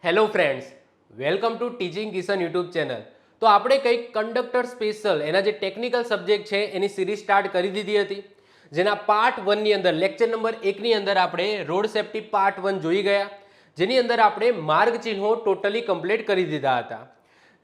Hello friends, welcome to teaching Kishan YouTube channel. તો આપણે કંઈક કંડક્ટર સ્પેશિયલ એના જે ટેકનિકલ સબ્જેક્ટ છે એની સિરીઝ સ્ટાર્ટ કરી દીધી હતી, જેના પાર્ટ 1 ની અંદર લેક્ચર નંબર 1 ની અંદર આપણે રોડ સેફ્ટી પાર્ટ 1 જોઈ ગયા, જેની અંદર આપણે માર્ગ ચિહ્નો ટોટલી કમ્પ્લીટ કરી દીધા હતા.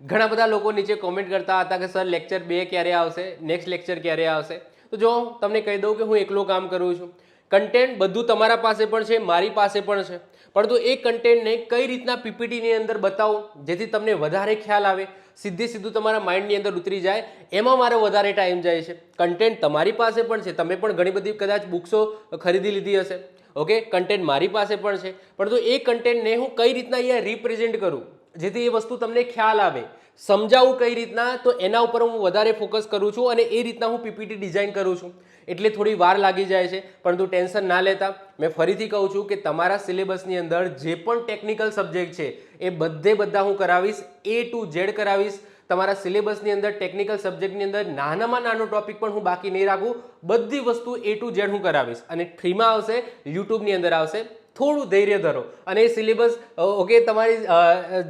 ઘણા બધા લોકો નીચે કોમેન્ટ કરતા હતા કે સર લેક્ચર 2 ક્યારે આવશે, નેક્સ્ટ લેક્ચર ક્યારે આવશે. તો જો તમને કહી દઉં કે હું એકલો કામ કરું છું. કન્ટેન્ટ બધું તમારા પાસે પણ છે, મારી પાસે પણ છે, પરંતુ એ કન્ટેન્ટને કઈ રીતના પીપીટીની અંદર બતાવું જેથી તમને વધારે ખ્યાલ આવે, સીધું તમારા માઇન્ડની અંદર ઉતરી જાય, એમાં મારો વધારે ટાઈમ જાય છે. કન્ટેન્ટ તમારી પાસે પણ છે, તમે પણ ઘણી બધી કદાચ બુક્સો ખરીદી લીધી હશે. ઓકે, કન્ટેન્ટ મારી પાસે પણ છે, પરંતુ એ કન્ટેન્ટને હું કઈ રીતના અહીંયા રિપ્રેઝેન્ટ કરું જેથી એ વસ્તુ તમને ખ્યાલ આવે, સમજાવું કઈ રીતના, તો એના ઉપર હું વધારે ફોકસ કરું છું અને એ રીતના હું પીપીટી ડિઝાઇન કરું છું. એટલે થોડી વાર લાગી જાય છે, પરંતુ ટેન્શન ના લેતા. મેં ફરીથી કહું છું કે તમારા સિલેબસની અંદર જે પણ ટેકનિકલ સબ્જેક્ટ છે એ બધા હું કરાવીશ, A to Z કરાવીશ. તમારા સિલેબસની અંદર ટેકનિકલ સબ્જેક્ટની અંદર નાનામાં નાનો ટોપિક પણ હું બાકી નહીં રાખું, બધી વસ્તુ A to Z હું કરાવીશ અને ફ્રીમાં આવશે, યુટ્યુબની અંદર આવશે. થોડું ધૈર્ય ધરો અને એ સિલેબસ ઓકે તમારી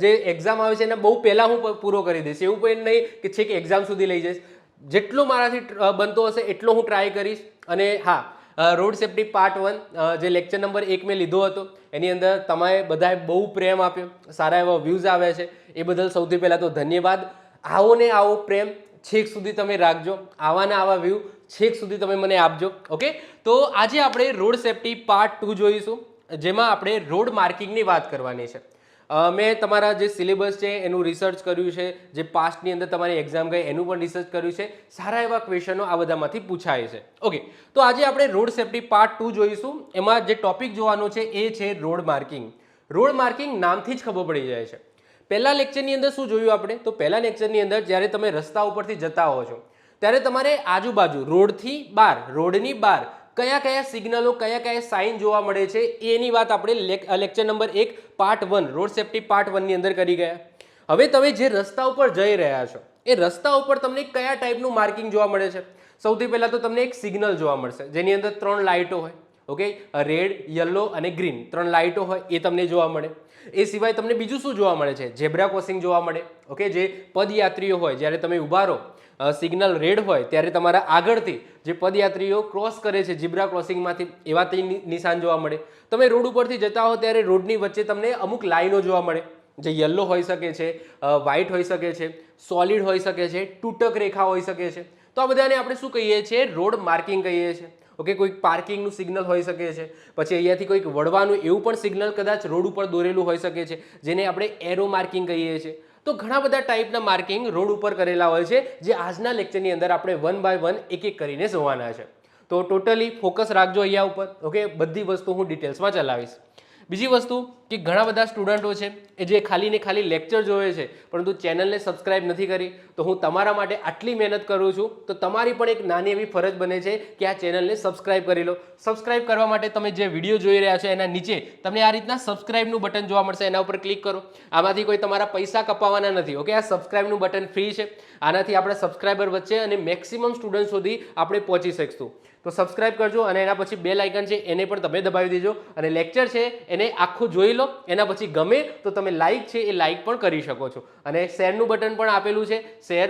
જે એક્ઝામ આવે છે એને બહુ પહેલાં હું પૂરો કરી દઈશ. એવું પણ નહીં કે છે કે એક્ઝામ સુધી લઈ જઈશ. જેટલો મારાથી બનતો હશે એટલો હું ટ્રાય કરીશ. અને હા, રોડ સેફ્ટી પાર્ટ 1 જે લેક્ચર નંબર 1 મેં લીધો હતો એની અંદર તમે બધાએ બહુ પ્રેમ આપ્યો, સારા એવા વ્યૂઝ આવ્યા છે, એ બદલ સૌથી પહેલાં તો ધન્યવાદ. આવો ને આવો પ્રેમ છેક સુધી તમે રાખજો, આવા ને આવા વ્યૂ છેક સુધી તમે મને આપજો. ઓકે, તો આજે આપણે રોડ સેફ્ટી પાર્ટ 2 જોઈશું, જેમાં આપણે રોડ માર્કિંગની વાત કરવાની છે. મેં તમારા જે સિલેબસ છે એનું રિસર્ચ કર્યું છે, જે પાસ્ટની અંદર તમારી એક્ઝામ ગઈ એનું પણ રિસર્ચ કર્યું છે. સારા એવા ક્વેશ્ચનો આ બધામાંથી પૂછાય છે. ઓકે, તો આજે આપણે રોડ સેફ્ટી પાર્ટ 2 જોઈશું. એમાં જે ટોપિક જોવાનો છે એ છે રોડ માર્કિંગ. રોડ માર્કિંગ નામથી જ ખબર પડી જાય છે. પહેલા લેક્ચરની અંદર શું જોયું આપણે? તો પહેલા લેક્ચરની અંદર જ્યારે તમે રસ્તા ઉપરથી જતા હો છો ત્યારે તમારે આજુબાજુ રોડથી બહાર, રોડની બહાર કયા કયા સિગ્નલો, કયા કયા સાઇન જોવા મળે છે એની વાત આપણે lecture number 1 part 1 road safety part 1 ની અંદર કરી ગયા. હવે તમે જે રસ્તા ઉપર જઈ રહ્યા છો એ રસ્તા ઉપર તમને કયા ટાઈપનું માર્કિંગ જોવા મળે છે? સૌથી પહેલા તો તમને એક સિગ્નલ જોવા મળશે જેની અંદર 3 લાઇટો હોય. ઓકે, રેડ, યલો અને ગ્રીન 3 લાઇટો હોય, એ તમને જોવા મળે. એ સિવાય તમને બીજું શું જોવા મળે છે? ઝેબ્રા ક્રોસિંગ જોવા મળે. ઓકે, જે પદયાત્રીઓ હોય જ્યારે તમે ઊભા રહો, સિગ્નલ રેડ હોય ત્યારે તમારા આગળથી જે પદયાત્રીઓ ક્રોસ કરે છે ઝીબ્રા ક્રોસિંગમાંથી, એવા તે નિશાન જોવા મળે. તમે રોડ ઉપરથી જતા હો ત્યારે રોડની વચ્ચે તમને અમુક લાઈનો જોવા મળે, જે યલો હોઈ શકે છે, વ્હાઇટ હોઈ શકે છે, સોલિડ હોઈ શકે છે, તૂટક રેખા હોઈ શકે છે. તો આ બધાને આપણે શું કહીએ છીએ? રોડ માર્કિંગ કહીએ છીએ. ઓકે, કોઈક પાર્કિંગનું સિગ્નલ હોઈ શકે છે, પછી અહીંયાથી કોઈક વળવાનું એવું પણ સિગ્નલ કદાચ રોડ ઉપર દોરેલું હોઈ શકે છે, જેને આપણે એરો માર્કિંગ કહીએ છીએ. તો ઘણા બધા ટાઈપના માર્કિંગ રોડ ઉપર કરેલા હોય છે, જે આજના લેક્ચરની અંદર આપણે 1 by 1 એક એક કરીને જોવાના છે. તો ટોટલી ફોકસ રાખજો અહીંયા ઉપર. ઓકે, બધી વસ્તુ હું ડિટેલ્સમાં ચલાવીશ. બીજી વસ્તુ કે ઘણા બધા સ્ટુડન્ટો છે એ જે ખાલી ને ખાલી લેક્ચર જોવે છે પરંતુ ચેનલને સબસ્ક્રાઇબ નથી કરી, તો હું તમારા માટે આટલી મહેનત કરું છું, તો તમારી પણ એક નાની એવી ફરજ બને છે કે આ ચેનલને સબસ્ક્રાઇબ કરી લો. સબસ્ક્રાઇબ કરવા માટે તમે જે વિડીયો જોઈ રહ્યા છો એના નીચે તમને આ રીતના સબસ્ક્રાઇબનું બટન જોવા મળશે, એના ઉપર ક્લિક કરો. આમાંથી કોઈ તમારા પૈસા કપાવવાના નથી. ઓકે, આ સબસ્ક્રાઇબનું બટન ફ્રી છે. આનાથી આપણા સબસ્ક્રાઇબર વચ્ચે અને મેક્સિમમ સ્ટુડન્ટ સુધી આપણે પહોંચી શકશું. તો સબસ્ક્રાઇબ કરજો અને એના પછી બેલ આઇકન છે એને પણ તમે દબાવી દેજો, અને લેક્ચર છે એને આખું જોઈ લો. એના પછી ગમે તો તમે લાઇક છે એ લાઇક પણ કરી શકો છો, અને શેરનું બટન પણ આપેલું છે. શેર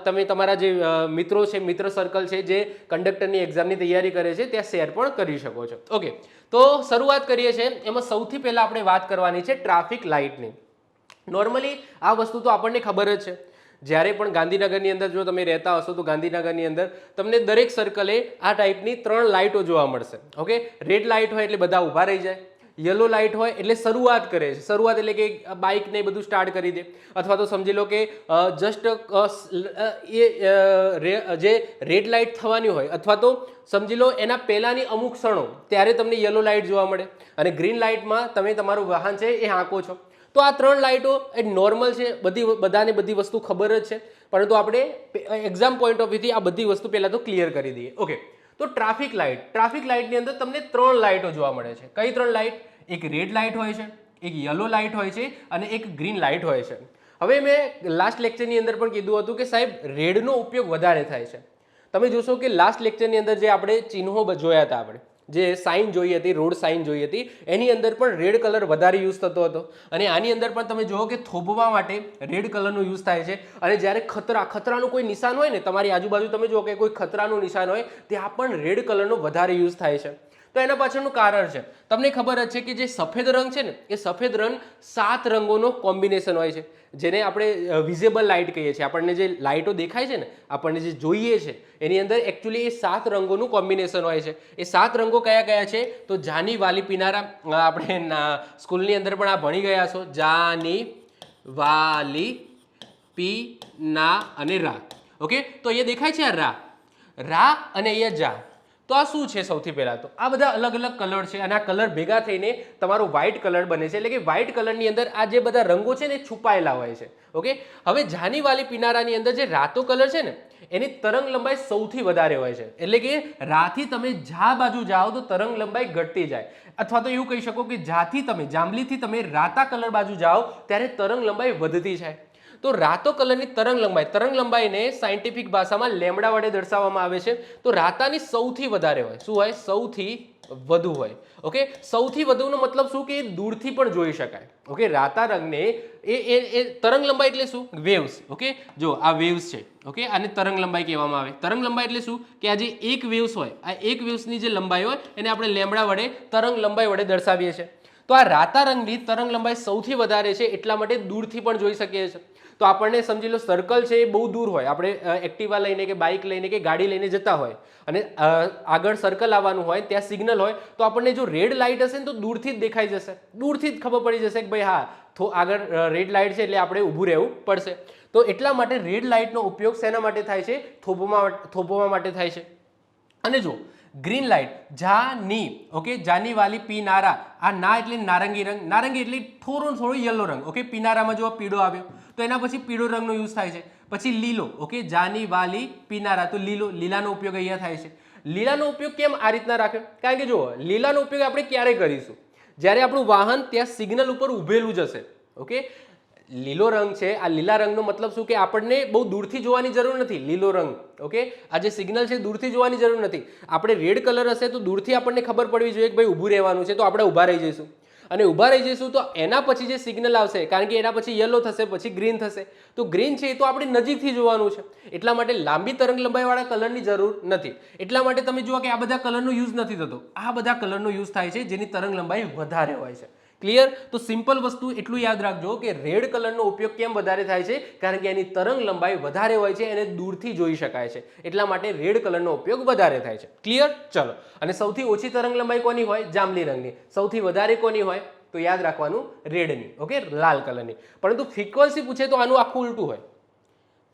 તમે તમારા જે મિત્રો છે, મિત્ર સર્કલ છે જે કંડક્ટરની એક્ઝામની તૈયારી કરે છે, ત્યાં શેર પણ કરી શકો છો. ઓકે, તો શરૂઆત કરીએ છીએ. એમાં સૌથી પહેલાં આપણે વાત કરવાની છે ટ્રાફિક લાઇટની. નોર્મલી આ વસ્તુ તો આપણને ખબર જ છે. જ્યારે પણ ગાંધીનગરની અંદર જો તમે રહેતા હશો તો ગાંધીનગરની અંદર તમને દરેક સર્કલે આ ટાઈપની 3 લાઇટો જોવા મળશે. ઓકે, રેડ લાઇટ હોય એટલે બધા ઊભા રહી જાય, યલો લાઇટ હોય એટલે શરૂઆત કરે છે. શરૂઆત એટલે કે બાઇક ને બધું સ્ટાર્ટ કરી દે, અથવા તો સમજી લો કે જસ્ટ જે રેડ લાઇટ થવાની હોય અથવા તો સમજી લો એના પહેલાંની અમુક ક્ષણો ત્યારે તમને યલો લાઇટ જોવા મળે, અને ગ્રીન લાઇટમાં તમે તમારું વાહન છે એ હાંકો છો. તો આ 3 લાઇટો એ નોર્મલ છે, બધાને બધી વસ્તુ ખબર જ છે, પરંતુ આપણે એક્ઝામ પોઈન્ટ ઓફ વ્યૂથી આ બધી વસ્તુ પહેલાં તો ક્લિયર કરી દઈએ. ઓકે, તો ટ્રાફિક લાઇટની અંદર તમને 3 લાઇટો જોવા મળે છે. કઈ 3 લાઇટ? એક રેડ લાઇટ હોય છે, એક યલો લાઇટ હોય છે અને એક ગ્રીન લાઇટ હોય છે. હવે મેં લાસ્ટ લેક્ચરની અંદર પણ કીધું હતું કે સાહેબ રેડનો ઉપયોગ વધારે થાય છે. તમે જોશો કે લાસ્ટ લેક્ચરની અંદર જે આપણે ચિહ્નો જોયા હતા આપણે, જે સાઇન જોઈ હતી, રોડ સાઇન જોઈ હતી, એની અંદર પણ રેડ કલર વધારે યુઝ થતો હતો. અને આની અંદર પણ તમે જુઓ કે થોભવા માટે રેડ કલરનો યુઝ થાય છે. અને જ્યારે ખતરાનું કોઈ નિશાન હોય ને, તમારી આજુબાજુ તમે જુઓ કે કોઈ ખતરાનું નિશાન હોય, ત્યાં પણ રેડ કલરનો વધારે યુઝ થાય છે. તો એના પાછળનું કારણ છે, તમને ખબર જ છે કે જે સફેદ રંગ છે ને, એ સફેદ રંગ 7 રંગોનો કોમ્બિનેશન હોય છે, જેને આપણે વિઝિબલ લાઇટ કહીએ છીએ. આપણને જે લાઇટો દેખાય છે ને, આપણને જે જોઈએ છે, એની અંદર એકચ્યુઅલી એ 7 રંગોનું કોમ્બિનેશન હોય છે. એ 7 રંગો કયા કયા છે? તો જાની, વાલી, પીનારા. આપણે સ્કૂલની અંદર પણ આ ભણી ગયા છો. જાની, વાલી, પીના અને રા. ઓકે, તો અહીંયા દેખાય છે આ રા અને અહીંયા જા. તો આ શું છે? સૌથી પહેલા તો આ બધા અલગ અલગ કલર છે, અને આ કલર ભેગા થઈને તમારો વ્હાઇટ કલર બને છે. એટલે કે વ્હાઇટ કલરની અંદર આ જે બધા રંગો છે ને, એ છુપાયેલા હોય છે. ઓકે, હવે જાની, વાલી, પીનારાની અંદર જે રાતો કલર છે ને, એની તરંગ લંબાઈ સૌથી વધારે હોય છે. એટલે કે રાથી તમે જા બાજુ જાઓ તો તરંગ લંબાઈ ઘટતી જાય, અથવા તો એવું કહી શકો કે જાંબલીથી તમે રાતા કલર બાજુ જાઓ ત્યારે તરંગ લંબાઈ વધતી જાય. તો રાતો કલરની તરંગ લંબાઈને સાયન્ટિફિક ભાષામાં લેમડા વડે દર્શાવવામાં આવે છે. તો રાતાની સૌથી વધારે હોય. શું હોય? સૌથી વધુ હોય. ઓકે, સૌથી વધુનો મતલબ શું? કે દૂરથી પણ જોઈ શકાય. ઓકે, રાતા રંગને એ તરંગ લંબાઈ એટલે શું? વેવ્સ. ઓકે, જો આ વેવ્સ છે. ઓકે, આને તરંગ લંબાઈ કહેવામાં આવે. તરંગ લંબાઈ એટલે શું? કે આ જે એક વેવ્સ હોય, આ એક વેવ્સની જે લંબાઈ હોય એને આપણે લેમડા વડે, તરંગ લંબાઈ વડે દર્શાવીએ છીએ. તો આ રાતા રંગની તરંગ લંબાઈ સૌથી વધારે છે, એટલા માટે દૂરથી પણ જોઈ શકીએ છીએ. તો આપણને સમજી લો સર્કલ છે એ બહુ દૂર હોય, આપણે એક્ટિવા લઈને કે બાઇક લઈને કે ગાડી લઈને જતા હોય, અને આગળ સર્કલ આવવાનું હોય, ત્યાં સિગ્નલ હોય, તો આપણને જો રેડ લાઇટ હશે ને તો દૂરથી જ દેખાઈ જશે, દૂરથી જ ખબર પડી જશે કે ભાઈ હા આગળ રેડ લાઇટ છે એટલે આપણે ઊભું રહેવું પડશે. તો એટલા માટે રેડ લાઇટનો ઉપયોગ શેના માટે થાય છે? થોભવા માટે થાય છે. અને જો green light, Jani, okay, Jani, વાલી, પીનારા. આ ના એટલે નારંગી રંગ, નારંગી એટલે થોડો યલો રંગ. ઓકે, પીનારામાં જો પીળો આવ્યો તો એના પછી પીળો રંગનો યુઝ થાય છે. પછી લીલો. ઓકે, જાની, વાલી, પીનારા, તો લીલાનો ઉપયોગ અહીંયા થાય છે. લીલાનો ઉપયોગ કેમ આ રીતના રાખ્યો? કારણ કે જો લીલાનો ઉપયોગ આપણે ક્યારે કરીશું? જ્યારે આપણું વાહન ત્યાં સિગ્નલ ઉપર ઊભેલું જ હશે. ઓકે, લીલો રંગ છે, આ લીલા રંગનો મતલબ શું? કે આપણને બહુ દૂરથી જોવાની જરૂર નથી. લીલો રંગ, ઓકે, આ જે સિગ્નલ છે દૂરથી જોવાની જરૂર નથી. આપણે રેડ કલર હશે તો દૂરથી આપણને ખબર પડવી જોઈએ કે ભાઈ ઊભું રહેવાનું છે, તો આપણે ઊભા રહી જઈશું. અને ઊભા રહી જઈશું તો એના પછી જે સિગ્નલ આવશે, કારણ કે એના પછી યલો થશે, પછી ગ્રીન થશે, તો ગ્રીન છે એ તો આપણે નજીકથી જોવાનું છે. એટલા માટે લાંબી તરંગ લંબાઈવાળા કલરની જરૂર નથી. એટલા માટે તમે જુઓ કે આ બધા કલરનો યુઝ નથી થતો, આ બધા કલરનો યુઝ થાય છે જેની તરંગ લંબાઈ વધારે હોય છે. ક્લિયર? તો સિમ્પલ વસ્તુ એટલું યાદ રાખજો કે રેડ કલરનો ઉપયોગ કેમ વધારે થાય છે? કારણ કે એની તરંગ લંબાઈ વધારે હોય છે, એને દૂરથી જોઈ શકાય છે, એટલા માટે રેડ કલરનો ઉપયોગ વધારે થાય છે. ક્લિયર? ચલો, અને સૌથી ઓછી તરંગ લંબાઈ કોની હોય? જાંબલી રંગની. સૌથી વધારે કોની હોય? તો યાદ રાખવાનું રેડની. ઓકે, લાલ કલરની. પરંતુ ફ્રીક્વન્સી પૂછે તો આનું આખું ઉલટું હોય.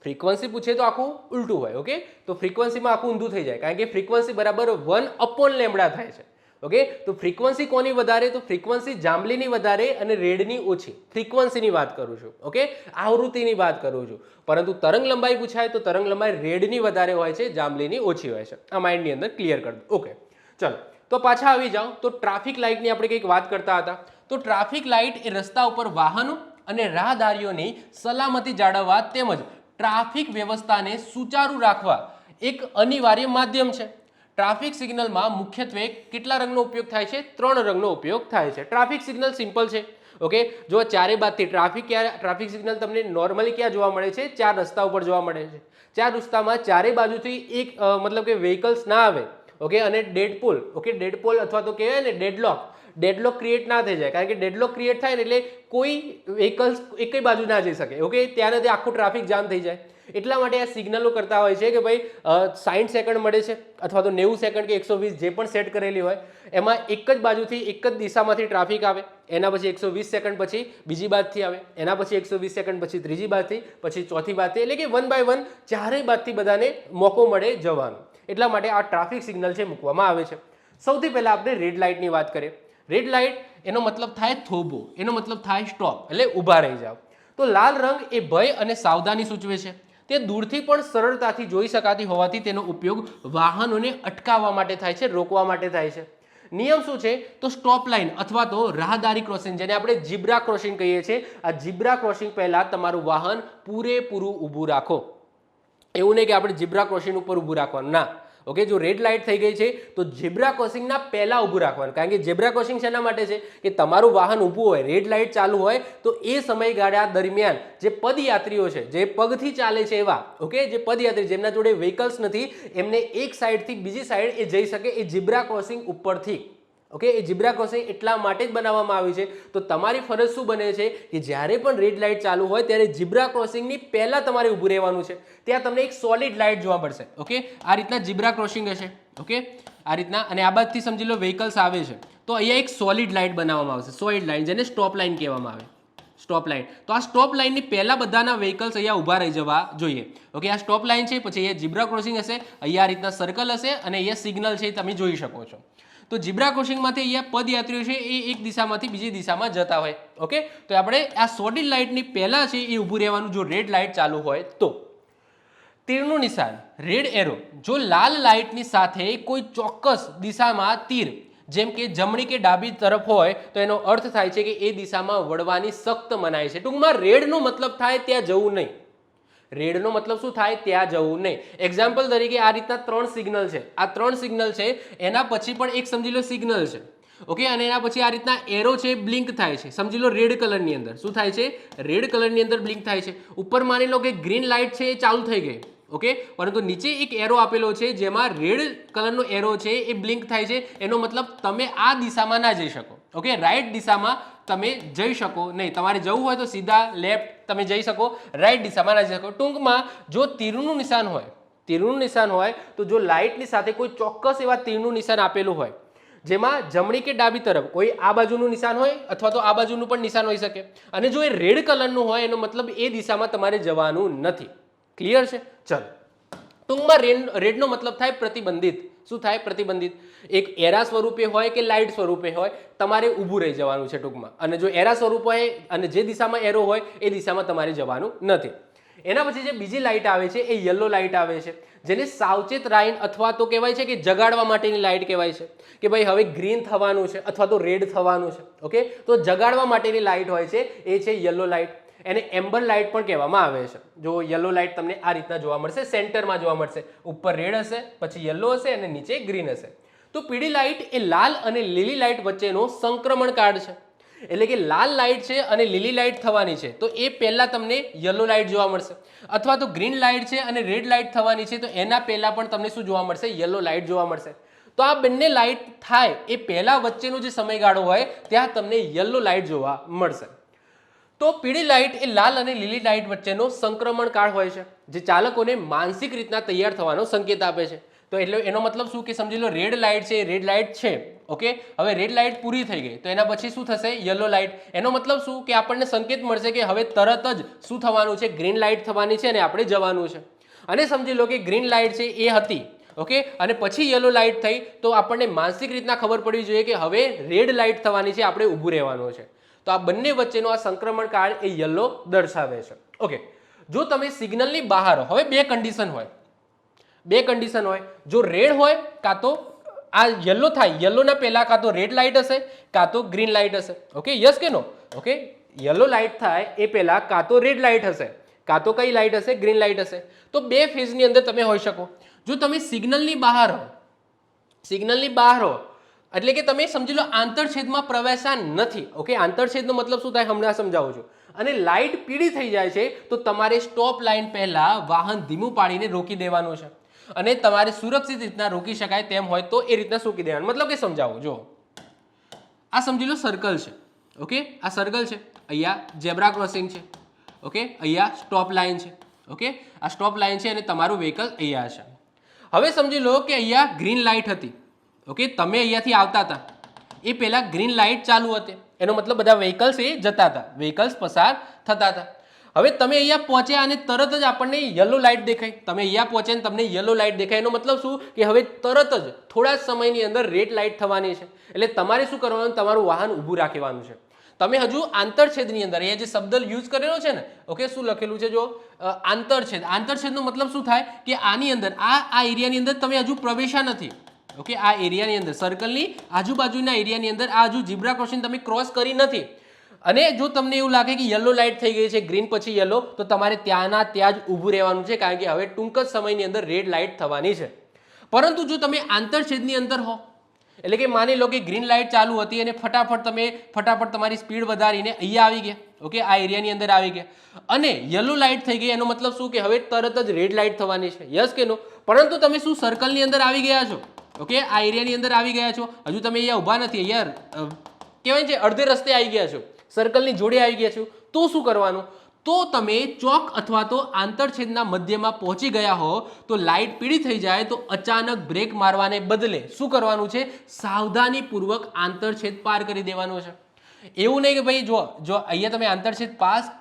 ફ્રીક્વન્સી પૂછે તો આખું ઉલટું હોય. ઓકે, તો ફ્રીક્વન્સીમાં આખું ઊંધું થઈ જાય, કારણ કે ફ્રીક્વન્સી બરાબર 1/λ થાય છે. ઓકે, તો ફ્રીક્વન્સી કોની વધારે? તો ફ્રીક્વન્સી જાંબલીની વધારે અને રેડની ઓછી. ફ્રીક્વન્સીની વાત કરું છું. ઓકે, આવૃત્તિની વાત કરું છું. પરંતુ તરંગ લંબાઈ પૂછાય તો તરંગ લંબાઈ રેડની વધારે હોય છે, જાંબલીની ઓછી હોય છે. આ માઇન્ડની અંદર ક્લિયર કરી દો. ઓકે, ચલો, તો પાછા આવી જાઓ. તો ટ્રાફિક લાઇટની આપણે કંઈક વાત કરતા હતા. તો ટ્રાફિક લાઇટ એ રસ્તા ઉપર વાહનો અને રાહદારીઓની સલામતી જાળવવા તેમજ ટ્રાફિક વ્યવસ્થાને સુચારુ રાખવા એક અનિવાર્ય માધ્યમ છે. ટ્રાફિક સિગ્નલમાં મુખ્યત્વે કેટલા રંગનો ઉપયોગ થાય છે? 3 રંગનો ઉપયોગ થાય છે. ટ્રાફિક સિગ્નલ સિમ્પલ છે. ઓકે, જો ચારે બાજુથી ટ્રાફિક સિગ્નલ તમને નોર્મલી ક્યાં જોવા મળે છે? 4 રસ્તા ઉપર જોવા મળે છે. 4 રસ્તામાં ચારે બાજુથી એક મતલબ કે વ્હીકલ્સ ના આવે. ઓકે, અને ડેડપોલ. ઓકે, ડેડપોલ અથવા તો કહેવાય ને ડેડલોક ક્રિએટ ના થઈ જાય, કારણ કે ડેડલોક ક્રિએટ થાય ને એટલે કોઈ વ્હીકલ્સ એક બાજુ ના જઈ શકે. ઓકે, ત્યારે તે આખું ટ્રાફિક જામ થઈ જાય. એટલા માટે આ સિગ્નલો કરતા હોય છે કે ભાઈ 60 સેકન્ડ મળે છે, અથવા તો 90 સેકન્ડ કે 120 જે પણ સેટ કરેલી હોય, એમાં એક જ બાજુથી એક જ દિશામાંથી ટ્રાફિક આવે. એના પછી 120 સેકન્ડ પછી બીજી બાજુથી આવે, એના પછી 120 સેકન્ડ પછી ત્રીજી બાજુથી, પછી ચોથી બાજુથી, એટલે કે 1 બાય 1 ચારેય બાજુથી બધાને મોકો મળે જવાનો. એટલા માટે આ ટ્રાફિક સિગ્નલ છે મૂકવામાં આવે છે. સૌથી પહેલા આપણે રેડ લાઇટની વાત કરીએ. રેડ લાઇટ એનો મતલબ થાય થોભો, એનો મતલબ થાય સ્ટોપ, એટલે ઊભા રહી જાઓ. તો લાલ રંગ એ ભય અને સાવધાની સૂચવે છે. તે દૂરથી પણ સરળતાથી જોઈ શકાતી હોવાથી તેનો ઉપયોગ વાહનોને અટકાવવા માટે થાય છે, રોકવા માટે થાય છે. નિયમ શું છે? તો સ્ટોપ લાઇન અથવા તો રાહદારી ક્રોસિંગ, જેને આપણે ઝીબ્રા ક્રોસિંગ કહીએ છીએ, આ ઝીબ્રા ક્રોસિંગ પહેલા તમારું વાહન પૂરેપૂરું ઊભું રાખો. એવું નહીં કે આપણે ઝીબ્રા ક્રોસિંગ ઉપર ઊભું રાખવાનું, ના. ઓકે, જો રેડ લાઇટ થઈ ગઈ છે તો ઝીબ્રા ક્રોસિંગના પહેલા ઊભું રાખવાનું, કારણ કે ઝીબ્રા ક્રોસિંગ શેના માટે છે કે તમારું વાહન ઊભું હોય, રેડ લાઇટ ચાલુ હોય તો એ સમયગાળા દરમિયાન જે પદયાત્રીઓ છે, જે પગથી ચાલે છે એવા, ઓકે, જે પદયાત્રી જેમના જોડે વ્હીકલ્સ નથી, એમને એક સાઈડથી બીજી સાઈડ એ જઈ શકે એ ઝીબ્રા ક્રોસિંગ ઉપરથી. ઓકે, એ ઝીબ્રા ક્રોસિંગ એટલા માટે જ બનાવવામાં આવી છે. તો તમારી ફરજ શું બને છે કે જ્યારે પણ રેડ લાઇટ ચાલુ હોય ત્યારે ઝીબ્રા ક્રોસિંગની પહેલા તમારે ઊભું રહેવાનું છે. ત્યાં તમને એક સોલિડ લાઇટ જોવા મળશે. ઓકે, આ રીતના ઝીબ્રા ક્રોસિંગ હશે. ઓકે, આ રીતના, અને આ બાજુથી સમજી લો વ્હીકલ્સ આવે છે તો અહીંયા એક સોલિડ લાઇટ બનાવવામાં આવશે, સોલિડ લાઇન, જેને સ્ટોપ લાઇન કહેવામાં આવે, સ્ટોપ લાઇન. તો આ સ્ટોપ લાઇનની પહેલા બધાના વ્હીકલ્સ અહીંયા ઊભા રહી જવા જોઈએ. ઓકે, આ સ્ટોપ લાઇન છે, પછી અહીંયા ઝીબ્રા ક્રોસિંગ હશે, અહીંયા આ રીતના સર્કલ હશે અને અહીંયા સિગ્નલ છે, તમે જોઈ શકો છો. તો ઝીબ્રા ક્રોસિંગમાંથી અહીંયા પદયાત્રીઓ છે એ એક દિશામાંથી બીજી દિશામાં જતા હોય. ઓકે, તો આપણે આ સોલિડ લાઇટની પહેલા છે એ ઊભું રહેવાનું જો રેડ લાઇટ ચાલુ હોય તો. તીરનું નિશાન, રેડ એરો, જો લાલ લાઇટની સાથે કોઈ ચોક્કસ દિશામાં તીર, જેમ કે જમણી કે ડાબી તરફ હોય તો એનો અર્થ થાય છે કે એ દિશામાં વળવાની સખ્ત મનાઈ છે. ટૂંકમાં રેડનો મતલબ થાય ત્યાં જવું નહીં. રેડનો મતલબ શું થાય? ત્યાં જવું નહીં. એક્ઝામ્પલ તરીકે આ રીતના 3 સિગ્નલ છે, આ 3 સિગ્નલ છે, એના પછી પણ એક સમજી લો સિગ્નલ છે. ઓકે, અને એના પછી આ રીતના એરો છે, બ્લિંક થાય છે, સમજી લો રેડ કલરની અંદર. શું થાય છે? રેડ કલરની અંદર બ્લિંક થાય છે. ઉપર માની લો કે ગ્રીન લાઇટ છે એ ચાલુ થઈ ગઈ. ઓકે, પરંતુ નીચે એક એરો આપેલો છે જેમાં રેડ કલરનો એરો છે એ બ્લિંક થાય છે. એનો મતલબ તમે આ દિશામાં ના જઈ શકો. ઓકે, રાઈટ દિશામાં તમે જઈ શકો નહીં. તમારે જવું હોય તો સીધા લેફ્ટ તમે જઈ શકો, રાઈટ દિશામાં ના જઈ શકો. ટૂંકમાં જો તીરનું નિશાન હોય, તીરનું નિશાન હોય તો જો લાઇટની સાથે કોઈ ચોક્કસ એવા તીરનું નિશાન આપેલું હોય, જેમાં જમણી કે ડાબી તરફ કોઈ આ બાજુનું નિશાન હોય અથવા તો આ બાજુનું પણ નિશાન હોઈ શકે, અને જો એ રેડ કલરનું હોય એનો મતલબ એ દિશામાં તમારે જવાનું નથી. ક્લિયર છે? ચલો, ટૂંકમાં રેડનો મતલબ થાય પ્રતિબંધિત. શું થાય? પ્રતિબંધિત. એક એરા સ્વરૂપે હોય કે લાઇટ સ્વરૂપે હોય, તમારે ઊભું રહી જવાનું છે ટૂંકમાં. અને જો એરા સ્વરૂપ હોય અને જે દિશામાં એરો હોય એ દિશામાં તમારે જવાનું નથી. એના પછી જે બીજી લાઇટ આવે છે એ યલો લાઇટ આવે છે, જેને સાવચેત લાઇન અથવા તો કહેવાય છે કે જગાડવા માટેની લાઇટ કહેવાય છે, કે ભાઈ હવે ગ્રીન થવાનું છે અથવા તો રેડ થવાનું છે. ઓકે, તો જગાડવા માટેની લાઇટ હોય છે એ છે યલો લાઇટ. એને એમ્બર લાઇટ પણ કહેવામાં આવે છે. જો યલો લાઇટ તમને આ રીતના જોવા મળશે, સેન્ટરમાં જોવા મળશે, ઉપર રેડ હશે, પછી યલો હશે અને નીચે ગ્રીન હશે. તો પીળી લાઇટ એ લાલ અને લીલી લાઇટ વચ્ચેનો સંક્રમણ કાળ છે. એટલે કે લાલ લાઇટ છે અને લીલી લાઇટ થવાની છે તો એ પહેલા તમને યલો લાઇટ જોવા મળશે, અથવા તો ગ્રીન લાઇટ છે અને રેડ લાઇટ થવાની છે તો એના પહેલા પણ તમને શું જોવા મળશે? યલો લાઇટ જોવા મળશે. તો આ બંને લાઇટ થાય એ પહેલા વચ્ચેનો જે સમયગાળો હોય ત્યાં તમને યલો લાઇટ જોવા મળશે. તો પીળી લાઇટ એ લાલ અને લીલી લાઇટ વચ્ચેનો સંક્રમણ કાળ હોય છે, જે ચાલકોને માનસિક રીતના તૈયાર થવાનો સંકેત આપે છે. તો એટલે એનો મતલબ શું કે સમજી લો રેડ લાઇટ છે, રેડ લાઇટ છે. ઓકે, હવે રેડ લાઇટ પૂરી થઈ ગઈ તો એના પછી શું થશે? Yellow light. એનો મતલબ શું કે આપણને સંકેત મળશે કે હવે તરત જ શું થવાનું છે? ગ્રીન લાઇટ થવાની છે અને આપણે જવાનું છે. અને સમજી લો કે ગ્રીન લાઇટ છે એ હતી, ઓકે, અને પછી યલો લાઇટ થઈ તો આપણને માનસિક રીતના ખબર પડવી જોઈએ કે હવે રેડ લાઇટ થવાની છે, આપણે ઊભું રહેવાનું છે. તો આ બંને વચ્ચેનો આ સંક્રમણ કાળ એ યલો દર્શાવે છે. ઓકે, જો તમે સિગ્નલની બહાર હો, હવે બે કન્ડિશન હોય, બે કન્ડિશન હોય. જો રેડ હોય કાં તો આ યલો થાય, યલોના પહેલા કાં તો રેડ લાઇટ હશે કાં તો ગ્રીન લાઇટ હશે. ઓકે, યસ કે નો? ઓકે, યલો લાઇટ થાય એ પહેલા કાં તો રેડ લાઇટ હશે કાં તો કઈ લાઇટ હશે? ગ્રીન લાઇટ હશે. તો બે ફેઝની અંદર તમે હોઈ શકો. જો તમે સિગ્નલની બહાર હો, સિગ્નલની બહાર હો એટલે કે તમે સમજી લો આંતરછેદમાં પ્રવેશા નથી. ઓકે, આંતરછેદનો મતલબ શું થાય હમણાં સમજાવું છું. અને લાઇટ પીળી થઈ જાય છે તો તમારે સ્ટોપ લાઇન પહેલા વાહન ધીમું પાડીને રોકી દેવાનું છે, અને તમારે સુરક્ષિત રીતના રોકી શકાય તેમ હોય તો એ રીતના રોકી દેવાનું. મતલબ કે સમજાવું, જો આ સમજી લો સર્કલ છે. ઓકે, આ સર્કલ છે, અહીંયા ઝેબ્રા ક્રોસિંગ છે. ઓકે, અહીંયા સ્ટોપ લાઇન છે. ઓકે, આ સ્ટોપ લાઇન છે અને તમારું વ્હીકલ અહીંયા છે. હવે સમજી લો કે અહીંયા ગ્રીન લાઇટ હતી. ઓકે, તમે અહીંયાથી આવતા હતા એ પહેલા ગ્રીન લાઇટ ચાલુ હતી, એનો મતલબ બધા વ્હીકલ્સ એ જતા હતા, વ્હીકલ્સ પસાર થતા હતા. હવે તમે અહીંયા પહોંચ્યા અને તરત જ આપણને યલો લાઇટ દેખાય. તમે અહીંયા પહોંચ્યા અને તમને યલો લાઇટ દેખાય, એનો મતલબ શું કે હવે તરત જ થોડા જ સમયની અંદર રેડ લાઇટ થવાની છે. એટલે તમારે શું કરવાનું? તમારું વાહન ઊભું રાખવાનું છે. તમે હજુ આંતરછેદની અંદર અહીંયા જે શબ્દ યુઝ કરેલો છે ને, ઓકે, શું લખેલું છે? જો આંતરછેદ. આંતરછેદનો મતલબ શું થાય કે આની અંદર આ એરિયાની અંદર તમે હજુ પ્રવેશા નથી. ઓકે, આ એરિયાની અંદર સર્કલની આજુબાજુના એરિયાની અંદર આ હજુ ઝીબ્રા ક્રોસિંગ તમે ક્રોસ કરી નથી. અને જો તમને એવું લાગે કે યલો લાઇટ થઈ ગઈ છે, ગ્રીન પછી યલો, તો તમારે ત્યાંના ત્યાં જ ઊભું રહેવાનું છે, કારણ કે હવે ટૂંક જ સમયની અંદર રેડ લાઇટ થવાની છે. પરંતુ જો તમે આંતરછેદની અંદર હો, એટલે કે માની લો કે ગ્રીન લાઇટ ચાલુ હતી અને ફટાફટ તમારી સ્પીડ વધારીને અહીંયા આવી ગયા, ઓકે, આ એરિયાની અંદર આવી ગયા અને યલો લાઇટ થઈ ગઈ, એનો મતલબ શું કે હવે તરત જ રેડ લાઇટ થવાની છે, યસ કે નો? પરંતુ તમે શું સર્કલની અંદર આવી ગયા છો, ઓકે, આ એરિયાની અંદર આવી ગયા છો, હજુ તમે અહીંયા ઊભા નથી, અહીંયા કહેવાય છે અડધે રસ્તે આવી ગયા છો, સર્કલની જોડે આવી ગયા છો, તો શું કરવાનું? તો તમે ચોક અથવા તો આંતરછેદના મધ્યમાં પહોંચી ગયા હો તો લાઇટ પીળી થઈ જાય તો અચાનક બ્રેક મારવાને બદલે શું કરવાનું છે? સાવધાનીપૂર્વક આંતરછેદ પાર કરી દેવાનું છે. એવું નહીં કે ભાઈ જો અહીંયા તમે આંતરછેદ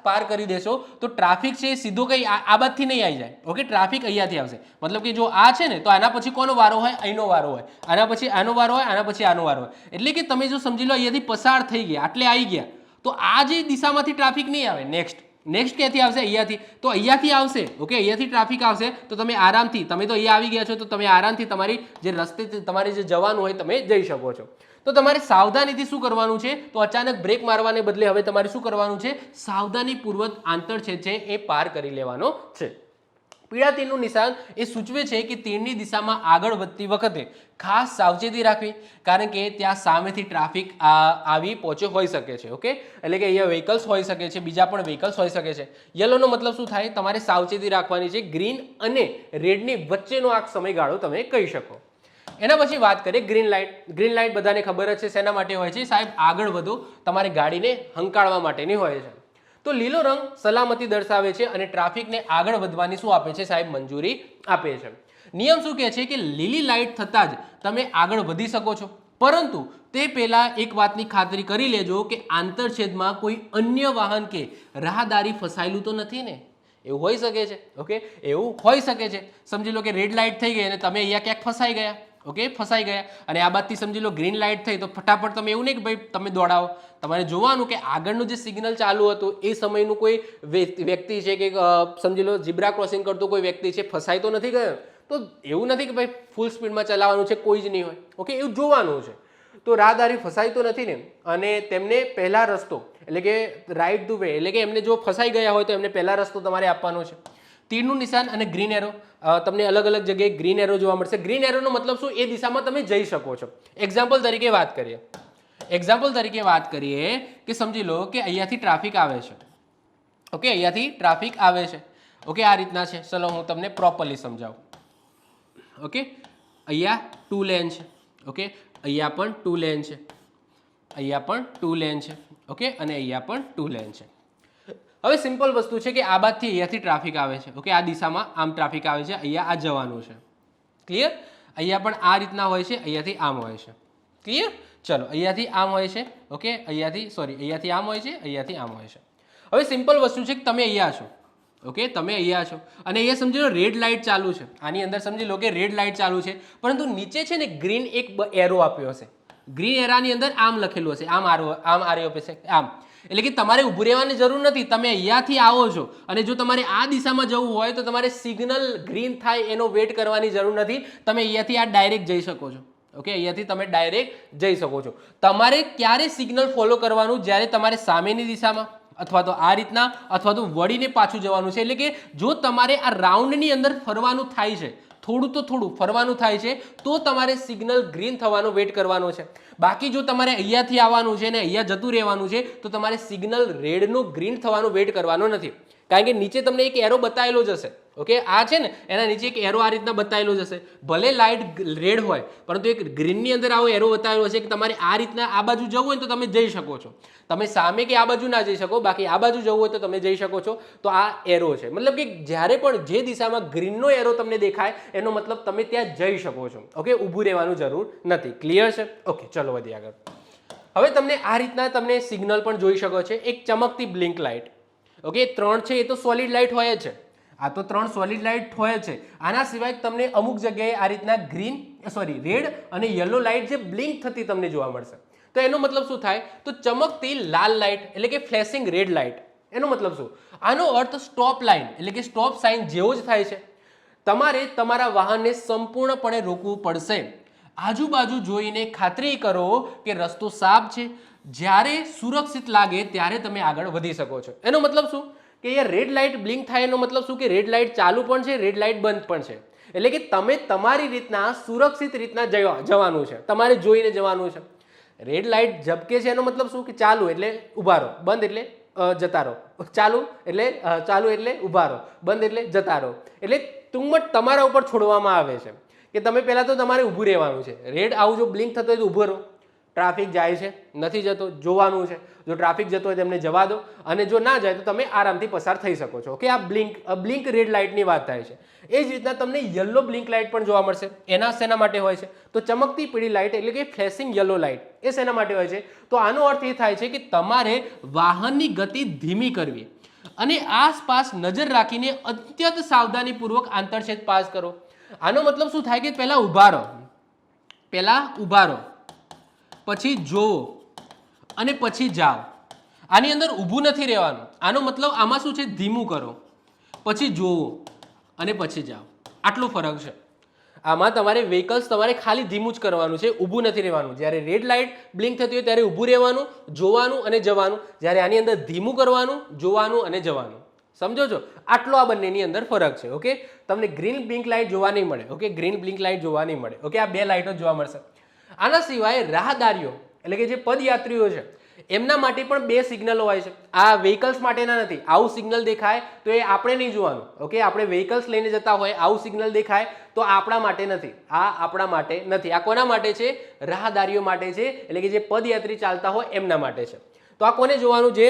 પાર કરી દેશો તો ટ્રાફિક છે સીધો કઈ આ બાજુથી નહીં આવી જાય, ઓકે, ટ્રાફિક અહીંયાથી આવશે. મતલબ કે જો આ છે ને તો આના પછી કોનો વારો હોય? અહીંનો વારો હોય, આના પછી આનો વારો હોય, આના પછી આનો વારો હોય. એટલે કે તમે જો સમજી લો અહીંયાથી પસાર થઈ ગયા, આટલે આવી ગયા, તો આ જે દિશામાંથી ટ્રાફિક નહીં આવે, નેક્સ્ટ ક્યાંથી આવશે? અહીંયાથી. તો અહીંયાથી આવશે, ઓકે, અહીંયાથી ટ્રાફિક આવશે તો તમે આરામથી, તમે તો અહીંયા આવી ગયા છો તો તમે આરામથી તમારી જે રસ્તે તમારે જે જવાનું હોય તમે જઈ શકો છો. તો તમારે સાવધાનીથી શું કરવાનું છે? તો અચાનક બ્રેક મારવાને બદલે હવે તમારે શું કરવાનું છે? સાવધાનીપૂર્વક આંતરછેદ છે એ પાર કરી લેવાનો છે. પીળા તીરનું નિશાન એ સૂચવે છે કે તીરની દિશામાં આગળ વધતી વખતે ખાસ સાવચેતી રાખવી, કારણ કે ત્યાં સામેથી ટ્રાફિક આવી પહોંચે હોઈ શકે છે, ઓકે, એટલે કે અહીંયા વ્હીકલ્સ હોઈ શકે છે, બીજા પણ વ્હીકલ્સ હોઈ શકે છે. યલોનો મતલબ શું થાય? તમારે સાવચેતી રાખવાની છે, ગ્રીન અને રેડની વચ્ચેનો આ સમયગાળો તમે કહી શકો. એના પછી વાત કરીએ ગ્રીન લાઇટ બધાને ખબર જ છે શેના માટે હોય છે? સાહેબ આગળ વધો, તમારે ગાડીને હંકાળવા માટેની હોય છે. તો લીલો રંગ સલામતી દર્શાવે છે અને ટ્રાફિકને આગળ વધવાની શું આપે છે સાહેબ? મંજૂરી આપે છે. નિયમ શું કહે છે કે લીલી લાઇટ થતાં જ તમે આગળ વધી શકો છો, પરંતુ તે પહેલા એક વાતની ખાતરી કરી લેજો કે આંતરછેદમાં કોઈ અન્ય વાહન કે રાહદારી ફસાયેલું તો નથી ને? એવું હોઈ શકે છે, ઓકે, એવું હોઈ શકે છે. સમજી લો કે રેડ લાઇટ થઈ ગઈ અને તમે અહીંયા ક્યાંક ફસાઈ ગયા, ઓકે, ફસાઈ ગયા અને આ બાજુથી સમજી લો ગ્રીન લાઇટ થઈ તો ફટાફટ તમે એવું નહીં કે ભાઈ તમે દોડાવો, તમારે જોવાનું કે આગળનું જે સિગ્નલ ચાલુ હતું એ સમયનું કોઈ વ્યક્તિ છે કે સમજી લો ઝીબ્રા ક્રોસિંગ કરતો કોઈ વ્યક્તિ છે, ફસાઈ તો નથી ગયો. તો એવું નથી કે ભાઈ ફૂલ સ્પીડમાં ચલાવવાનું છે, કોઈ જ નહીં હોય, ઓકે, એવું જોવાનું છે. તો રાહદારી ફસાઈ તો નથી ને? અને તેમને પહેલા રસ્તો એટલે કે રાઇટ ટુ વે, એટલે કે એમને જો ફસાઈ ગયા હોય તો એમને પહેલા રસ્તો તમારે આપવાનો છે. તીરનું નિશાન અને ગ્રીન એરો, તમને અલગ અલગ જગ્યાએ ગ્રીન એરો જોવા મળશે. ગ્રીન એરોનો મતલબ શું? એ દિશામાં તમે જઈ શકો છો. એક્ઝામ્પલ તરીકે વાત કરીએ કે સમજી લો કે અહીંયાથી ટ્રાફિક આવે છે, ઓકે, અહીંયાથી ટ્રાફિક આવે છે, ઓકે, આ રીતના છે. ચલો હું તમને પ્રોપરલી સમજાવું, ઓકે. અહીંયા 2 લેન છે, ઓકે, અહીંયા પણ 2 લેન છે, અહીંયા પણ 2 લેન છે, ઓકે, અને અહીંયા પણ 2 લેન છે. હવે સિમ્પલ વસ્તુ છે કે આ બાજુથી અહીંયાથી ટ્રાફિક આવે છે, ઓકે, આ દિશામાં આમ ટ્રાફિક આવે છે, અહીંયા આ જવાનું છે, ક્લિયર? અહીંયા પણ આ રીતના હોય છે, અહીંયાથી આમ હોય છે, ક્લિયર? ચલો, અહીંયાથી આમ હોય છે, ઓકે, અહીંયાથી આમ હોય છે, અહીંયાથી આમ હોય છે. હવે સિમ્પલ વસ્તુ છે કે તમે અહીંયા છો, ઓકે, તમે અહીંયા છો અને અહીંયા સમજી લો રેડ લાઇટ ચાલુ છે, આની અંદર સમજી લો કે રેડ લાઇટ ચાલુ છે, પરંતુ નીચે છે ને ગ્રીન એક એરો આપ્યો હશે, ગ્રીન એરાની અંદર આમ લખેલું હશે, આમ આર્યો હશે, આમ. એટલે કે તમારે ઊભું રહેવાની જરૂર નથી, તમે અહીંયાથી આવો છો અને જો તમારે આ દિશામાં જવું હોય તો તમારે સિગ્નલ ગ્રીન થાય એનો વેટ કરવાની જરૂર નથી, તમે અહીંયાથી આ ડાયરેક્ટ જઈ શકો છો, ઓકે, અહીંયાથી તમે ડાયરેક્ટ જઈ શકો છો. તમારે ક્યારે સિગ્નલ ફોલો કરવાનું? જ્યારે તમારે સામેની દિશામાં અથવા તો આ રીતના અથવા તો વળીને પાછું જવાનું છે. એટલે કે જો તમારે આ રાઉન્ડની અંદર ફરવાનું થાય છે, થોડું ફરવાનું થાય છે, તો તમારે સિગ્નલ ગ્રીન થવાનો વેટ કરવાનો છે. બાકી જો તમારે અહીંયાથી આવવાનું છે ને અહીંયા જતું રહેવાનું છે તો તમારે સિગ્નલ રેડનો ગ્રીન થવાનો વેટ કરવાનો નથી, કારણ કે નીચે તમને એક એરો બતાવેલો જ હશે, ઓકે, આ છે ને એના નીચે એક એરો આ રીતના બતાવેલો જ હશે. ભલે લાઇટ રેડ હોય પરંતુ એક ગ્રીનની અંદર આવો એરો બતાવેલો હશે કે તમારે આ રીતના આ બાજુ જવું હોય તો તમે જઈ શકો છો. તમે સામે કે આ બાજુ ના જઈ શકો, બાકી આ બાજુ જવું હોય તો તમે જઈ શકો છો. તો આ એરો છે, મતલબ કે જ્યારે પણ જે દિશામાં ગ્રીનનો એરો તમને દેખાય એનો મતલબ તમે ત્યાં જઈ શકો છો, ઓકે, ઊભું રહેવાનું જરૂર નથી. ક્લિયર છે? ઓકે, ચલો વધીએ આગળ. હવે તમને આ રીતના તમને સિગ્નલ પણ જોઈ શકો છો, એક ચમકતી બ્લિંક લાઇટ, ઓકે, 3 છે એ તો સોલિડ લાઇટ હોય જ છે, આ તો 3 સોલિડ લાઇટ હોય છે. આના સિવાય તમને અમુક જગ્યાએ આ રીતના રેડ અને યલો લાઇટ જે બ્લિંક થતી તમને જોવા મળશે. તો એનો મતલબ શું થાય? તો ચમકતી લાલ લાઇટ એટલે કે ફ્લેશિંગ રેડ લાઇટ, એનો મતલબ શું? આનો અર્થ સ્ટોપ લાઇન એટલે કે સ્ટોપ સાઇન જેવો જ થાય છે. તમારે તમારા વાહનને સંપૂર્ણપણે રોકવું પડશે. આજુબાજુ જોઈને ખાતરી કરો કે રસ્તો સાફ છે. જ્યારે સુરક્ષિત લાગે ત્યારે તમે આગળ વધી શકો છો. એનો મતલબ શું કે અહીંયા રેડ લાઇટ બ્લિંક થાય એનો મતલબ શું કે રેડ લાઇટ ચાલુ પણ છે, રેડ લાઇટ બંધ પણ છે. એટલે કે તમે તમારી રીતના સુરક્ષિત રીતના જવાનું છે, તમારે જોઈને જવાનું છે. રેડ લાઇટ ઝબકે છે એનો મતલબ શું કે ચાલુ એટલે ઊભા રહો, બંધ એટલે જતા રહો, ચાલુ એટલે ઊભા રહો, બંધ એટલે જતા રહો. એટલે ટૂંકમાં તમારા ઉપર છોડવામાં આવે છે કે તમે પહેલાં તો તમારે ઊભું રહેવાનું છે. રેડ આવું જો બ્લિંક થતો હોય તો ઊભો રહો. ટ્રાફિક જાય છે, નથી જતો, જોવાનું છે. જો ટ્રાફિક જતો હોય તેમને જવા દો, અને જો ના જાય તો તમે આરામથી પસાર થઈ શકો છો. ઓકે, આ બ્લિંક રેડ લાઇટની વાત થાય છે. એ જ રીતના તમને યલો બ્લિંક લાઇટ પણ જોવા મળશે. એના શેના માટે હોય છે? તો ચમકતી પીળી લાઇટ એટલે કે ફ્લેશિંગ યલો લાઇટ એ શેના માટે હોય છે? તો આનો અર્થ એ થાય છે કે તમારે વાહનની ગતિ ધીમી કરવી અને આસપાસ નજર રાખીને અત્યંત સાવધાનીપૂર્વક આંતરછેદ પાસ કરો. આનો મતલબ શું થાય કે પહેલા ઊભા રહો, પછી જોવો અને પછી જાઓ. આની અંદર ઊભું નથી રહેવાનું. આનો મતલબ આમાં શું છે? ધીમું કરો, પછી જોવો અને પછી જાઓ. આટલો ફરક છે. આમાં તમારે વ્હીકલ્સ તમારે ખાલી ધીમું જ કરવાનું છે, ઊભું નથી રહેવાનું. જ્યારે રેડ લાઇટ બ્લિંક થતી હોય ત્યારે ઊભું રહેવાનું, જોવાનું અને જવાનું. જ્યારે આની અંદર ધીમું કરવાનું, જોવાનું અને જવાનું. સમજો છો? આટલો આ બંનેની અંદર ફરક છે. ઓકે, તમને ગ્રીન બ્લિંક લાઇટ જોવા નહીં મળે. ઓકે, ગ્રીન બ્લિંક લાઇટ જોવા નહીં મળે. ઓકે, આ બે લાઇટો જોવા મળશે. આના સિવાય રાહદારીઓ એટલે કે જે પદયાત્રીઓ છે એમના માટે પણ બે સિગ્નલો હોય છે. આ વ્હીકલ્સ માટેના નથી. આવું સિગ્નલ દેખાય તો એ આપણે નહીં જોવાનું. ઓકે, આપણે વ્હીકલ્સ લઈને જતા હોય, આવું સિગ્નલ દેખાય તો આપણા માટે નથી. આ આપણા માટે નથી. આ કોના માટે છે? રાહદારીઓ માટે છે. એટલે કે જે પદયાત્રી ચાલતા હોય એમના માટે છે. તો આ કોને જોવાનું? જે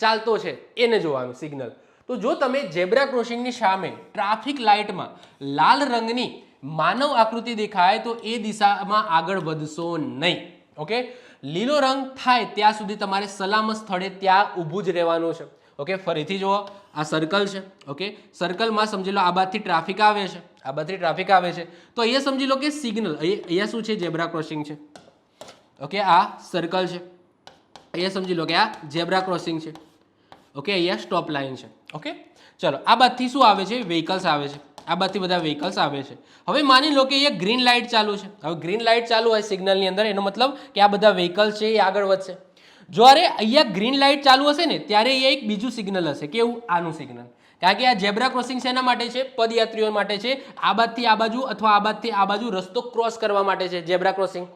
ચાલતો છે એને જોવાનું સિગ્નલ. તો જો તમે ઝેબ્રા ક્રોસિંગની સામે ટ્રાફિક લાઇટમાં લાલ રંગની માનવ આકૃતિ દેખાય તો એ દિશામાં આગળ વધશો નહીં. ઓકે, લીલો રંગ થાય ત્યાં સુધી તમારે સલામત સ્થળે ત્યાં ઊભું જ રહેવાનું છે. ઓકે, ફરીથી જુઓ, આ સર્કલ છે. ઓકે, સર્કલમાં સમજી લો આ બાજુથી ટ્રાફિક આવે છે, આ બાજુથી ટ્રાફિક આવે છે. તો અહીંયા સમજી લો કે સિગ્નલ અહીંયા શું છે? ઝેબ્રા ક્રોસિંગ છે. ઓકે, આ સર્કલ છે. અહીંયા સમજી લો કે આ ઝેબ્રા ક્રોસિંગ છે. ઓકે, અહીંયા સ્ટોપ લાઇન છે. ઓકે, ચલો આ બાજુથી શું આવે છે? વ્હીકલ્સ આવે છે. આ બાજુથી બધા વ્હીકલ્સ આવે છે. હવે માની લો કે અહીંયા ગ્રીન લાઇટ ચાલુ છે. હવે ગ્રીન લાઇટ ચાલુ હોય સિગ્નલની અંદર, એનો મતલબ કે આ બધા વ્હીકલ્સ છે એ આગળ વધશે. જ્યારે અહીંયા ગ્રીન લાઇટ ચાલુ હશે ને ત્યારે અહીંયા એક બીજું સિગ્નલ હશે. કેવું? આનું સિગ્નલ. કારણ કે આ ઝેબ્રા ક્રોસિંગ શેના માટે છે? પદયાત્રીઓ માટે છે. આ બાજુથી આ બાજુ અથવા આ બાજુથી આ બાજુ રસ્તો ક્રોસ કરવા માટે છે ઝેબ્રા ક્રોસિંગ.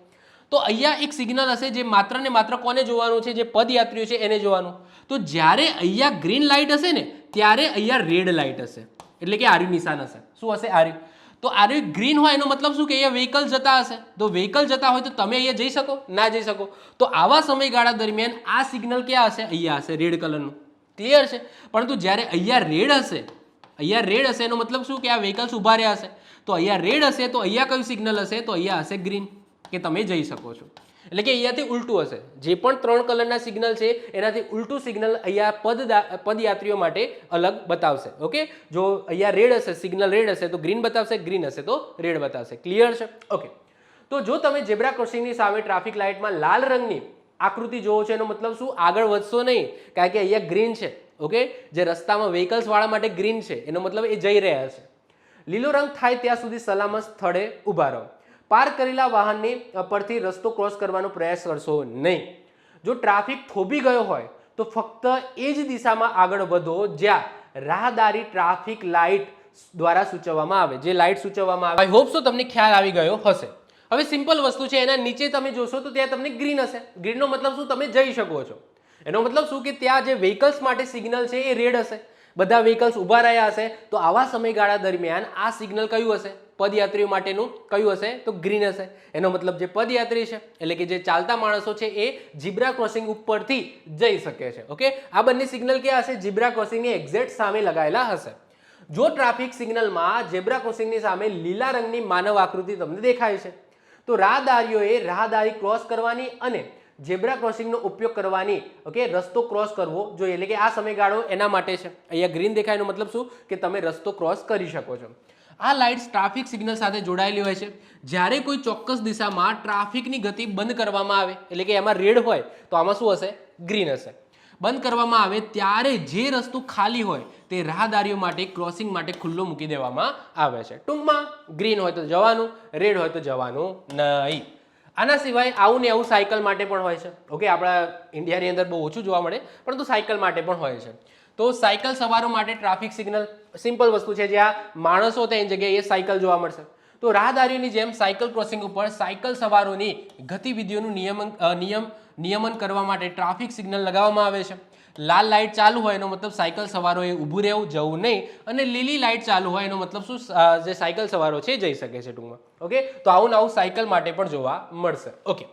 તો અહીંયા એક સિગ્નલ હશે જે માત્ર ને માત્ર કોને જોવાનું છે? જે પદયાત્રીઓ છે એને જોવાનું. તો જ્યારે અહીંયા ગ્રીન લાઇટ હશે ને ત્યારે અહીંયા રેડ લાઇટ હશે. એટલે કે આર્યુ નિશાન હશે. શું હશે? આર્યુ. તો આર્યુ ગ્રીન હોય એનો મતલબ શું કે અહીંયા વ્હીકલ જતા હશે. તો વ્હીકલ જતા હોય તો તમે અહીંયા જઈ શકો? ના જઈ શકો. તો આવા સમયગાળા દરમિયાન આ સિગ્નલ ક્યાં હશે? અહીંયા હશે, રેડ કલરનું. ક્લિયર છે? પરંતુ જ્યારે અહીંયા રેડ હશે એનો મતલબ શું કે આ વ્હીકલ્સ ઊભા રહ્યા હશે. તો અહીંયા રેડ હશે તો અહીંયા કયું સિગ્નલ હશે? તો અહીંયા હશે ગ્રીન, કે તમે જઈ શકો છો. એટલે કે અહીંયાથી ઉલટું હશે. જે પણ 3 કલરના સિગ્નલ છે એનાથી ઉલટું સિગ્નલ અહીંયા પદયાત્રીઓ માટે અલગ બતાવશે. ઓકે, જો અહીંયા રેડ હશે, સિગ્નલ રેડ હશે તો ગ્રીન બતાવશે, ગ્રીન હશે તો રેડ બતાવશે. ક્લિયર છે? ઓકે, તો જો તમે ઝેબ્રા ક્રોસિંગની સામે ટ્રાફિક લાઇટમાં લાલ રંગની આકૃતિ જોવો છો એનો મતલબ શું? આગળ વધશો નહીં, કારણ કે અહીંયા ગ્રીન છે. ઓકે, જે રસ્તામાં વ્હીકલ્સ વાળા માટે ગ્રીન છે એનો મતલબ એ જઈ રહ્યા છે. લીલો રંગ થાય ત્યાં સુધી સલામત સ્થળે ઊભા રહો. પાર્ક કરેલા વાહનની પરથી રસ્તો ક્રોસ કરવાનો પ્રયાસ કરશો નહીં. જો ટ્રાફિક થોભી ગયો હોય તો ફક્ત એ જ દિશામાં આગળ વધો જ્યાં રાહદારી ટ્રાફિક લાઇટ દ્વારા સૂચવવામાં આવે. જે લાઇટ સૂચવવામાં આવે, આઈ હોપ સો તમને ખ્યાલ આવી ગયો હશે. હવે સિમ્પલ વસ્તુ છે, એના નીચે તમે જોશો તો ત્યાં તમને ગ્રીન હશે. ગ્રીનનો મતલબ શું? તમે જઈ શકો છો. એનો મતલબ શું કે ત્યાં જે વ્હીકલ્સ માટે સિગ્નલ છે એ રેડ હશે. બધા વ્હીકલ્સ ઊભા રહ્યા હશે. તો આવા સમયગાળા દરમિયાન આ સિગ્નલ કયું હશે? પદયાત્રીઓ માટેનું કયું હશે? તો ગ્રીન હશે. એનો મતલબ જે પદયાત્રી છે એટલે કે જે ચાલતા માણસો છે એ ઝીબ્રા ક્રોસિંગ ઉપરથી જઈ શકે છે. ઓકે, આ બંને સિગ્નલ ક્યાં હશે? ઝીબ્રા ક્રોસિંગની એક્ઝેક્ટ સામે લગાવેલા હશે. જો ટ્રાફિક સિગ્નલમાં ઝીબ્રા ક્રોસિંગની સામે લીલા રંગની માનવ આકૃતિ તમને દેખાય છે તો રાહદારીઓએ રાહદારી ક્રોસ કરવાની અને ઝેબ્રા ક્રોસિંગનો ઉપયોગ કરવાની. ઓકે, રસ્તો ક્રોસ કરવો જોઈએ. એટલે કે આ સમયગાળો એના માટે છે. અહીંયા ગ્રીન દેખાય એનો મતલબ શું કે તમે રસ્તો ક્રોસ કરી શકો છો. આ લાઇટ્સ ટ્રાફિક સિગ્નલ સાથે જોડાયેલી હોય છે. જ્યારે કોઈ ચોક્કસ દિશામાં ટ્રાફિકની ગતિ બંધ કરવામાં આવે, એટલે કે એમાં રેડ હોય તો આમાં શું હશે? ગ્રીન હશે. બંધ કરવામાં આવે ત્યારે જે રસ્તો ખાલી હોય તે રાહદારીઓ માટે ક્રોસિંગ માટે ખુલ્લો મૂકી દેવામાં આવે છે. ટૂંકમાં ગ્રીન હોય તો જવાનું, રેડ હોય તો જવાનું નહીં. આના સિવાય આવું ને આવું સાયકલ માટે પણ હોય છે. ઓકે, આપણા ઇન્ડિયાની અંદર બહુ ઓછું જોવા મળે, પરંતુ સાયકલ માટે પણ હોય છે. તો સાયકલ સવારો માટે ટ્રાફિક સિગ્નલ સિમ્પલ વસ્તુ છે, જ્યાં માણસો તેની જગ્યાએ સાયકલ જોવા મળશે. તો રાહદારીઓની જેમ સાયકલ ક્રોસિંગ ઉપર સાયકલ સવારોની ગતિવિધિઓનું નિયમન કરવા માટે ટ્રાફિક સિગ્નલ લગાવવામાં આવે છે. લાલ લાઇટ ચાલુ હોય એનો મતલબ સાયકલ સવારોએ ઊભું રહેવું, જવું નહીં, અને લીલી લાઇટ ચાલુ હોય એનો મતલબ શું, જે સાયકલ સવારો છે જઈ શકે છે ટૂંકમાં. ઓકે, તો આવું નવું સાયકલ માટે પણ જોવા મળશે. ઓકે,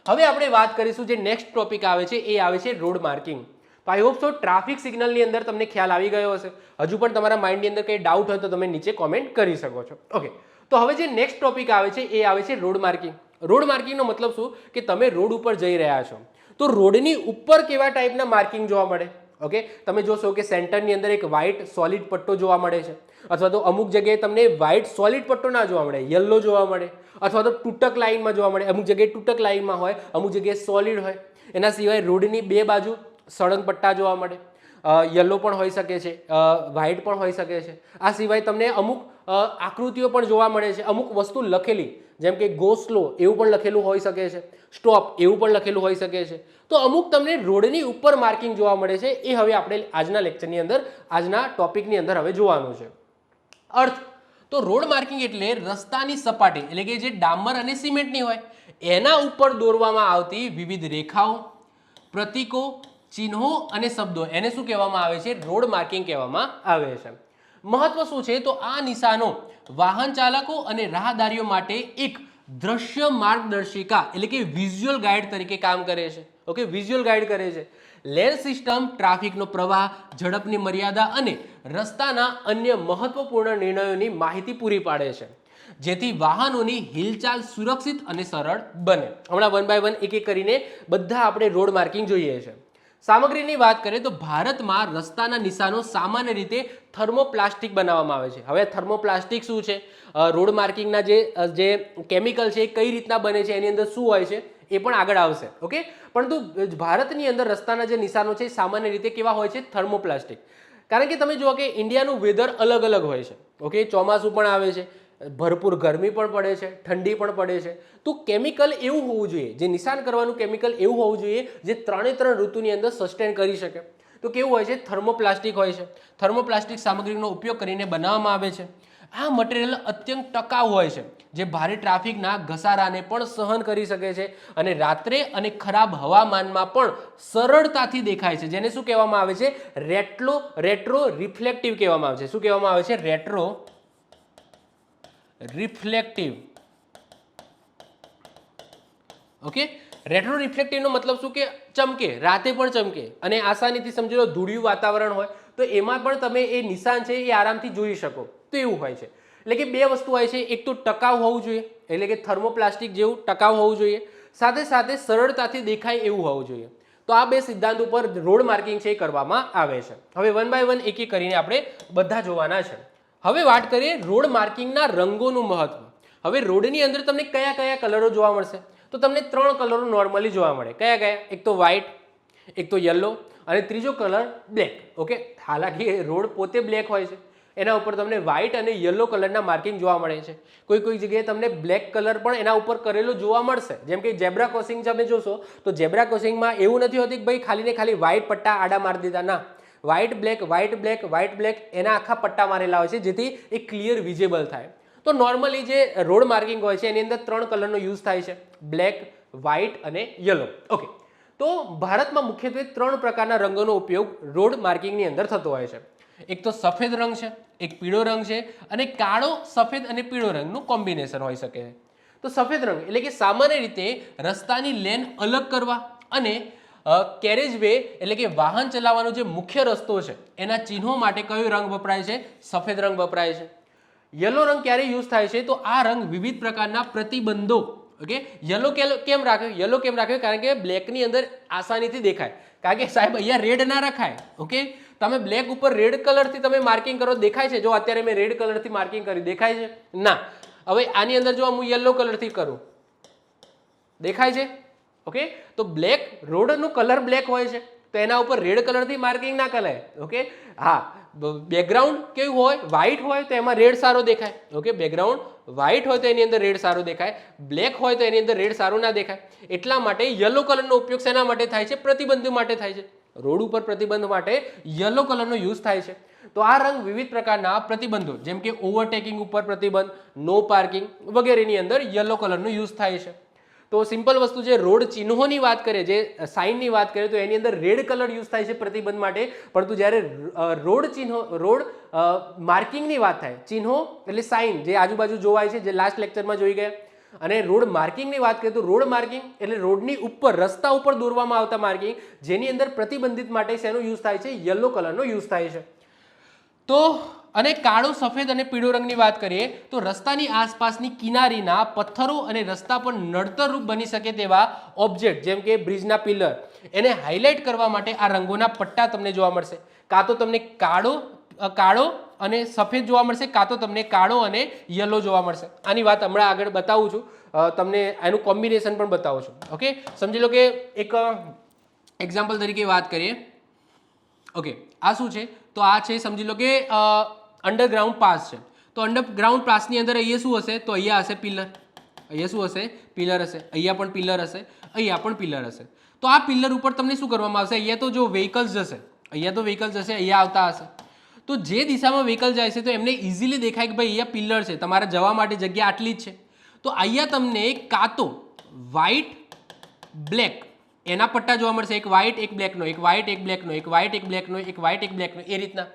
હવે આપણે વાત કરીશું જે નેક્સ્ટ ટોપિક આવે છે એ આવે છે રોડ માર્કિંગ. તો આઈ હોપ સો ટ્રાફિક સિગ્નલની અંદર તમને ખ્યાલ આવી ગયો હશે. હજુ પણ તમારા માઇન્ડની અંદર કંઈ ડાઉટ હોય તો તમે નીચે કોમેન્ટ કરી શકો છો. ઓકે, તો હવે જે નેક્સ્ટ ટોપિક આવે છે એ આવે છે રોડ માર્કિંગ. રોડ માર્કિંગનો મતલબ શું કે તમે રોડ ઉપર જઈ રહ્યા છો તો રોડની ઉપર કેવા ટાઈપના માર્કિંગ જોવા મળે. ઓકે, તમે જોશો કે સેન્ટરની અંદર એક વ્હાઇટ સોલિડ પટ્ટો જોવા મળે છે, અથવા તો અમુક જગ્યાએ તમને વ્હાઇટ સોલિડ પટ્ટો ના જોવા મળે, યલો જોવા મળે, અથવા તો તૂટક લાઇનમાં જોવા મળે. અમુક જગ્યાએ તૂટક લાઇનમાં હોય, અમુક જગ્યાએ સોલિડ હોય. એના સિવાય રોડની બે બાજુ સળંગ પટ્ટા જોવા મળે, યલો પણ હોઈ શકે છે, વ્હાઇટ પણ હોઈ શકે છે. આ સિવાય તમને અમુક આકૃતિઓ પણ જોવા મળે છે, અમુક વસ્તુ લખેલી, જેમ કે ગો સ્લો એવું પણ લખેલું હોઈ શકે છે, સ્ટોપ એવું પણ લખેલું હોઈ શકે છે. તો અમુક તમને રોડની ઉપર માર્કિંગ જોવા મળે છે. એ હવે આપણે આજના લેક્ચરની અંદર, આજના ટોપિકની અંદર હવે જોવાનું છે. અર્થ તો રોડ માર્કિંગ એટલે રસ્તાની સપાટી, એટલે કે જે ડામર અને સિમેન્ટની હોય એના ઉપર દોરવામાં આવતી વિવિધ રેખાઓ, પ્રતીકો, ચિહ્નો અને શબ્દો, એને શું કહેવામાં આવે છે? રોડ માર્કિંગ કહેવામાં આવે છે. મહત્વ શું છે? તો આ નિશાનો વાહન ચાલકો અને રાહદારીઓ માટે એક દ્રશ્ય માર્ગદર્શિકા એટલે કે વિઝ્યુઅલ ગાઈડ તરીકે કામ કરે છે. ઓકે, વિઝ્યુઅલ ગાઈડ કરે છે. લેન સિસ્ટમ ટ્રાફિકનો પ્રવાહ, ઝડપની મર્યાદા અને રસ્તાના અન્ય મહત્વપૂર્ણ નિર્ણયોની માહિતી પૂરી પાડે છે, જેથી વાહનોની હિલચાલ સુરક્ષિત અને સરળ બને. હમણાં વન બાય વન એક એક કરીને બધા આપણે રોડ માર્કિંગ જોઈએ છે. સામગ્રીની વાત કરીએ તો ભારતમાં રસ્તાના નિશાનો સામાન્ય રીતે થર્મોપ્લાસ્ટિક બનાવવામાં આવે છે. હવે થર્મોપ્લાસ્ટિક શું છે, રોડ માર્કિંગના જે કેમિકલ છે એ કઈ રીતના બને છે, એની અંદર શું હોય છે એ પણ આગળ આવશે. ઓકે, પરંતુ ભારતની અંદર રસ્તાના જે નિશાનો છે સામાન્ય રીતે કેવા હોય છે? થર્મોપ્લાસ્ટિક. કારણ કે તમે જુઓ કે ઇન્ડિયાનું વેધર અલગ અલગ હોય છે. ઓકે, ચોમાસું પણ આવે છે, ભરપૂર ગરમી પણ પડે છે, ઠંડી પણ પડે છે. તો કેમિકલ એવું હોવું જોઈએ, જે નિશાન કરવાનું કેમિકલ એવું હોવું જોઈએ જે ત્રણે ત્રણ ઋતુની અંદર સસ્ટેન કરી શકે. તો કેવું હોય છે? થર્મોપ્લાસ્ટિક હોય છે. થર્મોપ્લાસ્ટિક સામગ્રીનો ઉપયોગ કરીને બનાવવામાં આવે છે. આ મટીરિયલ અત્યંત ટકાઉ હોય છે, જે ભારે ટ્રાફિકના ઘસારાને પણ સહન કરી શકે છે અને રાત્રે અને ખરાબ હવામાનમાં પણ સરળતાથી દેખાય છે. જેને શું કહેવામાં આવે છે? રેટ્રો રિફ્લેક્ટિવ કહેવામાં આવે છે. શું કહેવામાં આવે છે? Retro reflective. ઓકે, રેટ્રો રિફ્લેક્ટિવનો મતલબ શું કે ચમકે, રાતે પણ ચમકે, અને આસાનીથી સમજી લો ધૂળિયું વાતાવરણ હોય તો એમાં પણ તમે એ નિશાન છે એ આરામથી જોઈ શકો. તો એવું હોય છે. એટલે કે બે વસ્તુ હોય છે, એક તો ટકાઉ હોવું જોઈએ, એટલે કે થર્મોપ્લાસ્ટિક જેવું ટકાઉ હોવું જોઈએ, સાથે સાથે સરળતાથી દેખાય એવું હોવું જોઈએ. તો આ બે સિદ્ધાંત ઉપર રોડ માર્કિંગ છે એ કરવામાં આવે છે. હવે વન બાય વન એક એક કરીને આપણે બધા જોવાના છે. હવે વાત કરીએ રોડ માર્કિંગના રંગોનું મહત્વ. હવે રોડની અંદર તમને કયા કયા કલરો જોવા મળશે? તો તમને ત્રણ કલરો નોર્મલી જોવા મળે. કયા કયા? એક તો વ્હાઇટ, એક તો યલો, અને ત્રીજો કલર બ્લેક. ઓકે, હાલાકી રોડ પોતે બ્લેક હોય છે, એના ઉપર તમને વ્હાઇટ અને યલો કલરના માર્કિંગ જોવા મળે છે. કોઈ કોઈ જગ્યાએ તમને બ્લેક કલર પણ એના ઉપર કરેલો જોવા મળશે. જેમ કે ઝેબ્રા ક્રોસિંગ તમે જોશો તો ઝેબ્રા ક્રોસિંગમાં એવું નથી હોતું કે ભાઈ ખાલી ને ખાલી વ્હાઇટ પટ્ટા આડા મારી દીધા. ના, white black, white black, white black, એના આખા પટ્ટા મારેલા હોય છે, જેથી એ ક્લિયર વિઝિબલ થાય. તો નોર્મલી જે રોડ માર્કિંગ હોય છે એની અંદર ત્રણ કલરનો યુઝ થાય છે: બ્લેક, વ્હાઇટ અને યલો. ઓકે, તો ભારતમાં મુખ્યત્વે ત્રણ પ્રકારના રંગોનો ઉપયોગ રોડ માર્કિંગની અંદર થતો હોય છે. એક તો સફેદ રંગ છે, એક પીળો રંગ છે, અને કાળો, સફેદ અને પીળો રંગનું કોમ્બિનેશન હોઈ શકે છે. તો સફેદ રંગ એટલે કે સામાન્ય રીતે રસ્તાની લેન અલગ કરવા અને કેરેજ વે એટલે કે વાહન ચલાવવાનો જે મુખ્ય રસ્તો છે એના ચિહ્નો માટે કયો રંગ વપરાય છે? સફેદ રંગ વપરાય છે. યલો રંગ ક્યારે યુઝ થાય છે? તો આ રંગ વિવિધ પ્રકારના પ્રતિબંધો. ઓકે, યલો કેમ રાખ્યો? યલો કેમ રાખ્યો? કારણ કે બ્લેકની અંદર આસાનીથી દેખાય. કારણ કે સાહેબ અહીંયા રેડ ના રખાય. ઓકે, તમે બ્લેક ઉપર રેડ કલરથી તમે માર્કિંગ કરો, દેખાય છે? જો અત્યારે મેં રેડ કલરથી માર્કિંગ કર્યું, દેખાય છે? ના. હવે આની અંદર જો હું યલો કલરથી કરું, દેખાય છે? ઓકે, તો બ્લેક, રોડનો કલર બ્લેક હોય છે, તો એના ઉપર રેડ કલરથી માર્કિંગ ના કરાય. ઓકે, હા, બેકગ્રાઉન્ડ કેવું હોય, વ્હાઇટ હોય તો એમાં રેડ સારો દેખાય. ઓકે, બેકગ્રાઉન્ડ વ્હાઇટ હોય તો એની અંદર રેડ સારો દેખાય, બ્લેક હોય તો એની અંદર રેડ સારો ના દેખાય. એટલા માટે યલો કલરનો ઉપયોગ શેના માટે થાય છે? પ્રતિબંધ માટે થાય છે. રોડ ઉપર પ્રતિબંધ માટે યલો કલરનો યુઝ થાય છે. તો આ રંગ વિવિધ પ્રકારના પ્રતિબંધો જેમ કે ઓવરટેકિંગ ઉપર પ્રતિબંધ, નો પાર્કિંગ વગેરેની અંદર યલો કલરનો યુઝ થાય છે. તો સિમ્પલ વસ્તુ છે, રોડ ચિહ્નોની વાત કરીએ, જે સાઇનની વાત કરીએ તો એની અંદર રેડ કલર યુઝ થાય છે પ્રતિબંધ માટે, પરંતુ જ્યારે રોડ ચિહ્નો, રોડ માર્કિંગની વાત થાય, ચિહ્નો એટલે સાઇન જે આજુબાજુ જોવાય છે, જે લાસ્ટ લેક્ચરમાં જોઈ ગયા, અને રોડ માર્કિંગની વાત કરીએ તો રોડ માર્કિંગ એટલે રોડની ઉપર, રસ્તા ઉપર દોરવામાં આવતા માર્કિંગ, જેની અંદર પ્રતિબંધિત માટે શેનો યુઝ થાય છે? યલો કલરનો યુઝ થાય છે. તો અને કાળો, સફેદ અને પીળો રંગની વાત કરીએ તો રસ્તાની આસપાસની કિનારીના પથ્થરો અને રસ્તા પર નડતરરૂપ બની શકે તેવા ઓબ્જેક્ટ જેમ કે બ્રિજના પિલર, એને હાઇલાઇટ કરવા માટે આ રંગોના પટ્ટા તમને જોવા મળશે. કાં તો તમને કાળો અને સફેદ જોવા મળશે, કાં તો તમને કાળો અને યલો જોવા મળશે. આની વાત હમણાં આગળ બતાવું છું, તમને એનું કોમ્બિનેશન પણ બતાવું છું. ઓકે, સમજી લો કે એક એક્ઝામ્પલ તરીકે વાત કરીએ. ઓકે, આ શું છે? તો આ છે, સમજી લો કે અંડરગ્રાઉન્ડ પાસ છે. તો અંડરગ્રાઉન્ડ પાસની અંદર અહીંયા શું હશે? તો અહીંયા હશે પિલર, અહીંયા શું હશે? પિલર હશે, અહીંયા પણ પિલર હશે, અહીંયા પણ પિલર હશે. તો આ પિલર ઉપર તમને શું કરવામાં આવશે? અહીંયા તો જો વ્હીકલ્સ જશે, અહીંયા તો વ્હીકલ્સ જશે, અહીંયા આવતા હશે. તો જે દિશામાં વ્હીકલ જાય છે તો એમને ઇઝીલી દેખાય કે ભાઈ અહીંયા પિલર છે, તમારા જવા માટે જગ્યા આટલી જ છે. તો અહીંયા તમને કાં તો વ્હાઇટ, બ્લેક એના પટ્ટા જોવા મળશે, એક વ્હાઇટ એક બ્લેકનો, એક વ્હાઇટ એક બ્લેકનો, એક વ્હાઇટ એક બ્લેકનો, એક વ્હાઇટ એક બ્લેકનો, એ રીતના.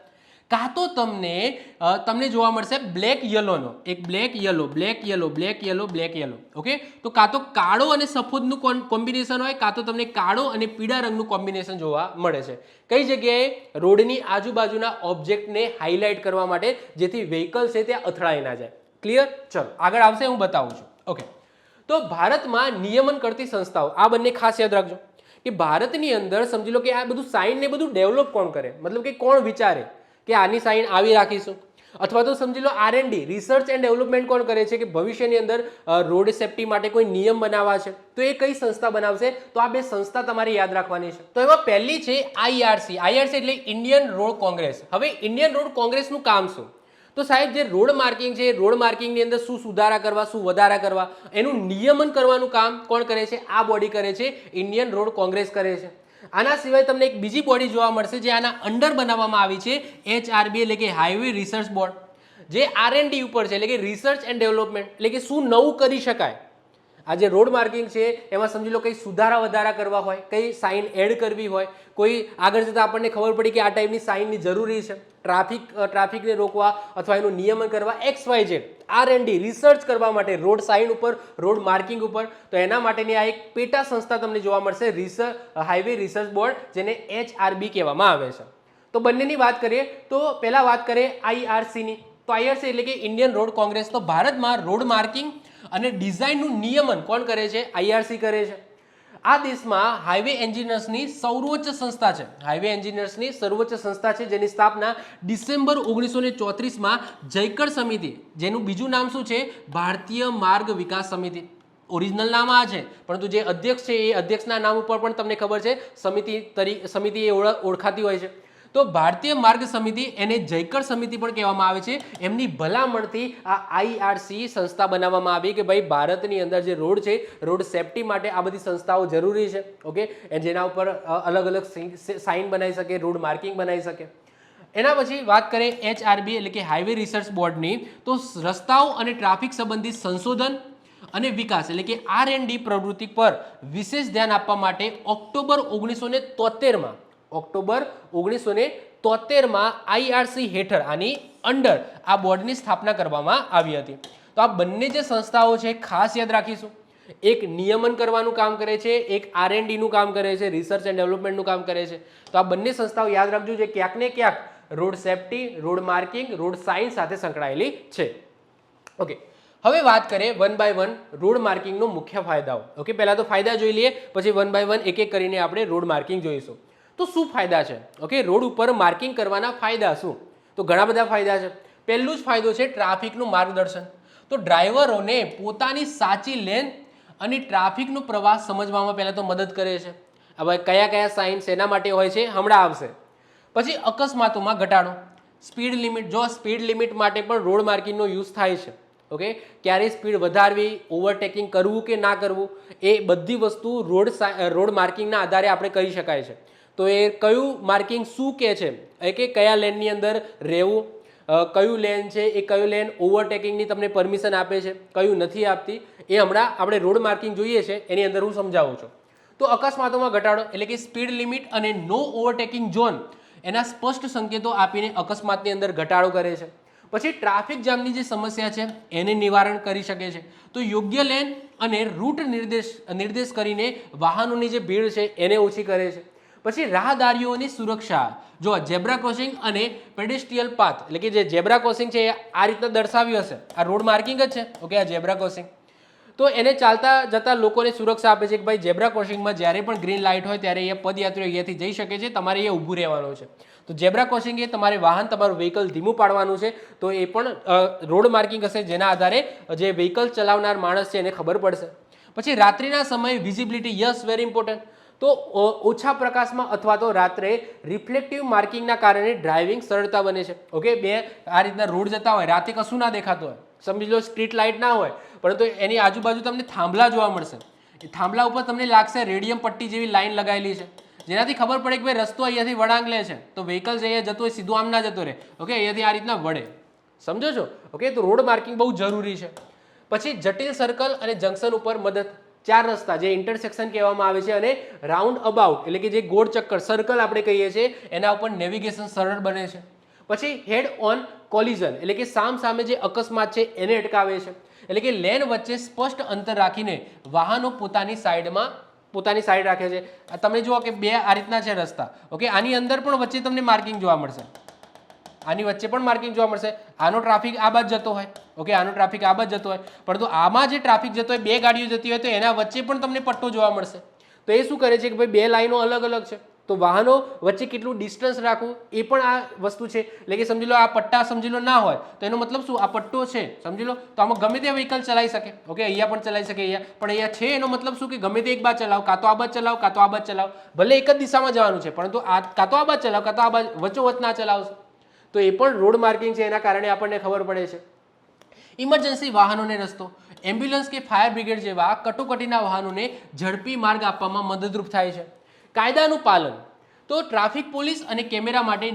કાં તો તમને જોવા મળશે બ્લેક યલોનો, એક black yellow, black yellow, black yellow, black yellow. Okay, તો કાં તો કાળો અને સફેદનું કોમ્બિનેશન હોય, કાં તો તમને કાળો અને પીળા રંગનું કોમ્બિનેશન જોવા મળે છે. કઈ જગ્યાએ? રોડની આજુબાજુના ઓબ્જેક્ટને હાઇલાઇટ કરવા માટે, જેથી વ્હીકલ છે ત્યાં અથડાઈ ના જાય. ક્લિયર? ચલો આગળ આવશે, હું બતાવું છું. ઓકે, તો ભારતમાં નિયમન કરતી સંસ્થાઓ, આ બંને ખાસ યાદ રાખજો કે ભારતની અંદર સમજી લો કે આ બધું સાઇન ને બધું ડેવલપ કોણ કરે, મતલબ કે કોણ વિચારે કે આની સાઇન આવી રાખીશું, અથવા તો સમજી લો R&D, રિસર્ચ એન્ડ ડેવલપમેન્ટ કોણ કરે છે કે ભવિષ્યની અંદર રોડ સેફટી માટે કોઈ નિયમ બનાવવા છે, તો એ કઈ સંસ્થા બનાવશે? તો આ બે સંસ્થા તમારે યાદ રાખવાની છે. તો એમાં પહેલી છે IRC. IRC એટલે ઇન્ડિયન રોડ કોંગ્રેસ. હવે ઇન્ડિયન રોડ કોંગ્રેસનું કામ શું? તો સાહેબ, જે રોડ માર્કિંગ છે, રોડ માર્કિંગની અંદર શું સુધારા કરવા, શું વધારા કરવા, એનું નિયમન કરવાનું કામ કોણ કરે છે? આ બોડી કરે છે, ઇન્ડિયન રોડ કોંગ્રેસ કરે છે. આના સિવાય તમને એક બીજી બોડી જોવા મળશે જે આના અંડર બનાવવામાં આવી છે, HRB એટલે કે હાઈવે રિસર્ચ બોર્ડ, જે R&D ઉપર છે, એટલે કે રિસર્ચ એન્ડ ડેવલપમેન્ટ, એટલે કે શું નવું કરી શકાય. આ જે રોડ માર્કિંગ છે એમાં સમજી લો કંઈ સુધારા વધારા કરવા હોય, કઈ સાઇન એડ કરવી હોય, કોઈ આગળ જતાં આપણને ખબર પડી કે આ ટાઈપની સાઇનની જરૂરી છે, ટ્રાફિકને રોકવા અથવા એનું નિયમન કરવા, XYZ R&D રિસર્ચ કરવા માટે રોડ સાઇન ઉપર, રોડ માર્કિંગ ઉપર, તો એના માટેની આ એક પેટા સંસ્થા તમને જોવા મળશે, હાઈવે રિસર્ચ બોર્ડ, જેને HRB કહેવામાં આવે છે. તો બંનેની વાત કરીએ તો પહેલા વાત કરીએ IRCની. તો IRC એટલે કે ઇન્ડિયન રોડ કોંગ્રેસ. તો ભારતમાં રોડ માર્કિંગ અને ડિઝાઇનનું નિયમન કોણ કરે છે? IRC કરે છે. આ દેશમાં હાઈવે એન્જિનિયર્સની સર્વોચ્ચ સંસ્થા છે, હાઈવે એન્જિનિયર્સની સર્વોચ્ચ સંસ્થા છે, જેની સ્થાપના ડિસેમ્બર 1934માં જયકર સમિતિ, જેનું બીજું નામ શું છે? ભારતીય માર્ગ વિકાસ સમિતિ. ઓરિજિનલ નામ આ છે, પરંતુ જે અધ્યક્ષ છે એ અધ્યક્ષના નામ ઉપર પણ તમને ખબર છે સમિતિ એ ઓળખાતી હોય છે. તો ભારતીય માર્ગ સમિતિ, એને જયકર સમિતિ પણ કહેવામાં આવે છે. એમની ભલામણથી આ IRC સંસ્થા બનાવવામાં આવી કે ભાઈ ભારતની અંદર જે રોડ છે, રોડ સેફટી માટે આ બધી સંસ્થાઓ જરૂરી છે. ઓકે, જેના ઉપર અલગ અલગ સાઇન બનાવી શકે, રોડ માર્કિંગ બનાવી શકે. એના પછી વાત કરીએ HRB એટલે કે હાઈવે રિસર્ચ બોર્ડની. તો રસ્તાઓ અને ટ્રાફિક સંબંધિત સંશોધન અને વિકાસ એટલે કે R&D પ્રવૃત્તિ પર વિશેષ ધ્યાન આપવા માટે ઓક્ટોબર 1973માં IRC હેઠળ આની અંડર આ બોર્ડની સ્થાપના કરવામાં આવી હતી. તો આ બંને જે સંસ્થાઓ છે ખાસ યાદ રાખીશું. એક નિયમન કરવાનું કામ કરે છે, એક R&D નું કામ કરે છે, રિસર્ચ એન્ડ ડેવલપમેન્ટનું કામ કરે છે. તો આ બંને સંસ્થાઓ યાદ રાખજો, જે ક્યાંક ને ક્યાંક road safety, road marking, road science સાથે સંકળાયેલી છે. ઓકે, હવે વાત કરીએ વન બાય વન રોડ માર્કિંગનો મુખ્ય ફાયદાઓ. ઓકે, પહેલા તો ફાયદા જોઈ લઈએ, પછી વન બાય વન એક એક કરીને આપણે રોડ માર્કિંગ જોઈશું. તો શું ફાયદા છે? ઓકે, રોડ ઉપર માર્કિંગ કરવાના ફાયદા શું? તો ઘણા બધા ફાયદા છે. પહેલું જ ફાયદો છે ટ્રાફિકનું માર્ગદર્શન. તો ડ્રાઈવરોને પોતાની સાચી લેન અને ટ્રાફિકનો પ્રવાહ સમજવામાં પહેલાં તો મદદ કરે છે. હવે કયા કયા સાઇન શેના માટે હોય છે હમણાં આવશે. પછી અકસ્માતોમાં ઘટાડો, સ્પીડ લિમિટ. જો સ્પીડ લિમિટ માટે પણ રોડ માર્કિંગનો યુઝ થાય છે. ઓકે, ક્યારે સ્પીડ વધારવી, ઓવરટેકિંગ કરવું કે ના કરવું, એ બધી વસ્તુ રોડ માર્કિંગના આધારે આપણે કરી શકાય છે. તો એ કયું માર્કિંગ શું કહે છે, એ કે કયા લેનની અંદર રહેવું, કયું લેન છે એ કયું લેન ઓવરટેકિંગની તમને પરમિશન આપે છે, કયું નથી આપતી, એ હમણાં આપણે રોડ માર્કિંગ જોઈએ છે એની અંદર હું સમજાવું છું. તો અકસ્માતોમાં ઘટાડો એટલે કે સ્પીડ લિમિટ અને નો ઓવરટેકિંગ ઝોન એના સ્પષ્ટ સંકેતો આપીને અકસ્માતની અંદર ઘટાડો કરે છે. પછી ટ્રાફિક જામની જે સમસ્યા છે એને નિવારણ કરી શકે છે. તો યોગ્ય લેન અને રૂટ નિર્દેશ કરીને વાહનોની જે ભીડ છે એને ઓછી કરે છે. પછી રાહદારીઓની સુરક્ષા. જો ઝેબ્રા ક્રોસિંગ અને પેડેસ્ટ્રીયલ પાથ એટલે કે જે ઝેબ્રા ક્રોસિંગ છે એ આ રીતના દર્શાવ્યું હશે, આ રોડ માર્કિંગ જ છે. ઓકે, આ ઝેબ્રા ક્રોસિંગ, તો એને ચાલતા જતા લોકોને સુરક્ષા આપે છે કે ભાઈ ઝેબ્રા ક્રોસિંગમાં જ્યારે પણ ગ્રીન લાઇટ હોય ત્યારે અહીંયા પદયાત્રીઓ અહીંયાથી જઈ શકે છે, તમારે અહીંયા ઊભું રહેવાનું છે. તો ઝેબ્રા ક્રોસિંગ એ તમારે વાહન, તમારું વ્હીકલ ધીમું પાડવાનું છે. તો એ પણ રોડ માર્કિંગ હશે જેના આધારે જે વ્હીકલ ચલાવનાર માણસ છે એને ખબર પડશે. પછી રાત્રિના સમયે વિઝિબિલિટી, યસ, વેરી ઇમ્પોર્ટન્ટ. તો ઓછા પ્રકાશમાં અથવા તો રાત્રે રિફ્લેક્ટિવ માર્કિંગના કારણે ડ્રાઇવિંગ સરળતા બને છે. ઓકે, બે આ રીતના રોડ જતા હોય, રાતે કશું ના દેખાતું હોય, સમજી લો સ્ટ્રીટ લાઇટ ના હોય, પરંતુ એની આજુબાજુ તમને થાંભલા જોવા મળશે. એ થાંભલા ઉપર તમને લાગશે રેડિયમ પટ્ટી જેવી લાઈન લગાવેલી છે, જેનાથી ખબર પડે કે ભાઈ રસ્તો અહીંયાથી વળાંક લે છે, તો વ્હીકલ અહીંયા જતો હોય સીધું આમ ના જતો રહે. ઓકે, અહીંયાથી આ રીતના વળે, સમજો છો. ઓકે, તો રોડ માર્કિંગ બહુ જરૂરી છે. પછી જટિલ સર્કલ અને જંકશન ઉપર મદદ. 4 રસ્તા જે ઇન્ટરસેક્શન કહેવામાં આવે છે અને રાઉન્ડ અબાઉટ એટલે કે જે ગોળ ચક્કર સર્કલ આપણે કહીએ છીએ એના ઉપર નેવિગેશન સરળ બને છે. પછી હેડ ઓન કોલિઝન એટલે કે સામે જે અકસ્માત છે એને અટકાવે છે. એટલે કે લેન વચ્ચે સ્પષ્ટ અંતર રાખીને વાહનો પોતાની સાઈડ રાખે છે. તમે જુઓ કે બે આ રીતના છે રસ્તા. ઓકે, આની અંદર પણ વચ્ચે તમને માર્કિંગ જોવા મળશે, આની વચ્ચે પણ માર્કિંગ જોવા મળશે. આનો ટ્રાફિક આ બાજુ જતો હોય, ઓકે, આનો ટ્રાફિક આ બાજુ જતો હોય, પરંતુ આમાં જે ટ્રાફિક જતો હોય, બે ગાડીઓ જતી હોય, તો એના વચ્ચે પણ તમને પટ્ટો જોવા મળશે. તો એ શું કરે છે કે ભાઈ બે લાઈનો અલગ અલગ છે, તો વાહનો વચ્ચે કેટલું ડિસ્ટન્સ રાખવું એ પણ આ વસ્તુ છે. એટલે કે સમજી લો આ પટ્ટા સમજી લો ના હોય તો એનો મતલબ શું, આ પટ્ટો છે સમજી લો, તો આમાં ગમે તે વ્હીકલ ચલાવી શકે. ઓકે, અહીંયા પણ ચલાવી શકે, અહીંયા પણ અહીંયા છે, એનો મતલબ શું કે ગમે તે એક બાજુ ચલાવો, કાં તો આ બાજુ ચલાવો, કાં તો આ બાજુ ચલાવો, ભલે એક જ દિશામાં જવાનું છે, પરંતુ આ કાં તો આ બાજુ ચલાવો, કાં તો આ બાજુ, વચ્ચોવચ્ચ ના ચલાવશો. તો એ પણ રોડ માર્કિંગ છે, એના કારણે આપણને ખબર પડે છે. ઇમરજન્સી વાહનોને રસ્તો. એમ્બ્યુલન્સ કે ફાયર બ્રિગેડ જેવા કટોકટીના વાહનોને ઝડપી માર્ગ આપવામાં મદદરૂપ થાય છે. કાયદાનું પાલન. તો ટ્રાફિક પોલીસ અને કેમેરા માટે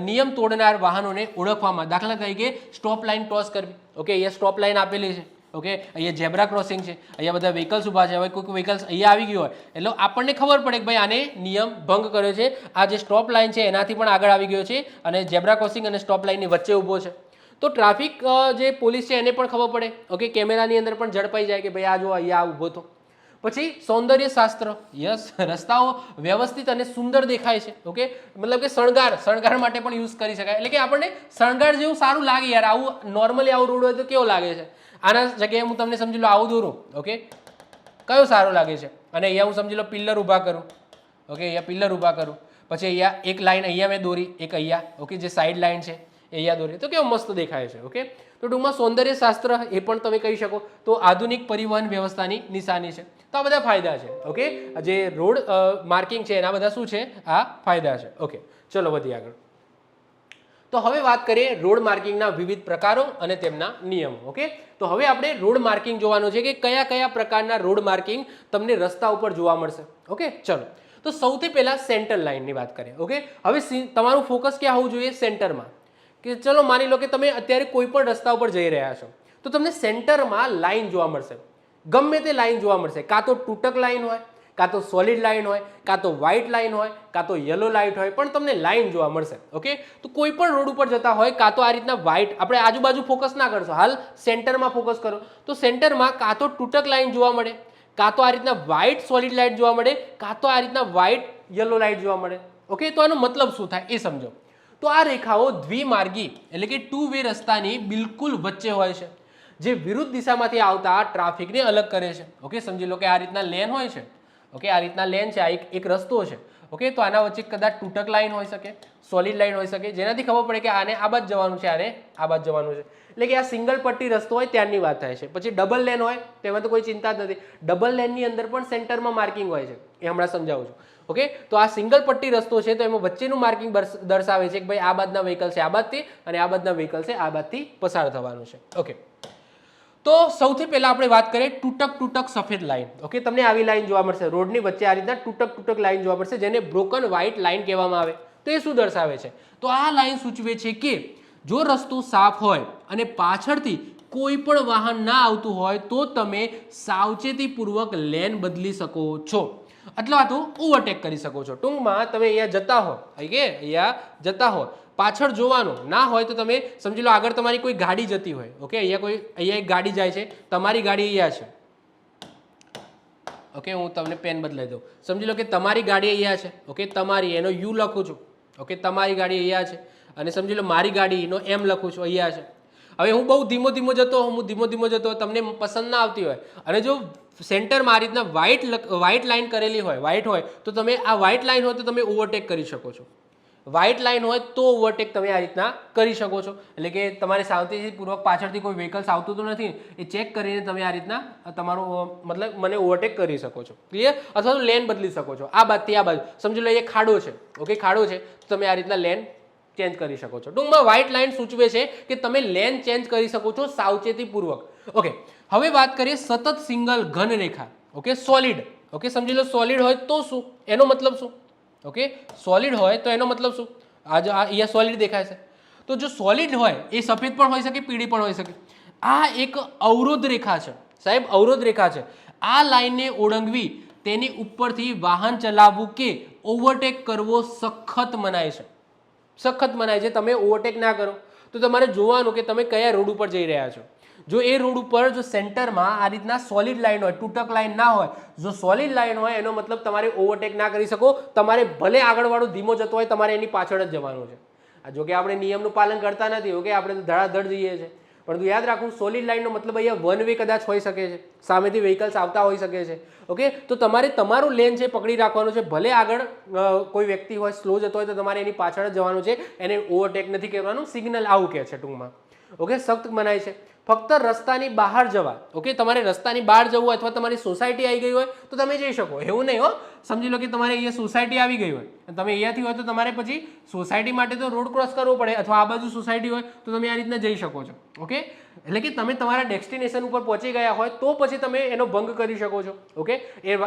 નિયમ તોડનાર વાહનોને ઓળખવામાં, દાખલા તરીકે સ્ટોપ લાઇન ક્રોસ કરવી. ઓકે, અહીંયા સ્ટોપ લાઇન આપેલી છે. ઓકે, અહીંયા ઝેબ્રા ક્રોસિંગ છે, અહીંયા બધા વ્હીકલ્સ ઊભા છે. હવે કોઈ વ્હીકલ્સ અહીંયા આવી ગયું હોય એટલે આપણને ખબર પડે કે ભાઈ આને નિયમ ભંગ કર્યો છે, આ જે સ્ટોપ લાઇન છે એનાથી પણ આગળ આવી ગયો છે અને ઝેબ્રા ક્રોસિંગ અને સ્ટોપ લાઇનની વચ્ચે ઊભો છે. તો ટ્રાફિક જે પોલીસ છે એને પણ ખબર પડે. ઓકે, કેમેરાની અંદર પણ ઝડપાઈ જાય કે ભાઈ આ જો અહીંયા ઊભો હતો. પછી સૌંદર્ય શાસ્ત્ર. યસ, રસ્તાઓ વ્યવસ્થિત અને સુંદર દેખાય છે. ઓકે, મતલબ કે શણગાર માટે પણ યુઝ કરી શકાય. એટલે કે આપણને શણગાર જેવું સારું લાગે યાર, આવું નોર્મલી આવું રોડ હોય તો કેવો લાગે છે. આના જગ્યાએ હું તમને સમજી લો આવું દોરું, ઓકે, કયો સારો લાગે છે. અને અહીંયા હું સમજી લો પિલ્લર ઊભા કરું. ઓકે, અહીંયા પિલ્લર ઊભા કરું, પછી અહીંયા એક લાઈન અહીંયા મેં દોરી, એક અહીંયા, ઓકે, જે સાઈડ લાઈન છે અહીંયા દોરી, તો કેવો મસ્ત દેખાય છે. ઓકે, તો ટૂંકમાં સૌંદર્ય શાસ્ત્ર એ પણ તમે કહી શકો. તો આધુનિક પરિવહન વ્યવસ્થાની નિશાની છે. તો આ બધા ફાયદા છે. ઓકે, જે રોડ માર્કિંગ છે એના બધા શું છે, આ ફાયદા છે. ઓકે, ચલો વધીએ આગળ. તો હવે વાત કરીએ રોડ માર્કિંગના વિવિધ પ્રકારો અને તેમના નિયમો. ઓકે, તો હવે આપણે રોડ માર્કિંગ જોવાનું છે કે કયા કયા પ્રકારના રોડ માર્કિંગ તમને રસ્તા ઉપર જોવા મળશે. ઓકે, ચલો. તો સૌથી પહેલા સેન્ટર લાઇનની વાત કરીએ. ઓકે, હવે તમારું ફોકસ ક્યાં હોવું જોઈએ, સેન્ટરમાં. કે ચલો માની લો કે તમે અત્યારે કોઈ પણ રસ્તા ઉપર જઈ રહ્યા છો તો તમને સેન્ટરમાં લાઇન જોવા મળશે, ગમે તે લાઇન જોવા મળશે. કાં તો તૂટક લાઇન હોય, કાં તો સોલિડ લાઇન હોય, કાં તો વ્હાઇટ લાઇન હોય, કાં તો યલો લાઇટ હોય, પણ તમને લાઇન જોવા મળશે. ઓકે, તો કોઈ પણ રોડ ઉપર જતા હોય કાં તો આ રીતના વ્હાઇટ, આપણે આજુબાજુ ફોકસ ના કરશો, હાલ સેન્ટરમાં ફોકસ કરો. તો સેન્ટરમાં કાં તો તૂટક લાઇન જોવા મળે, કાં તો આ રીતના વ્હાઇટ સોલિડ લાઇટ જોવા મળે, કાં તો આ રીતના વ્હાઇટ યલો લાઇટ જોવા મળે. ઓકે, તો આનો મતલબ શું થાય એ સમજો. તો આ રેખાઓ દ્વિમાર્ગી એટલે કે 2 વે રસ્તાની બિલકુલ વચ્ચે હોય છે, જે વિરુદ્ધ દિશામાંથી આવતા ટ્રાફિકને અલગ કરે છે. ઓકે, સમજી લો કે આ રીતના લેન હોય છે. ઓકે, આ રીતના લેન છે, આ એક રસ્તો છે. ઓકે, તો આના વચ્ચે કદાચ તૂટક લાઈન હોઈ શકે, સોલિડ લાઈન હોઈ શકે, જેનાથી ખબર પડે કે આને આ બાજુ જવાનું છે, આને આ બાજુ જવાનું છે. એટલે કે આ સિંગલ પટ્ટી રસ્તો હોય ત્યારની વાત થાય છે. પછી ડબલ લેન હોય તેમાં તો કોઈ ચિંતા જ નથી. ડબલ લેનની અંદર પણ સેન્ટરમાં માર્કિંગ હોય છે, એ હમણાં સમજાવું છું. ઓકે, તો આ સિંગલ પટ્ટી રસ્તો છે તો એમાં વચ્ચેનું માર્કિંગ દર્શાવે છે કે ભાઈ આ બાજુના વ્હીકલ છે આ બાજુથી અને આ બાજુના વ્હીકલ છે આ બાજુથી પસાર થવાનું છે. ઓકે, તો સૌથી પહેલા આપણે વાત કરીએ તૂટક સફેદ લાઈન. ઓકે, તમને આવી લાઈન જોવા મળશે રોડની વચ્ચે, આ રીતના તૂટક લાઈન જોવા મળશે, જેને બ્રોકન વ્હાઇટ લાઈન કહેવામાં આવે. તો એ શું દર્શાવે છે? તો આ લાઈન સૂચવે છે કે જો રસ્તો સાફ હોય અને પાછળથી કોઈ પણ વાહન ના આવતું હોય તો તમે સાવચેતીપૂર્વક લેન બદલી શકો છો અથવા તો ઓવરટેક કરી શકો છો. ટૂંકમાં તમે અહીંયા જતા હો, અહીંયા જતા હો, પાછળ જોવાનું ના હોય તો તમે સમજી લો આગળ તમારી કોઈ ગાડી જતી હોય. ઓકે, અહીંયા એક ગાડી જાય છે, તમારી ગાડી અહીંયા છે. ઓકે, હું તમને પેન બદલાઈ દઉં. સમજી લો કે તમારી ગાડી અહીંયા છે. ઓકે, તમારી એનો યુ લખું છું. ઓકે, તમારી ગાડી અહીંયા છે અને સમજી લો મારી ગાડીનો એમ લખું છું, અહીંયા છે. હવે હું બહુ ધીમો ધીમો જતો તમને પસંદ ના આવતી હોય અને જો સેન્ટરમાં આ રીતના વ્હાઇટ લાઈન કરેલી હોય, વ્હાઇટ હોય તો તમે આ વ્હાઇટ લાઈન હોય તો તમે ઓવરટેક કરી શકો છો. વ્હાઇટ લાઈન હોય તો ઓવરટેક તમે આ રીતના કરી શકો છો. એટલે કે તમારે સાવચેતીપૂર્વક પાછળથી કોઈ વ્હીકલ્સ આવતું તો નથી એ ચેક કરીને તમે આ રીતના તમારું મતલબ મને ઓવરટેક કરી શકો છો. ક્લિયર? અથવા તો લેન બદલી શકો છો, આ બાજુથી આ બાજુ. સમજી લો એ ખાડો છે. ઓકે, ખાડો છે તો તમે આ રીતના લેન ચેન્જ કરી શકો છો. ટૂંકમાં વ્હાઇટ લાઈન સૂચવે છે કે તમે લેન ચેન્જ કરી શકો છો સાવચેતીપૂર્વક. ઓકે, હવે વાત કરીએ સતત સિંગલ ઘન રેખા. Okay, solid. ઓકે, સમજી લો સોલિડ હોય તો શું, એનો મતલબ શું? ઓકે, સોલિડ હોય તો એનો મતલબ શું? અહીંયા સોલિડ દેખાય છે તો જો સોલિડ હોય એ સફેદ પણ હોઈ શકે, પીળી પણ હોઈ શકે. આ એક અવરોધ રેખા છે સાહેબ, અવરોધ રેખા છે. આ લાઈનને ઓળંગવી, તેની ઉપરથી વાહન ચલાવવું કે ઓવરટેક કરવો સખત મનાય છે. સખત મનાય છે. તમે ઓવરટેક ના કરો તો તમારે જોવાનું કે તમે કયા રોડ ઉપર જઈ રહ્યા છો. જો એ રોડ ઉપર જો સેન્ટરમાં આ રીતના સોલિડ લાઈન હોય, તૂટક લાઈન ના હોય, જો સોલિડ લાઈન હોય એનો મતલબ તમારે ઓવરટેક ના કરી શકો. તમારે ભલે આગળવાળો ધીમો જતો હોય તમારે એની પાછળ જ જવાનું છે. જો કે આપણે નિયમનું પાલન કરતા નથી. ઓકે, આપણે તો ધડાધડ જઈએ છીએ. પરંતુ યાદ રાખવું, સોલિડ લાઈનનો મતલબ અહીંયા વન વે કદાચ હોઈ શકે છે, સામેથી વ્હીકલ્સ આવતા હોઈ શકે છે. ઓકે, તો તમારે તમારું લેન છે પકડી રાખવાનું છે. ભલે આગળ કોઈ વ્યક્તિ હોય સ્લો જતો હોય તો તમારે એની પાછળ જ જવાનું છે, એને ઓવરટેક નથી કરવાનું. સિગ્નલ આવું કહે છે ટૂંકમાં. ઓકે, સખ્ત મનાય છે. ફક્ત રસ્તાની બહાર જવા. ઓકે, તમારે રસ્તાની બહાર જવું અથવા તમારી સોસાયટી આવી ગઈ હોય તો તમે જઈ શકો, એવું નહીં હો. સમજી લો કે તમારે અહીંયા સોસાયટી આવી ગઈ હોય, તમે અહીંયાથી હોય તો તમારે પછી સોસાયટી માટે તો રોડ ક્રોસ કરવો પડે, અથવા આ બાજુ સોસાયટી હોય તો તમે આ રીતના જઈ શકો છો. ઓકે, એટલે કે તમે તમારા ડેસ્ટિનેશન ઉપર પહોંચી ગયા હોય તો પછી તમે એનો ભંગ કરી શકો છો. ઓકે, એ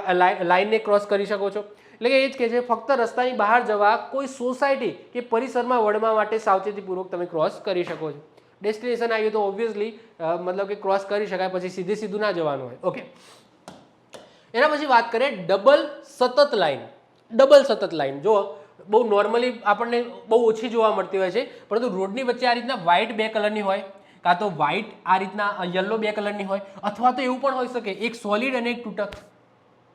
લાઈનને ક્રોસ કરી શકો છો. એટલે કે એ જ કહે છે ફક્ત રસ્તાની બહાર જવા, કોઈ સોસાયટી કે પરિસરમાં વળવા માટે સાવચેતીપૂર્વક તમે ક્રોસ કરી શકો છો. ડેસ્ટિનેશન આવ્યું તો ઓબ્વિયસલી મતલબ કે ક્રોસ કરી શકાય, પછી સીધું ના જવાનું હોય. ઓકે, એના પછી વાત કરીએ ડબલ સતત લાઈન. ડબલ સતત લાઈન જો બહુ નોર્મલી આપણને બહુ ઓછી જોવા મળતી હોય છે, પરંતુ રોડની વચ્ચે આ રીતના વ્હાઇટ બે કલરની હોય, કાં તો વ્હાઇટ આ રીતના યલો બે કલરની હોય, અથવા તો એવું પણ હોઈ શકે એક સોલિડ અને એક તૂટક.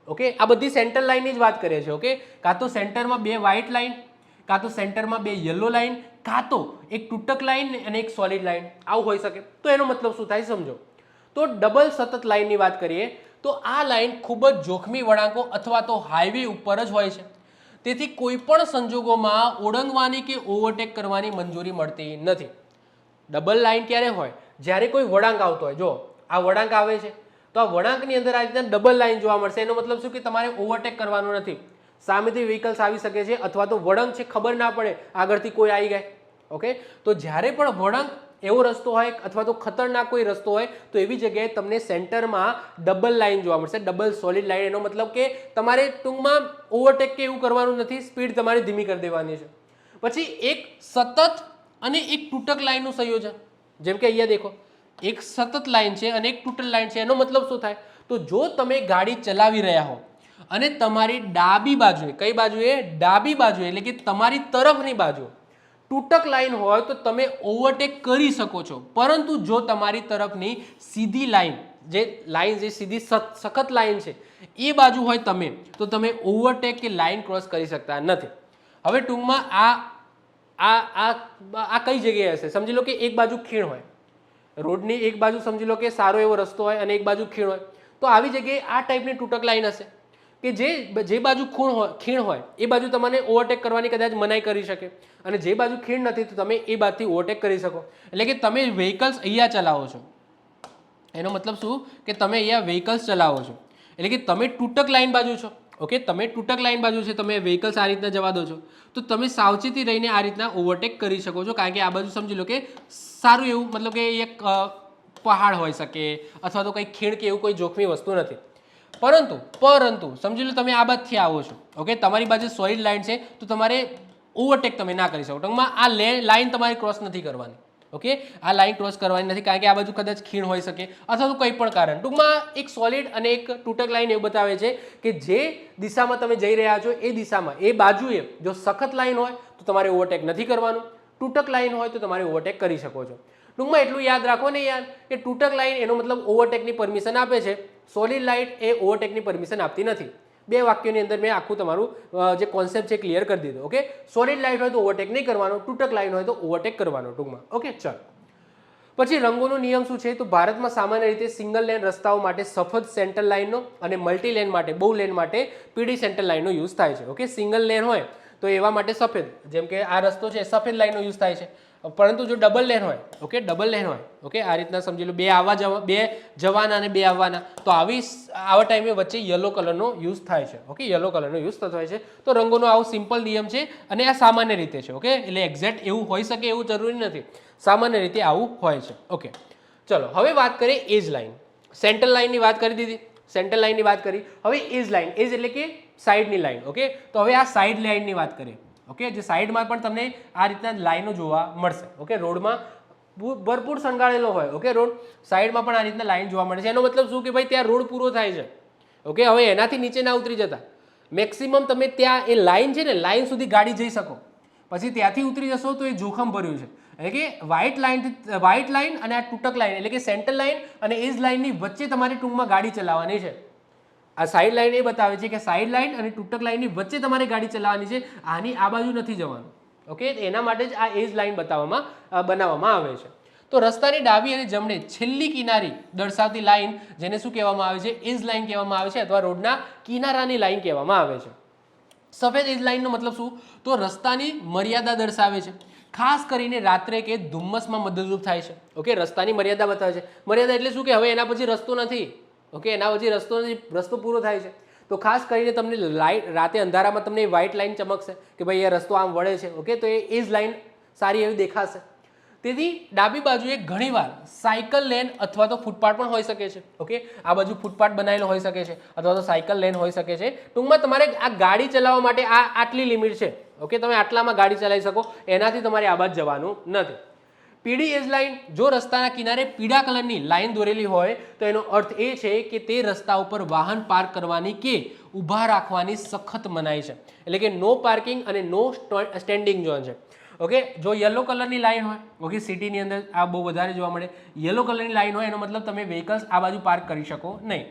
ઓકે, આ બધી સેન્ટર લાઈનની જ વાત કરીએ છીએ. ઓકે, કાં તો સેન્ટરમાં બે વ્હાઇટ લાઈન, કાં તો સેન્ટરમાં બે યલો લાઈન, કાં તો એક તૂટક લાઈન અને એક સોલિડ લાઈન, આવું હોઈ શકે. તો એનો મતલબ શું થાય સમજો. તો ડબલ સતત લાઈનની વાત કરીએ તો આ લાઈન ખૂબ જ જોખમી વળાંકો અથવા તો હાઈવે ઉપર જ હોય છે. તેથી કોઈ પણ સંજોગોમાં ઓળંગવાની કે ઓવરટેક કરવાની મંજૂરી મળતી નથી. ડબલ લાઈન ક્યારે હોય? જ્યારે કોઈ વળાંક આવતો હોય. જો આ વળાંક આવે છે તો આ વળાંકની અંદર આ રીતના ડબલ લાઈન જોવા મળશે. એનો મતલબ શું કે તમારે ઓવરટેક કરવાનું નથી. સામેથી વ્હીકલ્સ આવી શકે છે અથવા તો વળાંક છે ખબર ના પડે આગળથી કોઈ આવી જાય. ઓકે, તો જ્યારે પણ વળાંક એવો રસ્તો હોય અથવા તો ખતરનાક કોઈ રસ્તો હોય તો એવી જગ્યાએ તમને સેન્ટરમાં ડબલ લાઈન જોવા મળશે, ડબલ સોલિડ લાઈન. એનો મતલબ કે તમારે ટૂંકમાં ઓવરટેક કે એવું કરવાનું નથી, સ્પીડ તમારે ધીમી કરી દેવાની છે. પછી એક સતત અને એક તૂટક લાઈનનું સંયોજન. જેમ કે અહીંયા દેખો, એક સતત લાઈન છે અને એક તૂટક લાઈન છે. એનો મતલબ શું થાય? તો જો તમે ગાડી ચલાવી રહ્યા હો અને તમારી ડાબી બાજુએ, કઈ બાજુએ? ડાબી બાજુએ, એટલે કે તમારી તરફની બાજુ તૂટક લાઈન હોય તો તમે ઓવરટેક કરી શકો છો. પરંતુ જો તમારી તરફની સીધી લાઈન, જે સીધી સખત લાઈન છે એ બાજુ હોય તમે, તો તમે ઓવરટેક કે લાઈન ક્રોસ કરી શકતા નથી. હવે ટૂંકમાં આ કઈ જગ્યાએ હશે? સમજી લો કે એક બાજુ ખીણ હોય, રોડની એક બાજુ સમજી લો કે સારો એવો રસ્તો હોય અને એક બાજુ ખીણ હોય, તો આવી જગ્યાએ આ ટાઈપની તૂટક લાઈન હશે. કે જે બાજુ ખીણ હોય એ બાજુ તમને ઓવરટેક કરવાની કદાચ મનાઈ કરી શકે, અને જે બાજુ ખીણ નથી તો તમે એ બાજુથી ઓવરટેક કરી શકો. એટલે કે તમે વ્હીકલ્સ અહીંયા ચલાવો છો, એનો મતલબ શું કે તમે અહીંયા વ્હીકલ્સ ચલાવો છો, એટલે કે તમે તૂટક લાઈન બાજુ છો. ઓકે, તમે તૂટક લાઈન બાજુ છે, તમે વ્હીકલ્સ આ રીતના જવા દો છો, તો તમે સાવચેતી રહીને આ રીતના ઓવરટેક કરી શકો છો. કારણ કે આ બાજુ સમજી લો કે સારું એવું મતલબ કે એક પહાડ હોઈ શકે અથવા તો કંઈ ખીણ કે એવું કોઈ જોખમી વસ્તુ નથી. પરંતુ સમજી લો તમે આ બાજુથી આવો છો, ઓકે, તમારી બાજુ સોલિડ લાઈન છે, તો તમારે ઓવરટેક તમે ના કરી શકો. ટૂંકમાં આ લાઈન તમારે ક્રોસ નથી કરવાની. ઓકે, આ લાઈન ક્રોસ કરવાની નથી, કારણ કે આ બાજુ કદાચ ખીણ હોઈ શકે અથવા તો કંઈ પણ કારણ. ટૂંકમાં એક સોલિડ અને એક તૂટક લાઈન એવું બતાવે છે કે જે દિશામાં તમે જઈ રહ્યા છો એ દિશામાં એ બાજુએ જો સખત લાઈન હોય તો તમારે ઓવરટેક નથી કરવાનું, તૂટક લાઈન હોય તો તમારે ઓવરટેક કરી શકો છો. ટૂંકમાં એટલું યાદ રાખો ને યાર કે તૂટક લાઈન એનો મતલબ ઓવરટેકની પરમિશન આપે છે, સોલિડ લાઈન એ ઓવરટેકની પરમિશન આપતી નથી. 2 વાક્યોની અંદર મેં આખું તમારું જે કોન્સેપ્ટ છે ક્લિયર કરી દીધો. ઓકે, સોલિડ લાઈન હોય તો ઓવરટેક નહીં કરવાનો, તૂટક લાઈન હોય તો ઓવરટેક કરવાનો ટૂંકમાં. ઓકે, ચાલો પછી રંગોનો નિયમ શું છે, તો ભારતમાં સામાન્ય રીતે સિંગલ લેન રસ્તાઓ માટે સફેદ સેન્ટર લાઈનનો અને મલ્ટી લેન માટે બહુ લેન માટે પીળી સેન્ટર લાઈનનો યુઝ થાય છે. ઓકે, સિંગલ લેન હોય તો એવા માટે સફેદ, જેમ કે આ રસ્તો છે સફેદ લાઈનનો યુઝ થાય છે. પરંતુ જો ડબલ લેન હોય, ઓકે, ડબલ લેન હોય, ઓકે, આ રીતના સમજી લો 2 જવાના અને 2 આવવાના, તો આવા ટાઈમે વચ્ચે યલો કલરનો યુઝ થાય છે. ઓકે, યલો કલરનો યુઝ થતો હોય છે. તો રંગોનો આવો સિમ્પલ નિયમ છે અને આ સામાન્ય રીતે છે. ઓકે, એટલે એક્ઝેક્ટ એવું હોઈ શકે એવું જરૂરી નથી, સામાન્ય રીતે આવું હોય છે. ઓકે, ચલો હવે વાત કરીએ એજ લાઈન. સેન્ટર લાઈનની વાત કરી દીધી, સેન્ટર લાઈનની વાત કરી. હવે એજ લાઈન, એજ એટલે કે સાઈડની લાઈન. ઓકે, તો હવે આ સાઈડ લાઈનની વાત કરીએ. ઓકે, જે સાઈડમાં પણ તમને આ રીતના લાઈનો જોવા મળશે. ઓકે, રોડમાં ભરપૂર સંગાળેલો હોય. ઓકે, રોડ સાઈડમાં પણ આ રીતના લાઈન જોવા મળે છે. એનો મતલબ શું કે ભાઈ ત્યાં રોડ પૂરો થાય છે. ઓકે, હવે એનાથી નીચે ના ઉતરી જતા, મેક્સિમમ તમે ત્યાં એ લાઈન છે ને લાઈન સુધી ગાડી જઈ શકો, પછી ત્યાંથી ઉતરી જશો તો એ જોખમ ભર્યું છે. એટલે કે વ્હાઇટ લાઈન અને આ તૂટક લાઈન એટલે કે સેન્ટર લાઈન અને એજ લાઈનની વચ્ચે તમારે ટૂંકમાં ગાડી ચલાવવાની છે. આ સાઈડ લાઈન એ બતાવે છે કે સાઈડ લાઈન અને તૂટક લાઈનની વચ્ચે તમારે ગાડી ચલાવવાની છે, આની આ બાજુ નથી જવાનું. ઓકે, એના માટે જ આ એજ લાઈન બનાવવામાં આવે છે. તો રસ્તાની ડાબી અને જમણે છેલ્લી કિનારી દર્શાવતી લાઈન જેને શું કહેવામાં આવે છે, એજ લાઈન કહેવામાં આવે છે અથવા રોડના કિનારાની લાઈન કહેવામાં આવે છે. સફેદ એજ લાઈનનો મતલબ શું, તો રસ્તાની મર્યાદા દર્શાવે છે, ખાસ કરીને રાત્રે કે ધુમ્મસમાં મદદરૂપ થાય છે. ઓકે, રસ્તાની મર્યાદા બતાવે છે. મર્યાદા એટલે શું કે હવે એના પછી રસ્તો નથી. ઓકે, એના પછી રસ્તો પૂરો થાય છે, તો ખાસ કરીને તમને લાઈટ રાતે અંધારામાં તમને વ્હાઇટ લાઈન ચમકશે કે ભાઈ એ રસ્તો આમ વળે છે. ઓકે, તો એ એજ લાઈન સારી એવી દેખાશે. તેથી ડાબી બાજુએ ઘણીવાર સાયકલ લેન અથવા તો ફૂટપાથ પણ હોઈ શકે છે. ઓકે, આ બાજુ ફૂટપાથ બનાવેલો હોઈ શકે છે અથવા તો સાયકલ લેન હોઈ શકે છે. ટૂંકમાં તમારે આ ગાડી ચલાવવા માટે આટલી લિમિટ છે. ઓકે, તમે આટલામાં ગાડી ચલાવી શકો, એનાથી તમારે આ બાજુ જવાનું નથી. પીળી એજ લાઈન, જો રસ્તાના કિનારે પીળા કલરની લાઈન દોરેલી હોય તો એનો અર્થ એ છે કે તે રસ્તા ઉપર વાહન પાર્ક કરવાની કે ઊભા રાખવાની સખત મનાઈ છે. એટલે કે નો પાર્કિંગ અને નો સ્ટેન્ડિંગ ઝોન છે. ઓકે, જો યલો કલરની લાઈન હોય, ઓકે, સિટીની અંદર આ બહુ વધારે જોવા મળે, યલો કલરની લાઈન હોય એનો મતલબ તમે વ્હીકલ્સ આ બાજુ પાર્ક કરી શકો નહીં.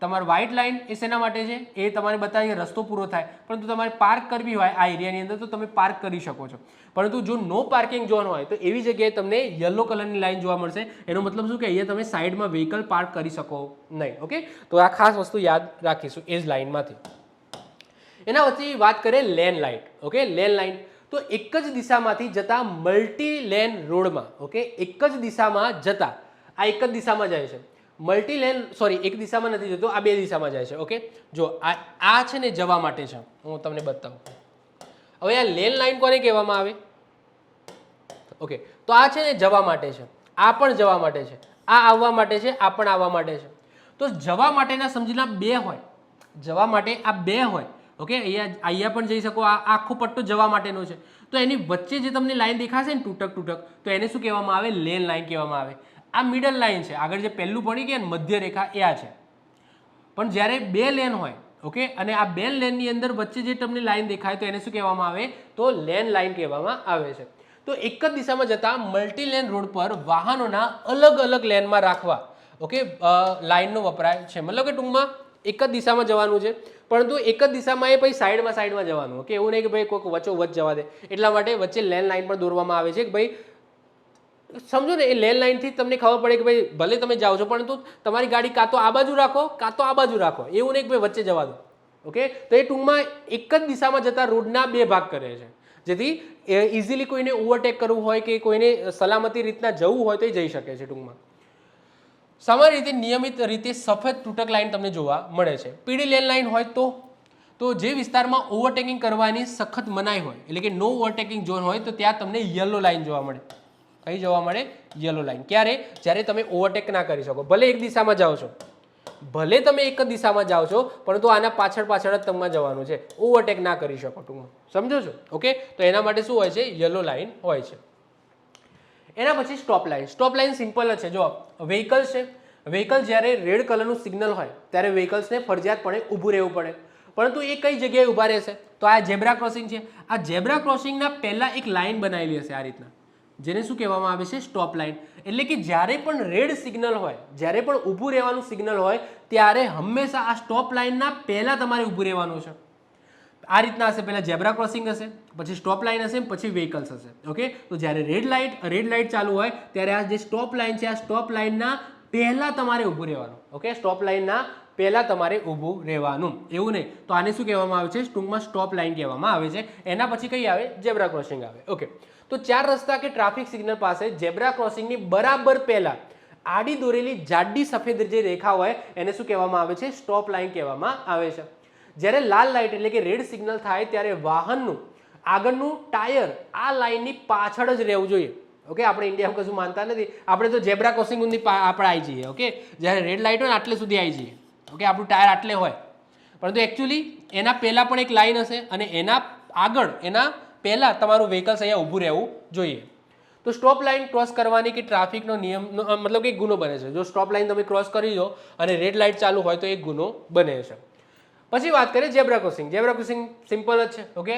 તમારે વ્હાઇટ લાઈન એ શેના માટે છે, એ તમારે બતાવે કે રસ્તો પૂરો થાય, પરંતુ તમારે પાર્ક કરવી હોય આ એરિયાની અંદર તો તમે પાર્ક કરી શકો છો. પરંતુ જો નો પાર્કિંગ ઝોન હોય તો એવી જગ્યાએ તમને યલો કલરની લાઈન જોવા મળશે. એનો મતલબ શું કે અહીંયા તમે સાઈડમાં વ્હીકલ પાર્ક કરી શકો નહીં. ઓકે, તો આ ખાસ વસ્તુ યાદ રાખીશું એજ લાઈનમાંથી. એના વચ્ચે વાત કરીએ lane light. Okay, lane line તો એક જ દિશામાંથી જતા મલ્ટી લેન રોડમાં, ઓકે, એક જ દિશામાં જતા, આ એક જ દિશામાં જાય છે. મલ્ટી લેન એક દિશામાં નથી જતો, આ 2 દિશામાં જાય છે. ઓકે, જો આ છે ને જવા માટે છે, હું તમને બતાવું. હવે આ લેન લાઈન કોને કહેવામાં આવે, ઓકે, તો આ છે ને જવા માટે છે, આ પણ જવા માટે છે, આ આવવા માટે છે, આ પણ આવવા માટે છે. તો જવા માટેના સમજીના 2 હોય, જવા માટે આ 2 હોય. ઓકે, અહીંયા પણ જઈ શકો, આ આખો પટ્ટો જવા માટેનો છે. તો એની વચ્ચે જે તમને લાઈન દેખાશે ને તૂટક, તો એને શું કહેવામાં આવે, લેન લાઈન કહેવામાં આવે. આ મિડલ લાઈન છે, આગળ જે પહેલું ભણી ગયા ને મધ્ય રેખા એ આ છે. પણ જ્યારે 2 લેન હોય, ઓકે, અને આ 2 લેનની અંદર વચ્ચે જે તમને લાઈન દેખાય તો એને શું કહેવામાં આવે, તો લેન લાઈન કહેવામાં આવે છે. તો એક જ દિશામાં જતા મલ્ટી લેન રોડ પર વાહનોના અલગ અલગ લેનમાં રાખવા, ઓકે, લાઈનનો વપરાય છે. મતલબ કે ટૂંકમાં એક જ દિશામાં જવાનું છે, પરંતુ એક જ દિશામાં એ પછી સાઈડમાં જવાનું. ઓકે, એવું નહીં કે ભાઈ કોઈક વચ્ચોવચ્ચ જવા દે, એટલા માટે વચ્ચે લેન લાઈન પણ દોરવામાં આવે છે કે ભાઈ સમજો ને, એ લેન લાઈનથી તમને ખબર પડે કે ભાઈ ભલે તમે જાઓ છો પરંતુ તમારી ગાડી કાં તો આ બાજુ રાખો કાં તો આ બાજુ રાખો, એવું નહીં કે ભાઈ વચ્ચે જવા દો. ઓકે, તો એ ટૂંકમાં એક જ દિશામાં જતા રોડના બે ભાગ કરે છે, જેથી ઇઝીલી કોઈને ઓવરટેક કરવું હોય કે કોઈને સલામતી રીતના જવું હોય તો એ જઈ શકે છે. ટૂંકમાં સામાન્ય રીતે નિયમિત રીતે સફેદ તૂટક લાઈન તમને જોવા મળે છે. પીળી લેન લાઈન હોય તો જે વિસ્તારમાં ઓવરટેકિંગ કરવાની સખત મનાઈ હોય, એટલે કે નો ઓવરટેકિંગ ઝોન હોય, તો ત્યાં તમને યલો લાઈન જોવા મળે. કઈ જોવા મળે? Yellow line. ક્યારે? જ્યારે તમે ઓવરટેક ના કરી શકો. ભલે એક દિશામાં જાઓ છો, ભલે તમે એક જ દિશામાં જાઓ છો, પરંતુ આના પાછળ પાછળ જ તમારે જવાનું છે, ઓવરટેક ના કરી શકો. ટૂંકમાં સમજો છો? ઓકે, તો એના માટે શું હોય છે? યલો લાઈન હોય છે. એના પછી stop line. Stop line simple જ છે. જો વ્હીકલ છે, વ્હીકલ જ્યારે રેડ કલરનું સિગ્નલ હોય ત્યારે વ્હીકલ્સને ફરજિયાતપણે ઊભું રહેવું પડે, પરંતુ એ કઈ જગ્યાએ ઊભા રહેશે? તો આ ઝેબ્રા ક્રોસિંગ છે. આ ઝેબ્રા ક્રોસિંગના પહેલા એક લાઈન બનાવેલી હશે આ રીતના, જેને શું કહેવામાં આવે છે? Stop line. એટલે કે જ્યારે પણ રેડ સિગ્નલ હોય, જ્યારે પણ ઊભું રહેવાનું સિગ્નલ હોય, ત્યારે હંમેશા આ સ્ટોપ લાઈનના પહેલા તમારે ઊભું રહેવાનું છે. આ રીતના હશે. પહેલા ઝેબ્રા ક્રોસિંગ હશે, પછી સ્ટોપ લાઈન હશે, પછી વ્હીકલ્સ હશે. ઓકે, તો જ્યારે રેડ લાઈટ ચાલુ હોય ત્યારે આ જે સ્ટોપ લાઈન છે, આ સ્ટોપ લાઈનના પહેલા તમારે ઊભું રહેવાનું. ઓકે, સ્ટોપ લાઈનના પહેલા તમારે ઊભું રહેવાનું, એવું નહીં. તો આને શું કહેવામાં આવે છે? ટૂંકમાં સ્ટોપ લાઈન કહેવામાં આવે છે. એના પછી કઈ આવે? ઝેબ્રા ક્રોસિંગ આવે. ઓકે, તો ચાર રસ્તા કે ટ્રાફિક સિગ્નલ પાસે ઝેબ્રા ક્રોસિંગની બરાબર પહેલા આડી દોરેલી જાડી સફેદ જે રેખા હોય એને શું કહેવામાં આવે છે? સ્ટોપ લાઈન કહેવામાં આવે છે. જ્યારે લાલ લાઇટ એટલે કે રેડ સિગ્નલ થાય ત્યારે વાહનનું આગળનું ટાયર આ લાઈનની પાછળ જ રહેવું જોઈએ. ઓકે, આપણે ઇન્ડિયામાં કશું માનતા નથી, આપણે તો ઝેબ્રા ક્રોસિંગ સુધી આપણે આવી જઈએ. ઓકે, જ્યારે રેડ લાઇટ હોય ને આટલે સુધી આવી જઈએ. ઓકે, આપણું ટાયર આટલે હોય, પરંતુ એકચ્યુઅલી એના પહેલાં પણ એક લાઈન હશે અને એના આગળ એના પહેલાં તમારું વ્હીકલ્સ અહીંયા ઊભું રહેવું જોઈએ. તો સ્ટોપ લાઈન ક્રોસ કરવાની કે ટ્રાફિકનો નિયમ મતલબ કે એક ગુનો બને છે. જો સ્ટોપ લાઈન તમે ક્રોસ કરી દો અને રેડ લાઇટ ચાલુ હોય તો એક ગુનો બને છે. પછી વાત કરીએ zebra crossing. Zebra crossing simple જ છે. ઓકે,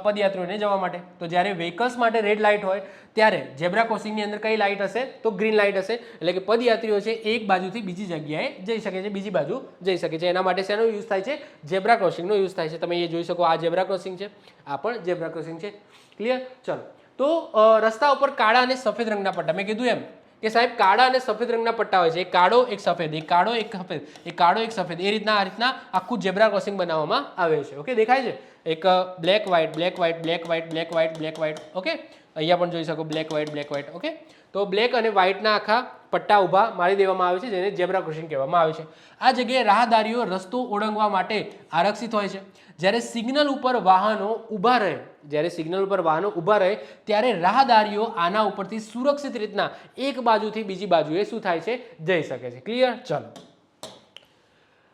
પદયાત્રીઓને જવા માટે. તો જ્યારે વ્હીકલ્સ માટે રેડ લાઇટ હોય ત્યારે ઝેબ્રા ક્રોસિંગની અંદર કઈ લાઇટ હશે? તો ગ્રીન લાઇટ હશે. એટલે કે પદયાત્રીઓ છે એક બાજુથી બીજી જગ્યાએ જઈ શકે છે, બીજી બાજુ જઈ શકે છે. એના માટે શેનો યુઝ થાય છે? ઝેબ્રા ક્રોસિંગનો યુઝ થાય છે. તમે એ જોઈ શકો, આ ઝેબ્રા ક્રોસિંગ છે, આ પણ ઝેબ્રા ક્રોસિંગ છે. ક્લિયર? ચલો, તો રસ્તા ઉપર કાળા અને સફેદ રંગના પટ્ટા. મેં કીધું એમ કે સાહેબ કાળા અને સફેદ રંગના પટ્ટા હોય છે. એક કાળો, એક સફેદ, એક કાળો, એક સફેદ, એક કાળો, એક સફેદ. એ રીતના આ રીતના આખું ઝેબ્રા ક્રોસિંગ બનાવવામાં આવે છે. ઓકે, દેખાય છે? એક black white, black white, black white, black white, black white. Okay, અહીંયા પણ જોઈ શકો black white, black white. Okay, તો બ્લેક અને વ્હાઇટના આખા પટ્ટા ઊભા મારી દેવામાં આવે છે, જેને ઝેબ્રા ક્રોસિંગ કહેવામાં આવે છે. આ જગ્યાએ રાહદારીઓ રસ્તો ઓળંગવા માટે આરક્ષિત હોય છે. જ્યારે સિગ્નલ ઉપર વાહનો ઊભા રહે, જ્યારે સિગ્નલ ઉપર વાહનો ઊભા રહે ત્યારે રાહદારીઓ આના ઉપરથી સુરક્ષિત રીતના એક બાજુથી બીજી બાજુએ શું થાય છે? જઈ શકે છે. ક્લિયર? ચાલો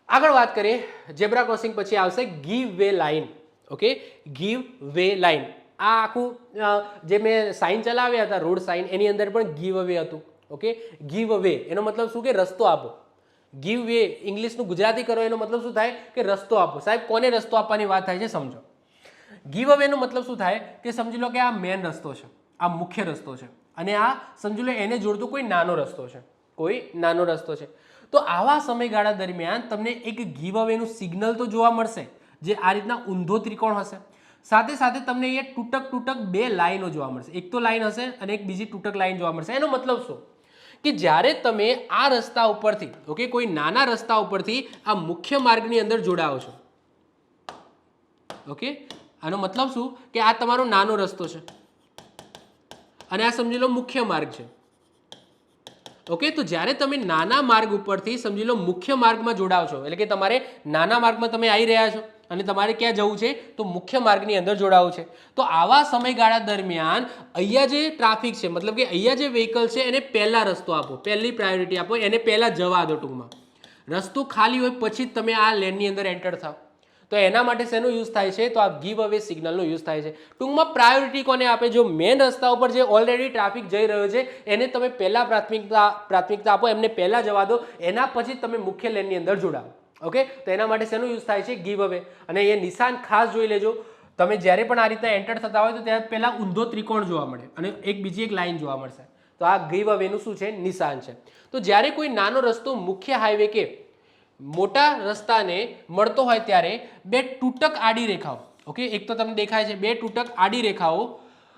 આગળ વાત કરીએ. ઝેબ્રા ક્રોસિંગ પછી આવશે give way line. Okay, give way line. આ આખું જે મેં સાઇન ચલાવ્યા હતા, રોડ સાઇન, એની અંદર પણ ગીવ વે હતું. ઓકે, ગીવ વે એનો મતલબ શું? કે રસ્તો આપો. ગીવ વે ઇંગ્લિશનું ગુજરાતી કરો એનો મતલબ શું થાય? કે રસ્તો આપો. સાહેબ કોને રસ્તો આપવાની વાત થાય છે? સમજો. ગીવ અવે નો મતલબ શું થાય? કે સમજી લો કે આ મેન રસ્તો છે, આ મુખ્ય રસ્તો છે, અને આ સમજી લો એને જોડતો કોઈ નાનો રસ્તો છે, કોઈ નાનો રસ્તો છે. તો આવા સમયગાળા દરમિયાન તમને એક ગીવ અવેનું સિગ્નલ તો જોવા મળશે, જે આ રીતના ઊંધો ત્રિકોણ હશે. સાથે સાથે તમને અહીંયા તૂટક બે લાઈનો જોવા મળશે. એક તો લાઈન હશે અને એક બીજી તૂટક લાઈન જોવા મળશે. એનો મતલબ શું? કે જ્યારે તમે આ રસ્તા ઉપરથી, ઓકે, કોઈ નાના રસ્તા ઉપરથી આ મુખ્ય માર્ગની અંદર જોડાઓ છો. ઓકે, આનો મતલબ શું? કે આ તમારો નાનો રસ્તો છે અને આ સમજી લો મુખ્ય માર્ગ છે. ઓકે, તો જ્યારે તમે નાના માર્ગ ઉપરથી સમજી લો મુખ્ય માર્ગમાં જોડાવ છો, એટલે કે તમારે નાના માર્ગમાં તમે આવી રહ્યા છો અને તમારે ક્યાં જવું છે? તો મુખ્ય માર્ગની અંદર જોડાવું છે. તો આવા સમયગાળા દરમિયાન અહીંયા જે ટ્રાફિક છે, મતલબ કે અહીંયા જે વ્હીકલ છે એને પહેલા રસ્તો આપો, પહેલી પ્રાયોરિટી આપો, એને પહેલા જવા દો. ટૂંકમાં રસ્તો ખાલી હોય પછી જ તમે આ લેનની અંદર એન્ટર થાવ. તો એના માટે શેનો યુઝ થાય છે? તો આ ગીવ અવે સિગ્નલનો યુઝ થાય છે. ટૂંકમાં પ્રાયોરિટી કોને આપે? જો મેન રસ્તા ઉપર જે ઓલરેડી ટ્રાફિક જઈ રહ્યો છે એને તમે પહેલા પ્રાથમિકતા આપો, એમને પહેલા જવા દો, એના પછી તમે મુખ્ય લેનની અંદર જોડાવો. ઓકે, તો એના માટે શેનો યુઝ થાય છે? ગીવ અવે. અને એ નિશાન ખાસ જોઈ લેજો. તમે જ્યારે પણ આ રીતના એન્ટર થતા હોય તો ત્યાં પહેલા ઊંધો ત્રિકોણ જોવા મળે અને બીજી એક લાઈન જોવા મળશે. તો આ ગીવ અવેનું શું છે? નિશાન છે. તો જ્યારે કોઈ નાનો રસ્તો મુખ્ય હાઈવે કે મોટા રસ્તાને મળતો હોય ત્યારે બે તૂટક આડી રેખાઓ, ઓકે, એક તો તમને દેખાય છે, બે તૂટક આડી રેખાઓ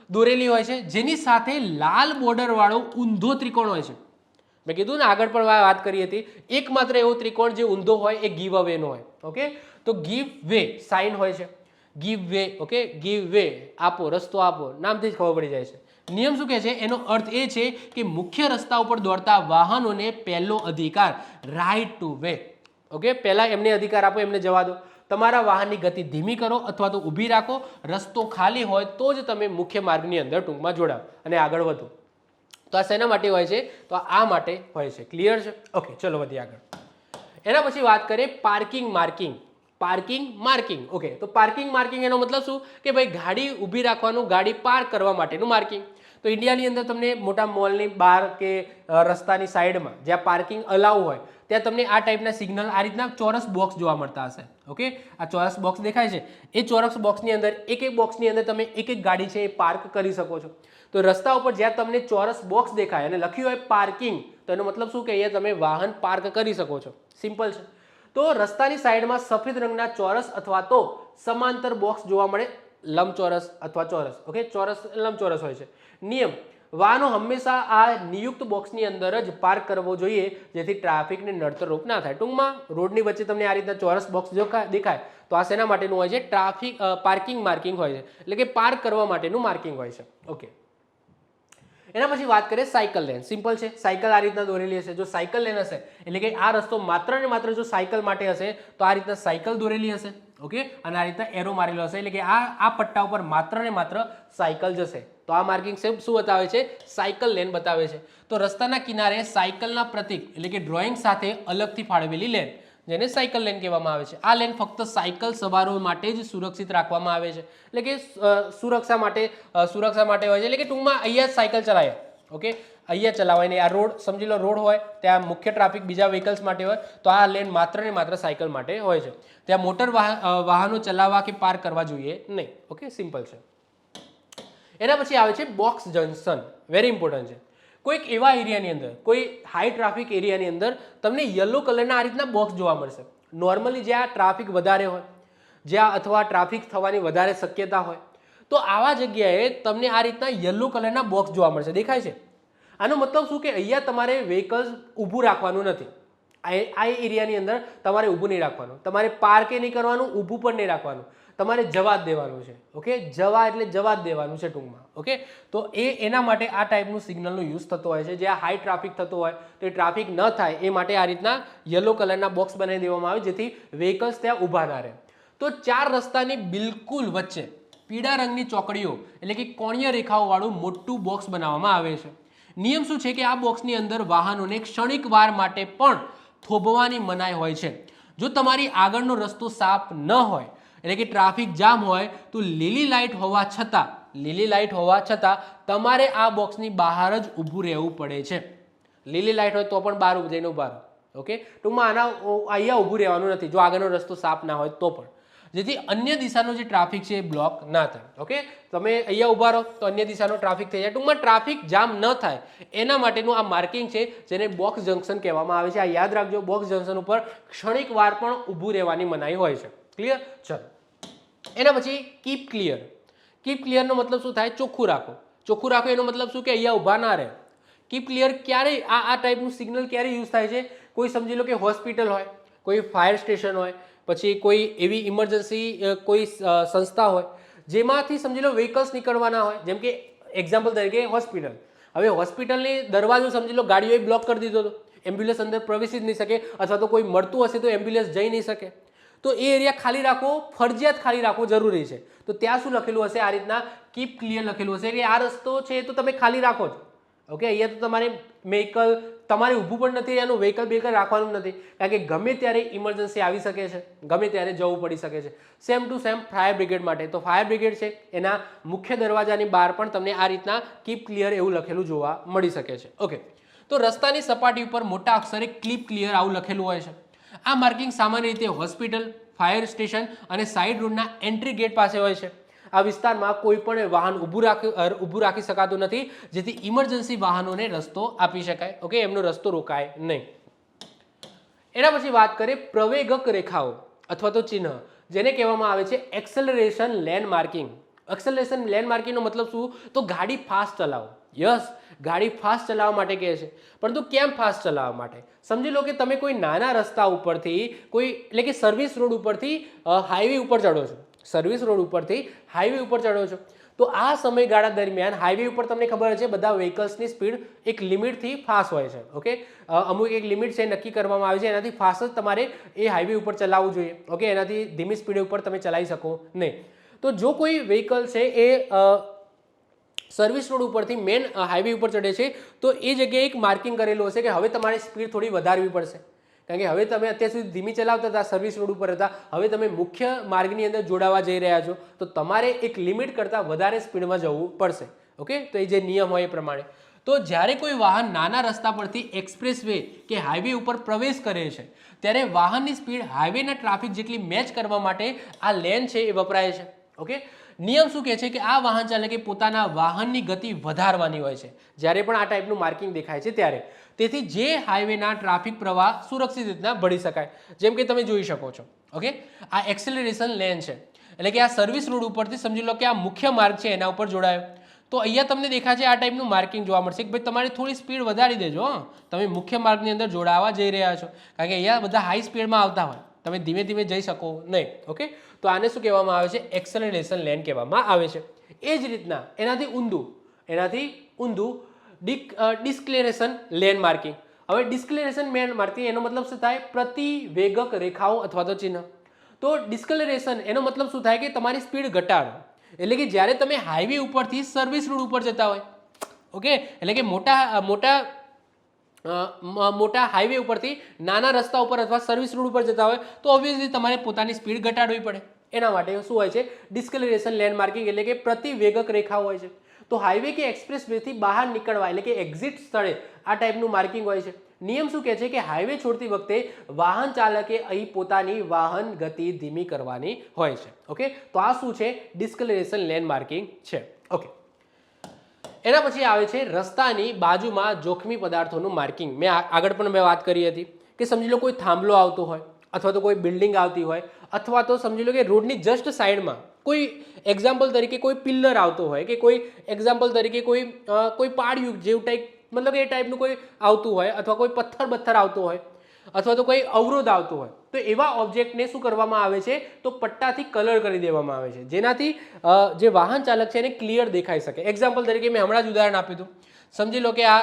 દોરેલી હોય છે, જેની સાથે લાલ બોર્ડર વાળો ઊંધો ત્રિકોણ હોય છે. મેં કીધું ને આગળ પણ વાત કરી હતી, એકમાત્ર એવો ત્રિકોણ જે ઊંધો હોય એ ગીવ અવેનો હોય. ઓકે, તો ગીવ વે સાઇન હોય છે, give way, okay, give way, આપો, રસ્તો આપો, નામથી જ ખબર પડી જાય છે. નિયમ શું કહે છે? એનો અર્થ એ છે કે મુખ્ય રસ્તા ઉપર દોડતા વાહનોને પહેલો અધિકાર, રાઇટ ટુ વે. ઓકે, પહેલા એમને અધિકાર આપો, એમને જવા દો. તમારા વાહનની ગતિ ધીમી કરો અથવા તો ઊભી રાખો. રસ્તો ખાલી હોય તો જ તમે મુખ્ય માર્ગની અંદર ટૂંકમાં જોડાઓ અને આગળ વધો. તો આ શેના માટે હોય છે? તો આ માટે હોય છે. ક્લિયર છે? ઓકે, ચલો વધીએ આગળ. એના પછી વાત કરીએ parking marking. Parking marking. Okay, તો પાર્કિંગ માર્કિંગ એનો મતલબ શું કે ભાઈ ગાડી ઊભી રાખવાનું, ગાડી પાર્ક કરવા માટેનું માર્કિંગ. તો ઇન્ડિયાની અંદર તમને મોટા મોલની બહાર કે રસ્તાની સાઈડમાં જ્યાં પાર્કિંગ અલાઉ હોય ત્યાં તમને આ ટાઈપના સિગ્નલ, આ રીતના ચોરસ બોક્સ જોવા મળતા હશે. ઓકે, આ ચોરસ બોક્સ દેખાય છે, એ ચોરસ બોક્સની અંદર એક બોક્સની અંદર તમે એક ગાડી છે એ પાર્ક કરી શકો છો. તો રસ્તા ઉપર જ્યાં તમને ચોરસ બોક્સ દેખાય અને લખ્યું હોય પાર્કિંગ, તો એનો મતલબ શું કે અહીંયા તમે વાહન પાર્ક કરી શકો છો. સિમ્પલ છે. તો રસ્તાની સાઈડમાં સફેદ રંગના ચોરસ અથવા તો સમાંતર બોક્સ જોવા મળે, લંબચોરસ અથવા ચોરસ. ઓકે, ચોરસ લંબચોરસ હોય છે. નિયમ: વાહનો હંમેશા આ નિયુક્ત બોક્સની અંદર જ પાર્ક કરવો જોઈએ જેથી ટ્રાફિકને નડતરરૂપ ના થાય. ટૂંકમાં રોડની વચ્ચે તમને આ રીતના ચોરસ બોક્સ દેખાય તો આ શેના માટેનું હોય છે? ટ્રાફિક પાર્કિંગ માર્કિંગ હોય છે, એટલે કે પાર્ક કરવા માટેનું માર્કિંગ હોય છે. ઓકે, એના પછી વાત કરીએ સાયકલ લેન. સિમ્પલ છે, સાયકલ આ રીતના દોરેલી હશે. જો સાયકલ લેન હશે એટલે કે આ રસ્તો માત્ર ને માત્ર જો સાયકલ માટે હશે તો આ રીતના સાયકલ દોરેલી હશે. ઓકે, અને આ રીતના એરો મારેલો હશે એટલે કે આ પટ્ટા ઉપર માત્ર ને માત્ર સાયકલ જશે. તો આ માર્કિંગ શું બતાવે છે? સાયકલ લેન બતાવે છે. તો રસ્તાના કિનારે સાયકલના પ્રતીક એટલે કે ડ્રોઈંગ સાથે અલગથી ફાળવેલી લેન, જેને સાયકલ લેન કહેવામાં આવે છે. આ લેન ફક્ત સાયકલ સવારો માટે જ સુરક્ષિત રાખવામાં આવે છે, એટલે કે સુરક્ષા માટે હોય છે. એટલે કે ટૂંકમાં અહીંયા સાયકલ ચલાવે. ઓકે, અહીંયા ચલાવાય નહીં. આ રોડ સમજી લો, રોડ હોય ત્યાં મુખ્ય ટ્રાફિક બીજા વ્હીકલ્સ માટે હોય તો આ લેન માત્ર ને માત્ર સાયકલ માટે હોય છે. ત્યાં મોટર વાહનો ચલાવવા કે પાર્ક કરવા જોઈએ નહીં. ઓકે, સિમ્પલ છે. એના પછી આવે છે બોક્સ જંકશન. વેરી ઇમ્પોર્ટન્ટ છે. કોઈક એવા એરિયાની અંદર, કોઈ હાઈ ટ્રાફિક એરિયાની અંદર તમને યલો કલરના આ રીતના બોક્સ જોવા મળશે. નોર્મલી જ્યાં ટ્રાફિક વધારે હોય, જ્યાં અથવા ટ્રાફિક થવાની વધારે શક્યતા હોય, તો આવા જગ્યાએ તમને આ રીતના યલો કલરના બોક્સ જોવા મળશે. દેખાય છે? આનો મતલબ શું કે અહીંયા તમારે વ્હીકલ્સ ઊભું રાખવાનું નથી. આ એરિયાની અંદર તમારે ઊભું નહીં રાખવાનું, તમારે પાર્કે નહીં કરવાનું, ઊભું પણ નહીં રાખવાનું, તમારે જવા જ દેવાનું છે. ઓકે, જવા એટલે જવા જ દેવાનું છે ટૂંકમાં. ઓકે, તો એના માટે આ ટાઈપનું સિગ્નલનો યુઝ થતો હોય છે. જ્યાં હાઈ ટ્રાફિક થતો હોય તો એ ટ્રાફિક ન થાય એ માટે આ રીતના યલો કલરના બોક્સ બનાવી દેવામાં આવે જેથી વ્હીકલ્સ ત્યાં ઊભા ના રહે. તો ચાર રસ્તાની બિલકુલ વચ્ચે પીળા રંગની ચોકડીઓ એટલે કે કોણીય રેખાઓવાળું મોટું બોક્સ બનાવવામાં આવે છે. નિયમ શું છે કે આ બોક્સની અંદર વાહનોને ક્ષણિક વાર માટે પણ થોભવાની મનાઈ હોય છે. જો તમારી આગળનો રસ્તો સાફ ન હોય એટલે કે ટ્રાફિક જામ હોય તો લીલી લાઇટ હોવા છતાં તમારે આ બોક્સની બહાર જ ઊભું રહેવું પડે છે. લીલી લાઇટ હોય તો પણ બહાર જઈને ઊભા રહો. ઓકે, ટૂંકમાં અહીંયા ઊભું રહેવાનું નથી જો આગળનો રસ્તો સાફ ના હોય તો પણ, જેથી અન્ય દિશાનો જે ટ્રાફિક છે એ બ્લોક ના થાય. ઓકે, તમે અહીંયા ઊભા રહો તો અન્ય દિશાનો ટ્રાફિક થઈ જાય. ટૂંકમાં ટ્રાફિક જામ ન થાય એના માટેનું આ માર્કિંગ છે જેને બોક્સ જંકશન કહેવામાં આવે છે. આ યાદ રાખજો, બોક્સ જંકશન ઉપર ક્ષણિક વાર પણ ઊભું રહેવાની મનાઈ હોય છે. ક્લિયર? ચલો, એના પછી કીપ ક્લિયર. કીપ ક્લિયરનો મતલબ શું થાય? ચોખ્ખું રાખો. ચોખ્ખું રાખો એનો મતલબ શું કે અહીંયા ઊભા ના રહે. કીપ ક્લિયર ક્યારે આ ટાઈપનું સિગ્નલ ક્યારે યુઝ થાય છે? કોઈ સમજી લો કે હોસ્પિટલ હોય, કોઈ ફાયર સ્ટેશન હોય, પછી કોઈ એવી ઇમરજન્સી કોઈ સંસ્થા હોય જેમાંથી સમજી લો વ્હીકલ્સ નીકળવાના હોય, જેમ કે એક્ઝામ્પલ તરીકે હોસ્પિટલ. હવે હોસ્પિટલની દરવાજો સમજી લો ગાડીઓએ બ્લોક કરી દીધો હતો, એમ્બ્યુલન્સ અંદર પ્રવેશી જ નહીં શકે, અથવા તો કોઈ મળતું હશે તો એમ્બ્યુલન્સ જઈ નહીં શકે. તો એ એરિયા ખાલી રાખવો, ફરજિયાત ખાલી રાખવો જરૂરી છે. તો ત્યાં શું લખેલું હશે? આ રીતના કીપ ક્લિયર લખેલું હશે કે આ રસ્તો છે તો તમે ખાલી રાખો જ. ઓકે, અહીંયા તો તમારે વ્હીકલ તમારે ઊભું પણ નથી, એનું વ્હીકલ રાખવાનું નથી, કારણ કે ગમે ત્યારે ઇમરજન્સી આવી શકે છે, ગમે ત્યારે જવું પડી શકે છે. Same to same fire brigade માટે. તો ફાયર બ્રિગેડ છે એના મુખ્ય દરવાજાની બહાર પણ તમને આ રીતના કીપ ક્લિયર એવું લખેલું જોવા મળી શકે છે. ઓકે, તો રસ્તાની સપાટી ઉપર મોટા અક્ષરે કીપ ક્લિયર આવું લખેલું હોય છે. આ માર્કિંગ સામાન્ય રીતે હોસ્પિટલ, ફાયર સ્ટેશન અને સાઇડ રોડના એન્ટ્રી ગેટ પાસે હોય છે. આ વિસ્તારમાં કોઈ પણ વાહન ઊભું રાખી શકાતું નથી જેથી ઇમરજન્સી વાહનોને રસ્તો આપી શકાય. ઓકે, એમનો રસ્તો રોકાય નહીં. એના પછી વાત કરીએ પ્રવેગક રેખાઓ અથવા તો ચિહ્ન, જેને કહેવામાં આવે છે acceleration lane marking. Acceleration lane માર્કિંગનો મતલબ શું? તો ગાડી ફાસ્ટ ચલાવો. યસ, ગાડી ફાસ્ટ ચલાવવા માટે કહે છે, પરંતુ કેમ ફાસ્ટ ચલાવવા માટે? સમજી લો કે તમે કોઈ નાના રસ્તા ઉપરથી કોઈ એટલે કે સર્વિસ રોડ ઉપરથી હાઈવે ઉપર ચડો છો, સર્વિસ રોડ ઉપરથી હાઈવે ઉપર ચડો છો, તો આ સમયગાળા દરમિયાન હાઈવે ઉપર તમને ખબર છે બધા વ્હીકલ્સની સ્પીડ એક લિમિટથી ફાસ્ટ હોય છે. ઓકે, અમુક એક લિમિટ છે નક્કી કરવામાં આવે છે, એનાથી ફાસ્ટ જ તમારે એ હાઈવે ઉપર ચલાવવું જોઈએ. ઓકે, એનાથી ધીમી સ્પીડ ઉપર તમે ચલાવી શકો નહીં. તો જો કોઈ વ્હીકલ છે એ સર્વિસ રોડ ઉપરથી મેન હાઈવે ઉપર ચડે છે તો એ જગ્યાએ એક માર્કિંગ કરેલું હશે કે હવે તમારે સ્પીડ થોડી વધારવી પડશે, કારણ કે હવે તમે અત્યાર સુધી ધીમી ચલાવતા હતા, સર્વિસ રોડ ઉપર હતા, હવે તમે મુખ્ય માર્ગની અંદર જોડાવા જઈ રહ્યા છો તો તમારે એક લિમિટ કરતાં વધારે સ્પીડમાં જવું પડશે. ઓકે, તો એ જે નિયમ હોય એ પ્રમાણે. તો જ્યારે કોઈ વાહન નાના રસ્તા પરથી એક્સપ્રેસ વે કે હાઈવે ઉપર પ્રવેશ કરે છે ત્યારે વાહનની સ્પીડ હાઈવેના ટ્રાફિક જેટલી મેચ કરવા માટે આ લેન છે એ વપરાય છે. ઓકે, નિયમ શું કહે છે કે આ વાહન ચાલકે પોતાના વાહનની ગતિ વધારવાની હોય છે જ્યારે પણ આ ટાઈપનું માર્કિંગ દેખાય છે ત્યારે. તેથી જે હાઈવેના ટ્રાફિક પ્રવાહ સુરક્ષિત રીતના ભળી શકાય. જેમ કે તમે જોઈ શકો છો, ઓકે, આ એક્સેલરેશન લેન છે, એટલે કે આ સર્વિસ રોડ ઉપરથી સમજી લો કે આ મુખ્ય માર્ગ છે એના ઉપર જોડાયો, તો અહીંયા તમને દેખાય છે આ ટાઈપનું માર્કિંગ જોવા મળશે કે ભાઈ તમારે થોડી સ્પીડ વધારી દેજો, તમે મુખ્ય માર્ગની અંદર જોડાવા જઈ રહ્યા છો, કારણ કે અહીંયા બધા હાઈ સ્પીડમાં આવતા હોય, તમે ધીમે ધીમે જઈ શકો નહીં. ઓકે, તો આને શું કહેવામાં આવે છે? એક્સેલરેશન લેન કહેવામાં આવે છે. એ જ રીતના એનાથી ઊંધું ડિસ્ક્લેરેશન લેન માર્કિંગ. હવે ડિસ્ક્લેરેશન લેન માર્કિંગ એનો મતલબ શું થાય? પ્રતિવેગક રેખાઓ અથવા તો ચિહ્ન. તો ડિસ્ક્લેરેશન એનો મતલબ શું થાય કે તમારી સ્પીડ ઘટાડો, એટલે કે જ્યારે તમે હાઈવે ઉપરથી સર્વિસ રોડ ઉપર જતા હોય, ઓકે, એટલે કે મોટા હાઈવે ઉપરથી નાના રસ્તા ઉપર અથવા સર્વિસ રોડ ઉપર જતા હોય તો ઓબ્વિયસલી તમારે પોતાની સ્પીડ ઘટાડવી પડે. એના માટે શું હોય છે? ડિસ્ક્લેરેશન લેન માર્કિંગ, એટલે કે પ્રતિવેગક રેખાઓ હોય છે. તો હાઈવે કે એક્સપ્રેસ વેથી બહાર નીકળવા એટલે કે એક્ઝિટ સ્થળે આ ટાઈપનું માર્કિંગ હોય છે. નિયમ શું કહે છે કે હાઈવે છોડતી વખતે વાહન ચાલકે અહીં પોતાની વાહન ગતિ ધીમી કરવાની હોય છે. ઓકે, તો આ શું છે? ડિસ્ક્લેરેશન લેન માર્કિંગ છે. ઓકે, એના પછી આવે છે રસ્તાની બાજુમાં જોખમી પદાર્થોનું માર્કિંગ. મેં આગળ પણ વાત કરી હતી કે સમજી લો કોઈ થાંભલો આવતો હોય અથવા તો કોઈ બિલ્ડિંગ આવતી હોય અથવા તો સમજી લો કે રોડની જસ્ટ સાઈડમાં કોઈ એક્ઝામ્પલ તરીકે કોઈ પિલ્લર આવતો હોય કે કોઈ એક્ઝામ્પલ તરીકે કોઈ પાડ્યું જેવું ટાઈપ, મતલબ એ ટાઈપનું કોઈ આવતું હોય અથવા કોઈ પથ્થર આવતો હોય અથવા તો કોઈ અવરોધ આવતો હોય, તો એવા ઓબ્જેક્ટને શું કરવામાં આવે છે? તો પટ્ટાથી કલર કરી દેવામાં આવે છે, જેનાથી જે વાહન ચાલક છે એને ક્લિયર દેખાઈ શકે. એક્ઝામ્પલ તરીકે મેં હમણાં જ ઉદાહરણ આપ્યું હતું. સમજી લો કે આ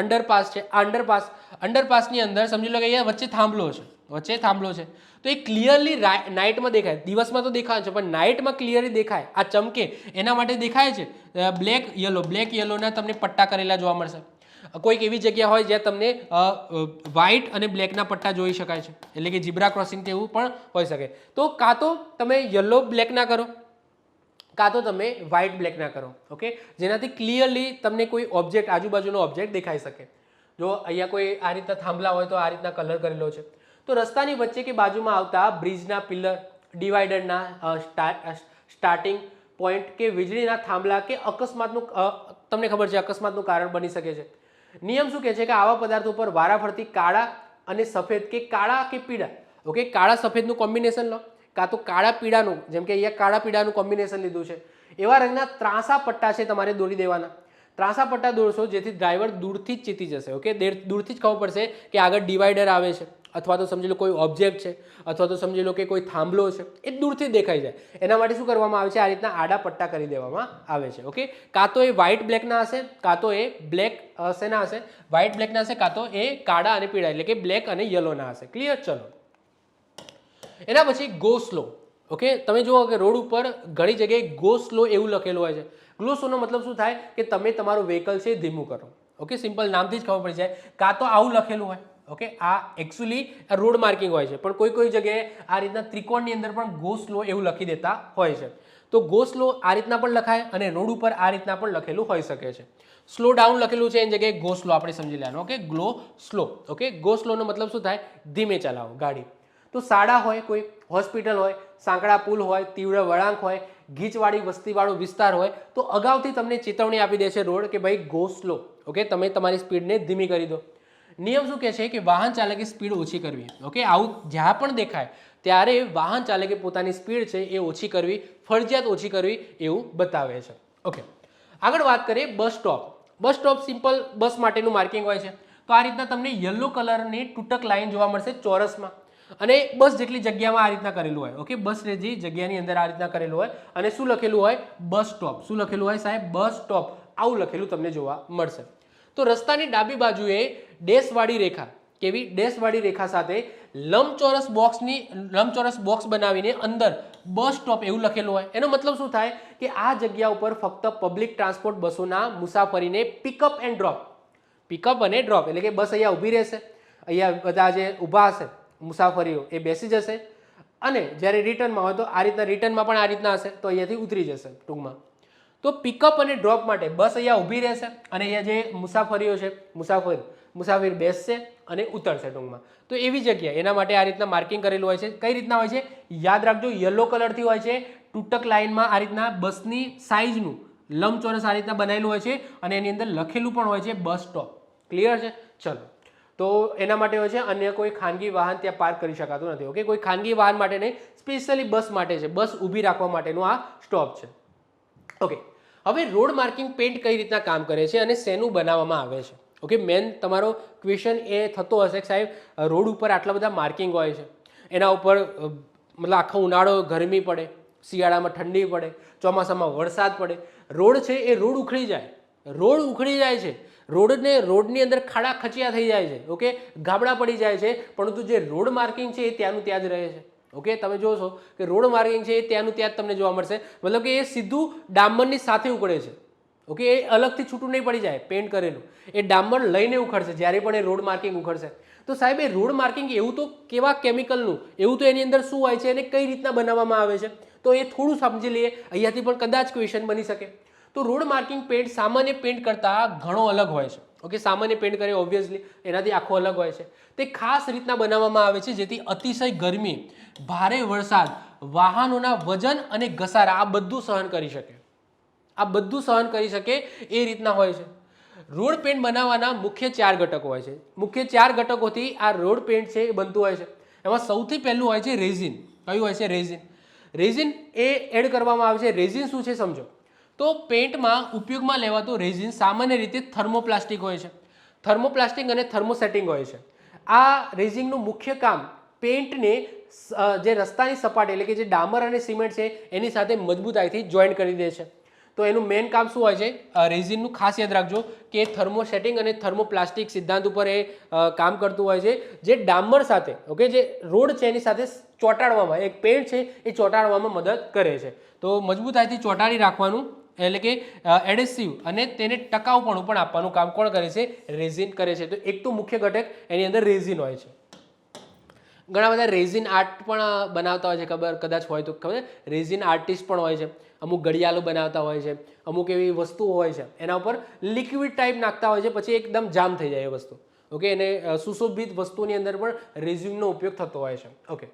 અંડરપાસ છે, આ અંડરપાસની અંદર સમજી લો કે અહીંયા વચ્ચે થાંભલો છે, તો એ ક્લિયરલી નાઇટમાં દેખાય, દિવસમાં તો દેખાય છે પણ નાઇટમાં ક્લિયરલી દેખાય, આ ચમકે એના માટે દેખાય છે. બ્લેક યલોના તમને પટ્ટા કરેલા જોવા મળશે. કોઈક એવી જગ્યા હોય જ્યાં તમને વ્હાઇટ અને બ્લેકના પટ્ટા જોઈ શકાય છે, એટલે કે ઝીબ્રા ક્રોસિંગ તેવું પણ હોઈ શકે. તો કાં તો તમે યલો બ્લેકના કરો કાં તો તમે વ્હાઇટ બ્લેકના કરો. ઓકે, જેનાથી ક્લિયરલી તમને કોઈ ઓબ્જેક્ટ, આજુબાજુનો ઓબ્જેક્ટ દેખાઈ શકે. જો અહીંયા કોઈ આ રીતના થાંભલા હોય તો આ રીતના કલર કરેલો છે. તો રસ્તાની વચ્ચે કે બાજુમાં આવતા બ્રિજના પિલ્લર, ડિવાઈડરના સ્ટાર્ટિંગ પોઈન્ટ કે વીજળીના થાંભલા કે અકસ્માતનું, તમને ખબર છે અકસ્માતનું કારણ બની શકે છે. નિયમ શું કહે છે કે આવા પદાર્થો પર વારાફરતી કાળા અને સફેદ કે કાળા કે પીળા, ઓકે, કાળા સફેદનું કોમ્બિનેશન લો કાં તો કાળા પીળાનું, જેમ કે અહીંયા કાળા પીળાનું કોમ્બિનેશન લીધું છે, એવા રંગના ત્રાંસા પટ્ટા છે તમારે દોરી દેવાના. ત્રાંસા પટ્ટા દોરશો જેથી ડ્રાઈવર દૂરથી જ ચેતી જશે. ઓકે, દૂરથી જ ખબર પડશે કે આગળ ડિવાઈડર આવે છે અથવા તો સમજી લો કોઈ ઓબ્જેક્ટ છે અથવા તો સમજી લો કે કોઈ થાંભલો છે, એ દૂરથી દેખાઈ જાય. એના માટે શું કરવામાં આવે છે? આ રીતના આડા પટ્ટા કરી દેવામાં આવે છે. ઓકે, કાં તો એ વ્હાઇટ બ્લેકના હશે, કાં તો એ બ્લેક શેના હશે? વ્હાઇટ બ્લેકના હશે, કાં તો એ કાળા અને પીળા એટલે કે બ્લેક અને યલોના હશે. ક્લિયર? ચલો, એના પછી ગો સ્લો. ઓકે, તમે જુઓ કે રોડ ઉપર ઘણી જગ્યાએ ગો સ્લો એવું લખેલું હોય છે. ગો સ્લોનો મતલબ શું થાય કે તમે તમારું વ્હીકલ છે ધીમું કરો. ઓકે, સિમ્પલ નામથી જ ખબર પડી જાય. કાં તો આવું લખેલું હોય, ઓકે, આ એકચ્યુઅલી રોડ માર્કિંગ હોય છે પણ કોઈ જગ્યાએ આ રીતના ત્રિકોણની અંદર પણ ગો સ્લો એવું લખી દેતા હોય છે. તો ગો સ્લો આ રીતના પણ લખાય અને રોડ ઉપર આ રીતના પણ લખેલું હોઈ શકે છે. સ્લો ડાઉન લખેલું છે એની જગ્યાએ ગો સ્લો આપણે સમજી લેવાનું. Okay, go slow. Okay, go સ્લોનો મતલબ શું થાય? ધીમે ચલાવો ગાડી. તો શાળા હોય, કોઈ હોસ્પિટલ હોય, સાંકડા પુલ હોય, તીવ્ર વળાંક હોય, ગીચવાળી વસ્તીવાળો વિસ્તાર હોય તો અગાઉથી તમને ચેતવણી આપી દે છે રોડ કે ભાઈ ગો સ્લો. ઓકે, તમે તમારી સ્પીડને ધીમી કરી દો. નિયમ શું કહે છે કે વાહન ચાલકે સ્પીડ ઓછી કરવી. ઓકે, આવું જ્યાં પણ દેખાય ત્યારે વાહન ચાલકે પોતાની સ્પીડ છે એ ઓછી કરવી, ફરજિયાત ઓછી કરવી એવું બતાવે છે. ઓકે, આગળ વાત કરીએ bus stop. Bus stop simple bus માટેનું માર્કિંગ હોય છે. તો આ રીતના તમને યલો કલરની તૂટક લાઈન જોવા મળશે ચોરસમાં, અને બસ જેટલી જગ્યામાં આ રીતના કરેલું હોય. ઓકે, બસ જે જગ્યાની અંદર આ રીતના કરેલું હોય, અને શું લખેલું હોય? Bus stop. શું લખેલું હોય સાહેબ? Bus stop. આવું લખેલું તમને જોવા મળશે. તો રસ્તાની ડાબી બાજુએ ડેશવાળી રેખા, કેવી? ડેશવાળી રેખા સાથે લંબચોરસ બોક્સ બનાવીને અંદર બસ સ્ટોપ એવું લખેલું હોય. એનો મતલબ શું થાય કે આ જગ્યા ઉપર ફક્ત પબ્લિક ટ્રાન્સપોર્ટ બસોના મુસાફરીને પિકઅપ એન્ડ ડ્રોપ, પિકઅપ અને ડ્રોપ એટલે કે બસ અહીંયા ઊભી રહેશે, અહીંયા બધા જે ઊભા હશે મુસાફરીઓ એ બેસી જશે, અને જ્યારે રિટર્નમાં હોય તો આ રીતના રિટર્નમાં પણ આ રીતના હશે તો અહીંયાથી ઉતરી જશે ટૂંકમાં. તો પિકઅપ અને ડ્રોપ માટે બસ અહીંયા ઊભી રહેશે, અને અહીંયા જે મુસાફરીઓ છે મુસાફિર બેસશે અને ઉતરશે ટૂંકમાં. તો એવી જગ્યા એના માટે આ રીતના માર્કિંગ કરેલું હોય છે. કઈ રીતના હોય છે? યાદ રાખજો, યલો કલરથી હોય છે. તૂટક લાઇનમાં આ રીતના બસની સાઇઝનું લંબચોરસ આ રીતના બનાવેલું હોય છે, અને એની અંદર લખેલું પણ હોય છે બસ સ્ટોપ. ક્લિયર છે? ચલો, તો એના માટે હોય છે. અન્ય કોઈ ખાનગી વાહન ત્યાં પાર્ક કરી શકાતું નથી. ઓકે, કોઈ ખાનગી વાહન માટે નહીં, સ્પેશિયલી બસ માટે છે. બસ ઊભી રાખવા માટેનું આ સ્ટોપ છે. ઓકે, હવે રોડ માર્કિંગ પેન્ટ કઈ રીતના કામ કરે છે અને શેનું બનાવવામાં આવે છે? ઓકે, મેન તમારો ક્વેશ્ચન એ થતો હશે કે સાહેબ રોડ ઉપર આટલા બધા માર્કિંગ હોય છે, એના ઉપર મતલબ આખો ઉનાળો ગરમી પડે, શિયાળામાં ઠંડી પડે, ચોમાસામાં વરસાદ પડે, રોડ છે એ રોડ ઉખડી જાય છે, રોડની અંદર ખાડા ખચિયા થઈ જાય છે. ઓકે, ગાબડા પડી જાય છે, પરંતુ જે રોડ માર્કિંગ છે એ ત્યાંનું ત્યાં જ રહે છે. ઓકે, તમે જોશો કે રોડ માર્કિંગ છે એ ત્યાંનું ત્યાં જ તમને જોવા મળશે, મતલબ કે એ સીધું ડામરની સાથે ઉકળે છે. ઓકે, એ અલગથી છૂટું નહીં પડી જાય પેન્ટ કરેલું, એ ડામર લઈને ઉખડશે જ્યારે પણ એ રોડ માર્કિંગ ઉખડશે. તો સાહેબ એ રોડ માર્કિંગ એવું તો કેવા કેમિકલનું, એવું તો એની અંદર શું હોય છે અને કઈ રીતના બનાવવામાં આવે છે, તો એ થોડું સમજી લઈએ. અહીંયાથી પણ કદાચ ક્વેશ્ચન બની શકે. તો રોડ માર્કિંગ પેન્ટ સામાન્ય પેન્ટ કરતાં ઘણો અલગ હોય છે. ઓકે, સામાન્ય પેન્ટ કરે ઓબ્વિયસલી એનાથી આખો અલગ હોય છે. તે ખાસ રીતના બનાવવામાં આવે છે જેથી અતિશય ગરમી, ભારે વરસાદ, વાહનોના વજન અને ઘસારા આ બધું સહન કરી શકે એ રીતના હોય છે. રોડ પેન્ટ બનાવવાના મુખ્ય 4 ઘટકો હોય છે. મુખ્ય 4 ઘટકોથી આ રોડ પેન્ટ છે એ બનતું હોય છે. એમાં સૌથી પહેલું હોય છે રેઝિન. કયું હોય છે? રેઝિન. રેઝિન એ એડ કરવામાં આવે છે. રેઝિન શું છે સમજો. તો પેન્ટમાં ઉપયોગમાં લેવાતું રેઝિન સામાન્ય રીતે થર્મોપ્લાસ્ટિક હોય છે. થર્મોપ્લાસ્ટિક અને થર્મોસેટિંગ હોય છે. આ રેઝિનનું મુખ્ય કામ પેન્ટને જે રસ્તાની સપાટી એટલે કે જે ડામર અને સિમેન્ટ છે એની સાથે મજબૂતાઈથી જોઈન્ટ કરી દે છે. તો એનું મેઇન કામ શું હોય છે? રેઝિનનું ખાસ યાદ રાખજો કે થર્મોસેટિંગ અને થર્મોપ્લાસ્ટિક સિદ્ધાંત ઉપર એ કામ કરતું હોય છે, જે ડામર સાથે, ઓકે, જે રોડ છે એની સાથે ચોંટાડવામાં, એક પેન્ટ છે એ ચોંટાડવામાં મદદ કરે છે. તો મજબૂતાઈથી ચોંટાડી રાખવાનું એટલે કે એડેસિવ અને તેને ટકાઉપણું પણ આપવાનું કામ કોણ કરે છે? રેઝિન કરે છે. તો એક તો મુખ્ય ઘટક એની અંદર રેઝિન હોય છે. ઘણા બધા રેઝિન આર્ટ પણ બનાવતા હોય છે, કદાચ હોય તો ખબર, રેઝિન આર્ટિસ્ટ પણ હોય છે. અમુક ઘડિયાળો બનાવતા હોય છે, અમુક એવી વસ્તુઓ હોય છે એના ઉપર લિક્વિડ ટાઈપ નાખતા હોય છે, પછી એકદમ જામ થઈ જાય એ વસ્તુ. ઓકે, એને સુશોભિત વસ્તુની અંદર પણ રેઝિનનો ઉપયોગ થતો હોય છે. ઓકે,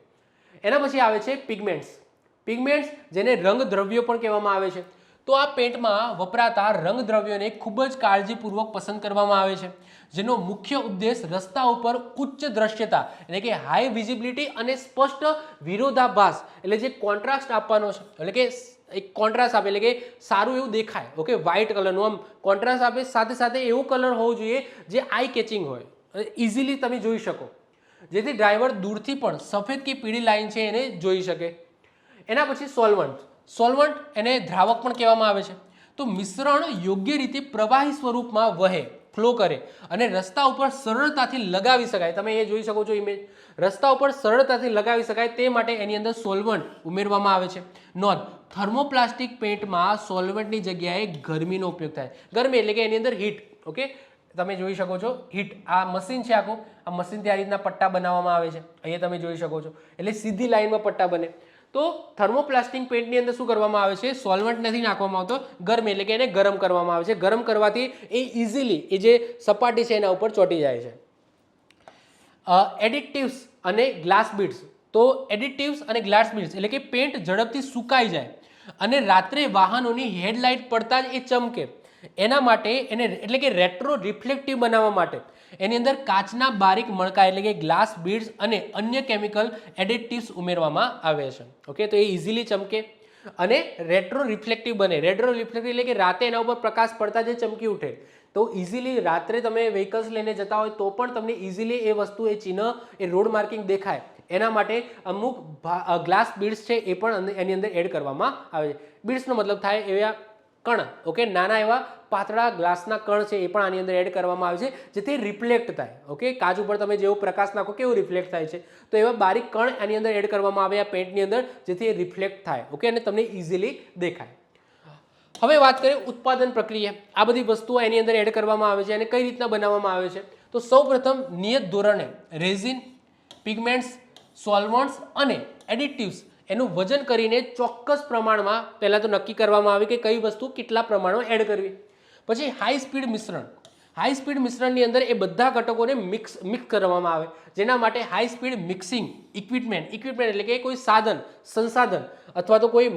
એના પછી આવે છે પિગમેન્ટ્સ, જેને રંગદ્રવ્યો પણ કહેવામાં આવે છે. તો આ પેન્ટમાં વપરાતા રંગદ્રવ્યોને ખૂબ જ કાળજીપૂર્વક પસંદ કરવામાં આવે છે, જેનો મુખ્ય ઉદ્દેશ રસ્તા ઉપર ઉચ્ચ દ્રશ્યતા એટલે કે હાઈ વિઝિબિલિટી અને સ્પષ્ટ વિરોધાભાસ એટલે જે કોન્ટ્રાસ્ટ આપવાનો છે, એટલે કે એક કોન્ટ્રાસ્ટ આપે એટલે કે સારું એવું દેખાય. ઓકે, વ્હાઇટ કલરનું આમ કોન્ટ્રાસ્ટ આપે, સાથે સાથે એવું કલર હોવું જોઈએ જે આઈ કેચિંગ હોય, ઇઝીલી તમે જોઈ શકો, જેથી ડ્રાઈવર દૂરથી પણ સફેદ કે પીળી લાઈન છે એને જોઈ શકે. એના પછી સોલ્વન્ટ એને દ્રાવક પણ કહેવામાં આવે છે. તો મિશ્રણ યોગ્ય રીતે પ્રવાહી સ્વરૂપમાં વહે, ફ્લો કરે અને રસ્તા ઉપર સરળતાથી લગાવી શકાય. તમે એ જોઈ શકો છો ઇમેજ, રસ્તા ઉપર સરળતાથી લગાવી શકાય તે માટે એની અંદર સોલ્વન્ટ ઉમેરવામાં આવે છે. નોંધ, થર્મોપ્લાસ્ટિક પેન્ટમાં સોલ્વન્ટની જગ્યાએ ગરમીનો ઉપયોગ થાય. ગરમી એટલે કે એની અંદર હીટ. ઓકે, તમે જોઈ શકો છો હીટ. આ મશીન છે આખું, આ મશીનથી આ રીતના પટ્ટા બનાવવામાં આવે છે. અહીંયા તમે જોઈ શકો છો, એટલે સીધી લાઈનમાં પટ્ટા બને. તો થર્મોપ્લાસ્ટિક પેન્ટની અંદર શું કરવામાં આવે છે? સોલ્વન્ટ નથી નાખવામાં આવતો, ગરમી એટલે કે એને ગરમ કરવામાં આવે છે. ગરમ કરવાથી એ ઇઝીલી એ જે સપાટી છે એના ઉપર ચોંટી જાય છે. એડિટિવ્સ અને ગ્લાસ બીડ્સ. તો એડિટિવ્સ અને ગ્લાસ બીડ્સ એટલે કે પેન્ટ ઝડપથી સુકાઈ જાય અને રાત્રે વાહનોની હેડલાઇટ પડતા જ એ ચમકે, એના માટે એને એટલે કે રેટ્રો રિફ્લેક્ટિવ બનાવવા માટે એની અંદર કાચના બારીક મણકા એટલે કે ગ્લાસ બીડ્સ અને અન્ય કેમિકલ એડિટિવ્સ ઉમેરવામાં આવે છે. ઓકે, તો એ ઇઝીલી ચમકે અને રેટ્રો રિફ્લેક્ટિવ બને. રેટ્રો રિફ્લેક્ટિવ એટલે કે રાતે એના ઉપર પ્રકાશ પડતા જે ચમકી ઉઠે, તો ઇઝીલી રાત્રે તમે વ્હીકલ્સ લઈને જતા હોય તો પણ તમને ઇઝીલી એ વસ્તુ, એ ચિહ્ન, એ રોડ માર્કિંગ દેખાય. એના માટે અમુક ગ્લાસ બીડ્સ છે એ પણ એની અંદર એડ કરવામાં આવે છે. બીડ્સનો મતલબ થાય એવા કણ, ઓકે, નાના એવા પાતળા ગ્લાસના કણ છે એ પણ આની અંદર એડ કરવામાં આવે છે, જેથી રિફ્લેક્ટ થાય. ઓકે, કાચ ઉપર તમે જેવો પ્રકાશ નાખો કેવું રિફ્લેક્ટ થાય છે, તો એવા બારીક કણ આની અંદર એડ કરવામાં આવે આ પેન્ટની અંદર, જેથી એ રિફ્લેક્ટ થાય. ઓકે, અને તમને ઇઝીલી દેખાય. હવે વાત કરીએ ઉત્પાદન પ્રક્રિયા. આ બધી વસ્તુઓ એની અંદર એડ કરવામાં આવે છે અને કઈ રીતના બનાવવામાં આવે છે. તો સૌપ્રથમ નિયત ધોરણે રેઝિન, પિગમેન્ટ્સ, સોલ્વન્ટ્સ અને એડિટિવ્સ એનું વજન કરીને ચોક્કસ પ્રમાણમાં પહેલાં તો નક્કી કરવામાં આવે કે કઈ વસ્તુ કેટલા પ્રમાણમાં એડ કરવી. પછી હાઈ સ્પીડ મિશ્રણ. હાઈ સ્પીડ મિશ્રણની અંદર એ બધા ઘટકોને મિક્સ કરવામાં આવે, જેના માટે હાઈ સ્પીડ મિક્સિંગ ઇક્વિપમેન્ટ એટલે કે કોઈ સાધન, સંસાધન અથવા તો કોઈ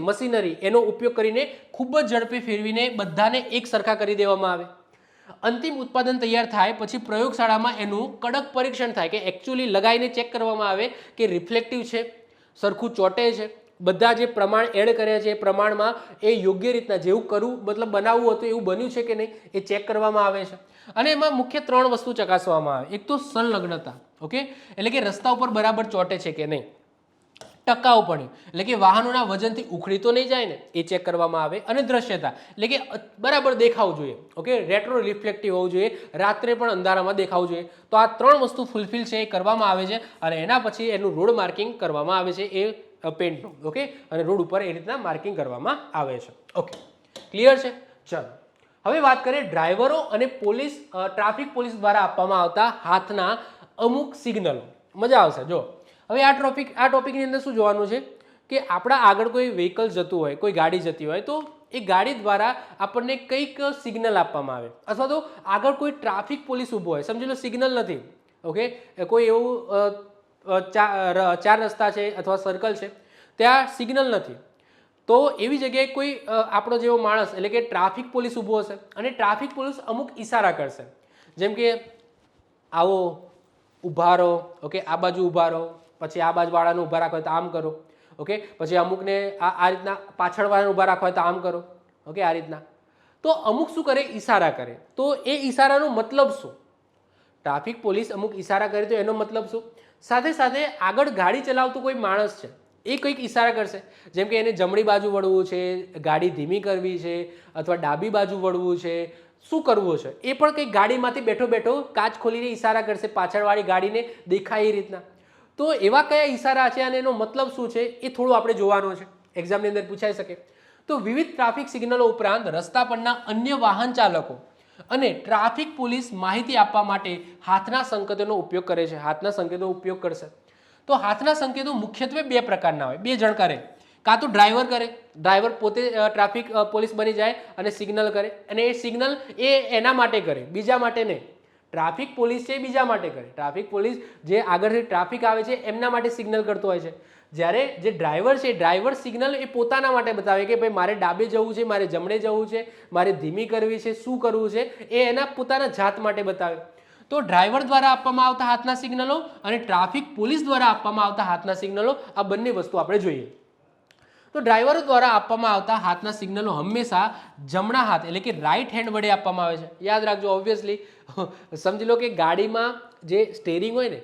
મશીનરી એનો ઉપયોગ કરીને ખૂબ જ ઝડપી ફેરવીને બધાને એક સરખા કરી દેવામાં આવે. અંતિમ ઉત્પાદન તૈયાર થાય પછી પ્રયોગશાળામાં એનું કડક પરીક્ષણ થાય કે એકચ્યુઅલી લગાવીને ચેક કરવામાં આવે કે રિફ્લેક્ટિવ છે, સરખું ચોટે છે, બધા જે પ્રમાણ એડ કર્યા છે એ પ્રમાણમાં એ યોગ્ય રીતના જેવું કરવું, મતલબ બનાવવું હતું એવું બન્યું છે કે નહીં, એ ચેક કરવામાં આવે છે. અને એમાં મુખ્ય 3 વસ્તુ ચકાસવામાં આવે. એક તો સંલગ્નતા, ઓકે, એટલે કે રસ્તા ઉપર બરાબર ચોટે છે કે નહીં. ટકાઉપણું એટલે કે વાહનોના વજનથી ઉખડી તો નહીં જાય ને, એ ચેક કરવામાં આવે. અને દ્રશ્યતા એટલે કે બરાબર દેખાવું જોઈએ. ઓકે, રેટ્રો રિફ્લેક્ટિવ હોવું જોઈએ, રાત્રે પણ અંધારામાં દેખાવું જોઈએ. તો આ 3 વસ્તુ ફૂલફિલ છે એ કરવામાં આવે છે અને એના પછી એનું રોડ માર્કિંગ કરવામાં આવે છે એ પેન્ટનું. ઓકે, અને રોડ ઉપર એ રીતના માર્કિંગ કરવામાં આવે છે. ઓકે, ક્લિયર છે? ચલો હવે વાત કરીએ ડ્રાઈવરો અને પોલીસ, ટ્રાફિક પોલીસ દ્વારા આપવામાં આવતા હાથના અમુક સિગ્નલો. મજા આવશે. જો હવે આ ટોપિકની અંદર શું જોવાનું છે કે આપણા આગળ કોઈ વ્હીકલ જતું હોય, કોઈ ગાડી જતી હોય, તો એ ગાડી દ્વારા આપણને કંઈક સિગ્નલ આપવામાં આવે, અથવા તો આગળ કોઈ ટ્રાફિક પોલીસ ઊભો હોય, સમજી લો સિગ્નલ નથી. ઓકે, કોઈ એવું 4 રસ્તા છે અથવા સર્કલ છે, ત્યાં સિગ્નલ નથી, તો એવી જગ્યાએ કોઈ આપણો જેવો માણસ એટલે કે ટ્રાફિક પોલીસ ઊભો હશે અને ટ્રાફિક પોલીસ અમુક ઈશારા કરશે, જેમ કે આવો, ઊભા રહો, ઓકે, આ બાજુ ઊભા રહો, પછી આ બાજુવાળાને ઊભા રાખો તો આમ કરો, ઓકે, પછી અમુકને આ રીતના પાછળવાળાને ઊભા રાખવા હોય તો આમ કરો, ઓકે, આ રીતના. તો અમુક શું કરે, ઈશારા કરે. તો એ ઈશારાનો મતલબ શું? ટ્રાફિક પોલીસ અમુક ઈશારા કરે તો એનો મતલબ શું? સાથે સાથે આગળ ગાડી ચલાવતું કોઈ માણસ છે, એ કંઈક ઈશારા કરશે, જેમ કે એને જમણી બાજુ વળવું છે, ગાડી ધીમી કરવી છે, અથવા ડાબી બાજુ વળવું છે, શું કરવું છે, એ પણ કંઈક ગાડીમાંથી બેઠો બેઠો કાચ ખોલીને ઈશારા કરશે પાછળવાળી ગાડીને દેખાય એ રીતના. તો એવા કયા ઈશારા છે અને એનો મતલબ શું છે એ થોડું આપણે જોવાનું છે, એક્ઝામની અંદર પૂછાઈ શકે. તો વિવિધ ટ્રાફિક સિગ્નલો ઉપરાંત રસ્તા પરના અન્ય વાહન ચાલકો અને ટ્રાફિક પોલીસ માહિતી આપવા માટે હાથના સંકેતોનો ઉપયોગ કરે છે. હાથના સંકેતોનો ઉપયોગ કરશે. તો હાથના સંકેતો મુખ્યત્વે 2 પ્રકારના હોય. 2 જણ કરે, કાં તો ડ્રાઈવર કરે, ડ્રાઈવર પોતે ટ્રાફિક પોલીસ બની જાય અને સિગ્નલ કરે, અને એ સિગ્નલ એ એના માટે કરે, બીજા માટે નહીં. ટ્રાફિક પોલીસ છે એ બીજા માટે કરે. ટ્રાફિક પોલીસ જે આગળથી ટ્રાફિક આવે છે એમના માટે સિગ્નલ કરતો હોય છે. જ્યારે જે ડ્રાઈવર છે, ડ્રાઈવર સિગ્નલ એ પોતાના માટે બતાવે કે ભાઈ મારે ડાબે જવું છે, મારે જમણે જવું છે, મારે ધીમી કરવી છે, શું કરવું છે, એ એના પોતાના જાત માટે બતાવે. તો ડ્રાઈવર દ્વારા આપવામાં આવતા હાથના સિગ્નલો અને ટ્રાફિક પોલીસ દ્વારા આપવામાં આવતા હાથના સિગ્નલો, આ બંને વસ્તુ આપણે જોઈએ. તો ડ્રાઈવરો દ્વારા આપવામાં આવતા હાથના સિગ્નલો હંમેશા જમણા હાથ એટલે કે રાઈટ હેન્ડ વડે આપવામાં આવે છે. યાદ રાખજો, ઓબ્વિયસલી સમજી લો કે ગાડીમાં જે સ્ટેરિંગ હોય ને,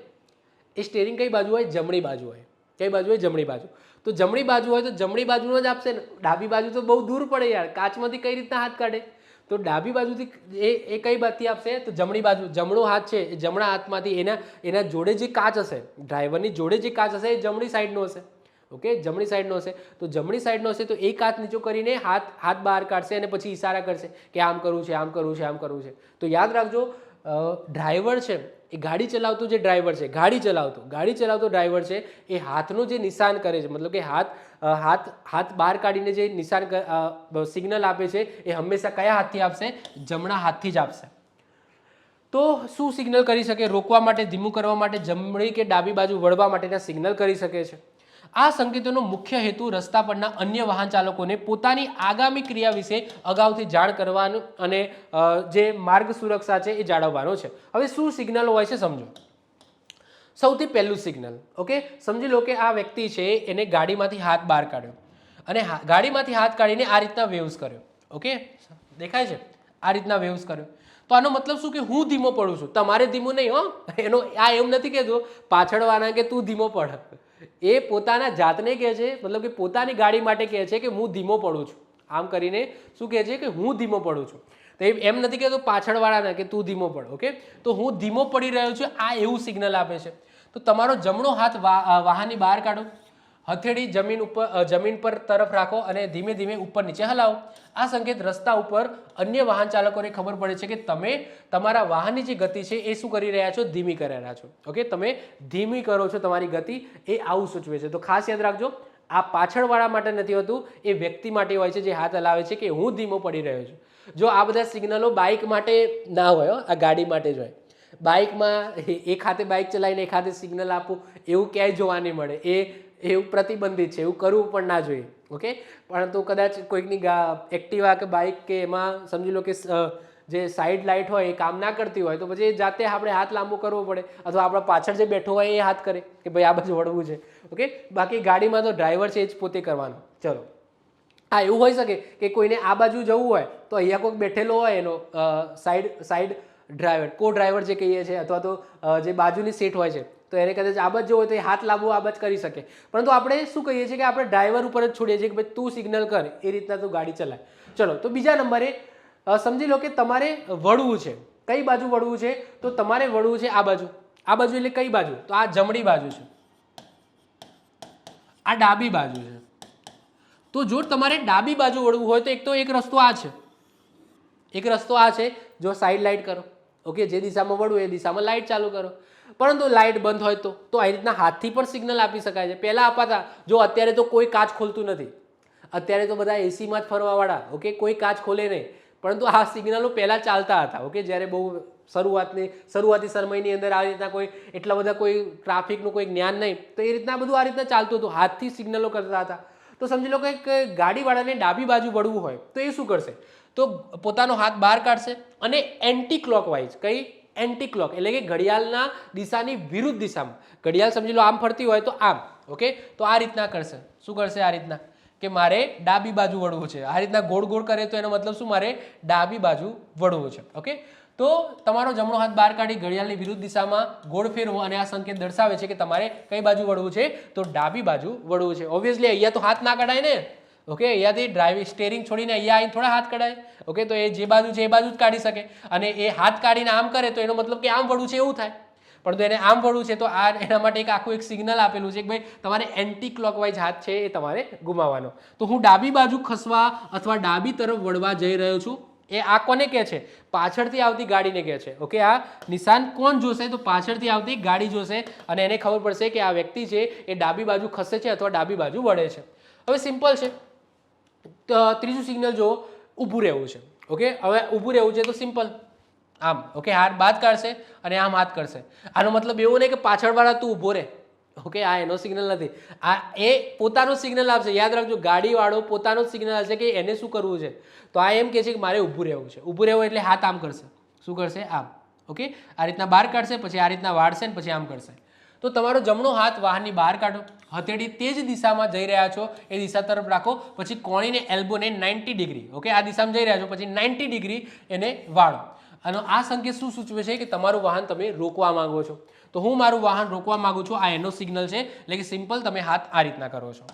એ સ્ટેરિંગ કઈ બાજુ હોય? જમણી બાજુ હોય. કઈ બાજુ હોય? જમણી બાજુ. તો જમણી બાજુ હોય તો જમણી બાજુનો જ આપશે ને. ડાબી બાજુ તો બહુ દૂર પડે યાર, કાચમાંથી કઈ રીતના હાથ કાઢે? તો ડાબી બાજુથી એ કઈ બાજુથી આપશે? તો જમણી બાજુ. જમણો હાથ છે એ જમણા હાથમાંથી એના જોડે જે કાચ હશે, ડ્રાઈવરની જોડે જે કાચ હશે એ જમણી સાઈડનો હશે. ઓકે, જમણી સાઈડનો હશે. તો જમણી સાઈડનો હશે તો એક હાથ નીચો કરીને હાથ બહાર કાઢશે અને પછી ઈશારા કરશે કે આમ કરવું છે, આમ કરવું છે, આમ કરવું છે. તો યાદ રાખજો, ડ્રાઈવર છે એ ગાડી ચલાવતો જે ડ્રાઈવર છે, ગાડી ચલાવતો ડ્રાઈવર છે, એ હાથનું જે નિશાન કરે છે, મતલબ કે હાથ બહાર કાઢીને જે નિશાન સિગ્નલ આપે છે એ હંમેશા કયા હાથથી આપશે? જમણા હાથથી જ આપશે. તો શું સિગ્નલ કરી શકે? રોકવા માટે, ધીમું કરવા માટે, જમણી કે ડાબી બાજુ વળવા માટેના સિગ્નલ કરી શકે છે. આ સંકેતોનો મુખ્ય હેતુ રસ્તા પરના અન્ય વાહન ચાલકોને પોતાની આગામી ક્રિયા વિશે અગાઉથી જાણ કરવાનું અને જે માર્ગ સુરક્ષા છે એ જાળવવાનો છે. હવે શું સિગ્નલ હોય છે સમજો. સૌથી પહેલું સિગ્નલ, ઓકે, સમજી લો કે આ વ્યક્તિ છે એને ગાડીમાંથી હાથ બહાર કાઢ્યો અને ગાડીમાંથી હાથ કાઢીને આ રીતના વેવ્સ કર્યો. ઓકે, દેખાય છે? આ રીતના વેવ્સ કર્યો. તો આનો મતલબ શું કે હું ધીમો પડું છું, તમારે ધીમું નહીં હો. એનો આ એમ નથી કહેતો પાછળવાળા કે તું ધીમો પડ, એ પોતાના જાતને કહે છે, મતલબ કે પોતાની ગાડી માટે કહે છે કે હું ધીમો પડું છું. આમ કરીને શું કહે છે કે હું ધીમો પડું છું. તો એમ નથી કહેતો પાછળવાળાને કે તું ધીમો પડ. ઓકે, તો હું ધીમો પડી રહ્યો છું આ એવું સિગ્નલ આપે છે. તો તમારો જમણો હાથ વાહનની બહાર કાઢો, હથેળી જમીન પર તરફ રાખો અને ધીમે ધીમે ઉપર નીચે હલાવો. આ સંકેત રસ્તા ઉપર અન્ય વાહન ચાલકોને ખબર પડે છે કે તમે તમારા વાહનની જે ગતિ છે એ શું કરી રહ્યા છો, ધીમી કરી રહ્યા છો. ઓકે, તમે ધીમી કરો છો તમારી ગતિ, એ આવું સૂચવે છે. તો ખાસ યાદ રાખજો, આ પાછળવાળા માટે નથી હોતું, એ વ્યક્તિ માટે હોય છે જે હાથ હલાવે છે કે હું ધીમો પડી રહ્યો છું. જો આ બધા સિગ્નલો બાઇક માટે ના હોય, આ ગાડી માટે જ હોય. બાઇકમાં એક હાથે બાઇક ચલાવીને એક હાથે સિગ્નલ આપવું એવું ક્યાંય જોવા નહીં મળે. એવું પ્રતિબંધિત છે, એવું કરવું પણ ના જોઈએ. ઓકે, પરંતુ કદાચ કોઈકની એક્ટિવા કે બાઇક કે એમાં સમજી લો કે જે સાઈડ લાઇટ હોય એ કામ ના કરતી હોય તો પછી જાતે આપણે હાથ લાંબો કરવો પડે, અથવા આપણા પાછળ જે બેઠો હોય એ હાથ કરે કે ભાઈ આ બાજુ વળવું છે. ઓકે, બાકી ગાડીમાં તો ડ્રાઈવર છે એ જ પોતે કરવાનું. ચલો, હા, એવું હોઈ શકે કે કોઈને આ બાજુ જવું હોય તો અહીંયા કોઈક બેઠેલો હોય, એનો સાઈડ ડ્રાઈવર, કો ડ્રાઈવર જે કહીએ છીએ, અથવા તો જે બાજુની સીટ હોય છે, તો એને કદાચ આ બાજુ હોય તો એ હાથ લાંબો આ બાજુ કરી શકે. પરંતુ આપણે શું કહીએ છીએ કે આપણે ડ્રાઈવર ઉપર જ છોડીએ છીએ કે ભાઈ તું સિગ્નલ કર, એ રીતના તું ગાડી ચલાય. ચલો, તો બીજા નંબરે સમજી લો કે તમારે વળવું છે. કઈ બાજુ વળવું છે? તો તમારે વળવું છે આ બાજુ. આ બાજુ એટલે કઈ બાજુ? તો આ જમણી બાજુ છે, આ ડાબી બાજુ છે. તો જો તમારે ડાબી બાજુ વળવું હોય તો એક રસ્તો આ છે, એક રસ્તો આ છે. જો સાઈડ લાઇટ કરો, ઓકે, જે દિશામાં વળવું એ દિશામાં લાઇટ ચાલુ કરો. પરંતુ લાઇટ બંધ હોય તો આ રીતના હાથથી પણ સિગ્નલ આપી શકાય છે. પહેલાં અપાતા, જો અત્યારે તો કોઈ કાચ ખોલતું નથી, અત્યારે તો બધા એસીમાં જ ફરવાવાળા. ઓકે, કોઈ કાચ ખોલે નહીં. પરંતુ આ સિગ્નલો પહેલાં ચાલતા હતા. ઓકે, જ્યારે બહુ શરૂઆતી સમયની અંદર આ રીતના કોઈ એટલા બધા કોઈ ટ્રાફિકનું કોઈ જ્ઞાન નહીં, તો એ રીતના બધું આ રીતના ચાલતું હતું, હાથથી સિગ્નલો કરતા હતા. તો સમજી લો કે ગાડીવાળાને ડાબી બાજુ વળવું હોય તો એ શું કરશે? તો પોતાનો હાથ બહાર કાઢશે અને એન્ટી ક્લોકવાઇઝ, કઈ એન્ટી ક્લોક એટલે કે ઘડિયાળના દિશાની વિરુદ્ધ દિશામાં, ઘડિયાળ સમજી લો આમ ફરતી હોય તો આમ. ઓકે, તો આ રીતના કરશે. શું કરશે? આ રીતના કે મારે ડાબી બાજુ વળવું છે. આ રીતના ગોળ ગોળ કરે તો એનો મતલબ શું? મારે ડાબી બાજુ વળવું છે. ઓકે, તો તમારો જમણો હાથ બહાર કાઢી ઘડિયાળની વિરુદ્ધ દિશામાં ગોળ ફેરવો અને આ સંકેત દર્શાવે છે કે તમારે કઈ બાજુ વળવું છે? તો ડાબી બાજુ વળવું છે. ઓબ્વિયસલી અહીંયા તો હાથ ના કાઢાય ને. ઓકે, અહીંયાથી ડ્રાઇવિંગ સ્ટેરિંગ છોડીને અહીંયા આવીને થોડા હાથ કઢાય. ઓકે, તો એ જે બાજુ છે એ બાજુ જ કાઢી શકે. અને એ હાથ કાઢીને આમ કરે તો એનો મતલબ કે આમ વળવું છે એવું થાય. પરંતુ એને આમ વળવું છે તો આ એના માટે એક આખું એક સિગ્નલ આપેલું છે કે ભાઈ તમારે એન્ટી ક્લોકવાઇઝ હાથ છે એ તમારે ગુમાવવાનો. તો હું ડાબી બાજુ ખસવા અથવા ડાબી તરફ વળવા જઈ રહ્યો છું. એ આ કોને કહે છે? પાછળથી આવતી ગાડીને કહે છે. ઓકે, આ નિશાન કોણ જોશે? તો પાછળથી આવતી ગાડી જોશે અને એને ખબર પડશે કે આ વ્યક્તિ છે એ ડાબી બાજુ ખસે છે અથવા ડાબી બાજુ વળે છે. હવે સિમ્પલ છે. ત્રીજું સિગ્નલ જો ઊભું રહેવું છે. ઓકે, હવે ઊભું રહેવું છે તો સિમ્પલ આમ. ઓકે, હાથ બાદ કાઢશે અને આમ હાથ કરશે. આનો મતલબ એવો નહીં કે પાછળવાળા તું ઊભો રહે. ઓકે, આ એનો સિગ્નલ નથી, આ એ પોતાનો સિગ્નલ આપશે. યાદ રાખજો, ગાડીવાળો પોતાનો સિગ્નલ આપશે કે એને શું કરવું છે. તો આ એમ કહે છે કે મારે ઊભું રહેવું છે. ઊભું રહેવું એટલે હાથ આમ કરશે. શું કરશે? આમ. ઓકે, આ રીતના બહાર કાઢશે, પછી આ રીતના વાળશે ને પછી આમ કરશે. તો તમારો જમણો હાથ વાહનની બહાર કાઢો, હથેળી તે જ દિશામાં જઈ રહ્યા છો એ દિશા તરફ રાખો, પછી કોણીને એલ્બોને 90 ડિગ્રી, ઓકે, આ દિશામાં જઈ રહ્યા છો પછી 90 ડિગ્રી એને વાળો. અને આ સંકેત શું સૂચવે છે? કે તમારું વાહન તમે રોકવા માંગો છો. તો હું મારું વાહન રોકવા માંગુ છું, આ એનો સિગ્નલ છે. એટલે કે સિમ્પલ તમે હાથ આ રીતના કરો છો.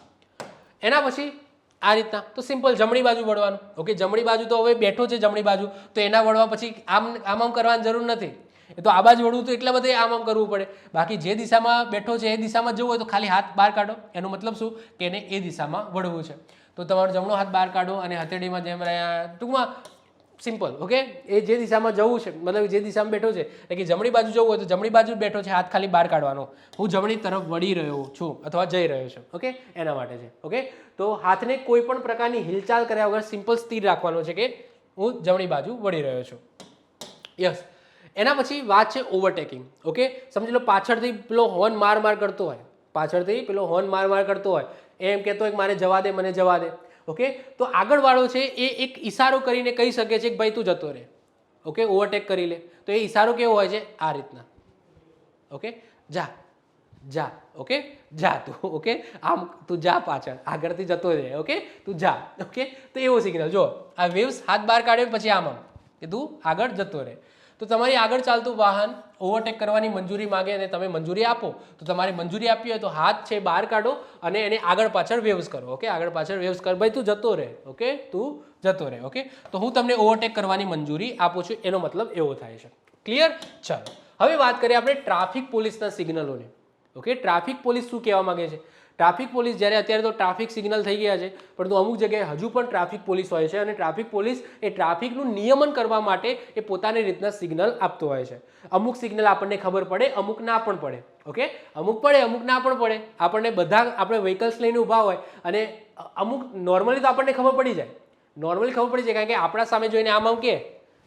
એના પછી આ રીતના તો સિમ્પલ જમણી બાજુ વળવાનું. ઓકે, જમણી બાજુ તો હવે બેઠો છે જમણી બાજુ, તો એના વળવા પછી આમ કરવાની જરૂર નથી. એ તો આ બાજુ વળવું તો એટલા બધે આમ કરવું પડે. બાકી જે દિશામાં બેઠો છે એ દિશામાં જવું હોય તો ખાલી હાથ બહાર કાઢો. એનો મતલબ શું? કે એને એ દિશામાં વળવું છે. તો તમારો જમણો હાથ બહાર કાઢો અને હથેળીમાં જેમ ટૂંકમાં સિમ્પલ. ઓકે, એ જે દિશામાં જવું છે, મતલબ જે દિશામાં બેઠો છે, એટલે કે જમણી બાજુ જવું હોય તો જમણી બાજુ બેઠો છે, હાથ ખાલી બહાર કાઢવાનો. હું જમણી તરફ વળી રહ્યો છું અથવા જઈ રહ્યો છું. ઓકે, એના માટે છે. ઓકે, તો હાથને કોઈ પણ પ્રકારની હિલચાલ કર્યા વગર સિમ્પલ સ્થિર રાખવાનો છે કે હું જમણી બાજુ વળી રહ્યો છું. યસ. એના પછી વાત છે ઓવરટેકિંગ. ઓકે, સમજી લો પાછળથી પેલો હોર્ન માર કરતો હોય, પાછળથી પેલો હોર્ન માર કરતો હોય, એમ કહેતો હોય કે મારે જવા દે, મને જવા દે. ઓકે, તો આગળવાળો છે એ એક ઈશારો કરીને કહી શકે છે કે ભાઈ તું જતો રહે. ઓકે, ઓવરટેક કરી લે. તો એ ઈશારો કેવો હોય છે? આ રીતના. ઓકે, જા જા, ઓકે, જા તું, ઓકે, આમ તું જા પાછળ, આગળથી જતો રહે, ઓકે, તું જા, ઓકે. તો એવો સિગ્નલ જો આ વેવ્સ હાથ બહાર કાઢે પછી આમ કે તું આગળ જતો રહે. તો તમારી આગળ ચાલતું વાહન ઓવરટેક કરવાની મંજૂરી માગે અને તમે મંજૂરી આપો તો તમારે મંજૂરી આપી હોય તો હાથ છે બહાર કાઢો અને એને આગળ પાછળ વેવ્સ કરો, ઓકે, આગળ પાછળ વેવ્સ કર, ભાઈ તું જતો રહે, ઓકે, તું જતો રહે, ઓકે. તો હું તમને ઓવરટેક કરવાની મંજૂરી આપું છું, એનો મતલબ એવો થાય છે. ક્લિયર? ચાલો હવે વાત કરીએ આપણે ટ્રાફિક પોલીસના સિગ્નલોની. ઓકે, ટ્રાફિક પોલીસ શું કહેવા માંગે છે? ટ્રાફિક પોલીસ જ્યારે અત્યારે તો ટ્રાફિક સિગ્નલ થઈ ગયા છે, પરંતુ અમુક જગ્યાએ હજુ પણ ટ્રાફિક પોલીસ હોય છે અને ટ્રાફિક પોલીસ એ ટ્રાફિકનું નિયમન કરવા માટે એ પોતાની રીતના સિગ્નલ આપતો હોય છે. અમુક સિગ્નલ આપણને ખબર પડે, અમુક ના પણ પડે, ઓકે, અમુક પડે, અમુક ના પણ પડે. આપણને બધા આપણે વ્હીકલ્સ લઈને ઊભા હોય અને અમુક નોર્મલી તો આપણને ખબર પડી જાય, નોર્મલી ખબર પડી જાય, કારણ કે આપણા સામે જોઈને આમ આમ કે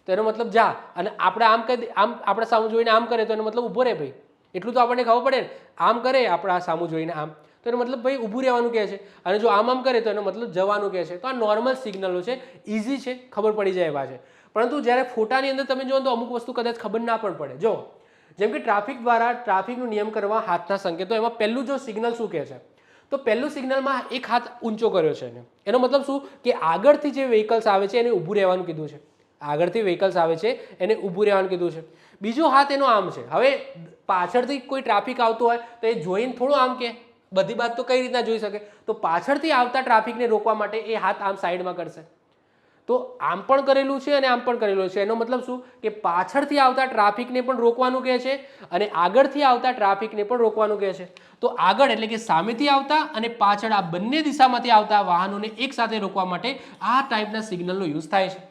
તો એનો મતલબ જા, અને આપણે આમ કરી આમ આપણા સામું જોઈને આમ કરે તો એનો મતલબ ઊભો રહે ભાઈ, એટલું તો આપણને ખબર પડે ને. આમ કરે આપણા સામું જોઈને આમ તો એનો મતલબ ભાઈ ઊભું રહેવાનું કહે છે, અને જો આમ આમ કરે તો એનો મતલબ જવાનું કહે છે. તો આ નોર્મલ સિગ્નલો છે, ઇઝી છે, ખબર પડી જાય એવા છે. પરંતુ જ્યારે ફોટાની અંદર તમે જુઓ તો અમુક વસ્તુ કદાચ ખબર ના પણ પડે. જો જેમ કે ટ્રાફિક દ્વારા ટ્રાફિકનું નિયમ કરવા હાથના સંકેતો, એમાં પહેલું જો સિગ્નલ શું કહે છે, તો પહેલું સિગ્નલમાં એક હાથ ઊંચો કર્યો છે એનો મતલબ શું કે આગળથી જે વ્હીકલ્સ આવે છે એને ઊભું રહેવાનું કીધું છે, આગળથી વ્હીકલ્સ આવે છે એને ઊભું રહેવાનું કીધું છે. બીજો હાથ એનો આમ છે. હવે પાછળથી કોઈ ટ્રાફિક આવતો હોય તો એ જોઈને થોડું આમ કે બધી બાત તો કઈ રીતના જોઈ શકે, તો પાછળથી આવતા ટ્રાફિકને રોકવા માટે એ હાથ આમ સાઈડમાં કરશે. તો આમ પણ કરેલું છે અને આમ પણ કરેલું છે, એનો મતલબ શું કે પાછળથી આવતા ટ્રાફિકને પણ રોકવાનું કહે છે અને આગળથી આવતા ટ્રાફિકને પણ રોકવાનું કહે છે. તો આગળ એટલે કે સામેથી આવતા અને પાછળ આ બંને દિશામાંથી આવતા વાહનોને એક સાથે રોકવા માટે આ ટાઈપના સિગ્નલનો યુઝ થાય છે.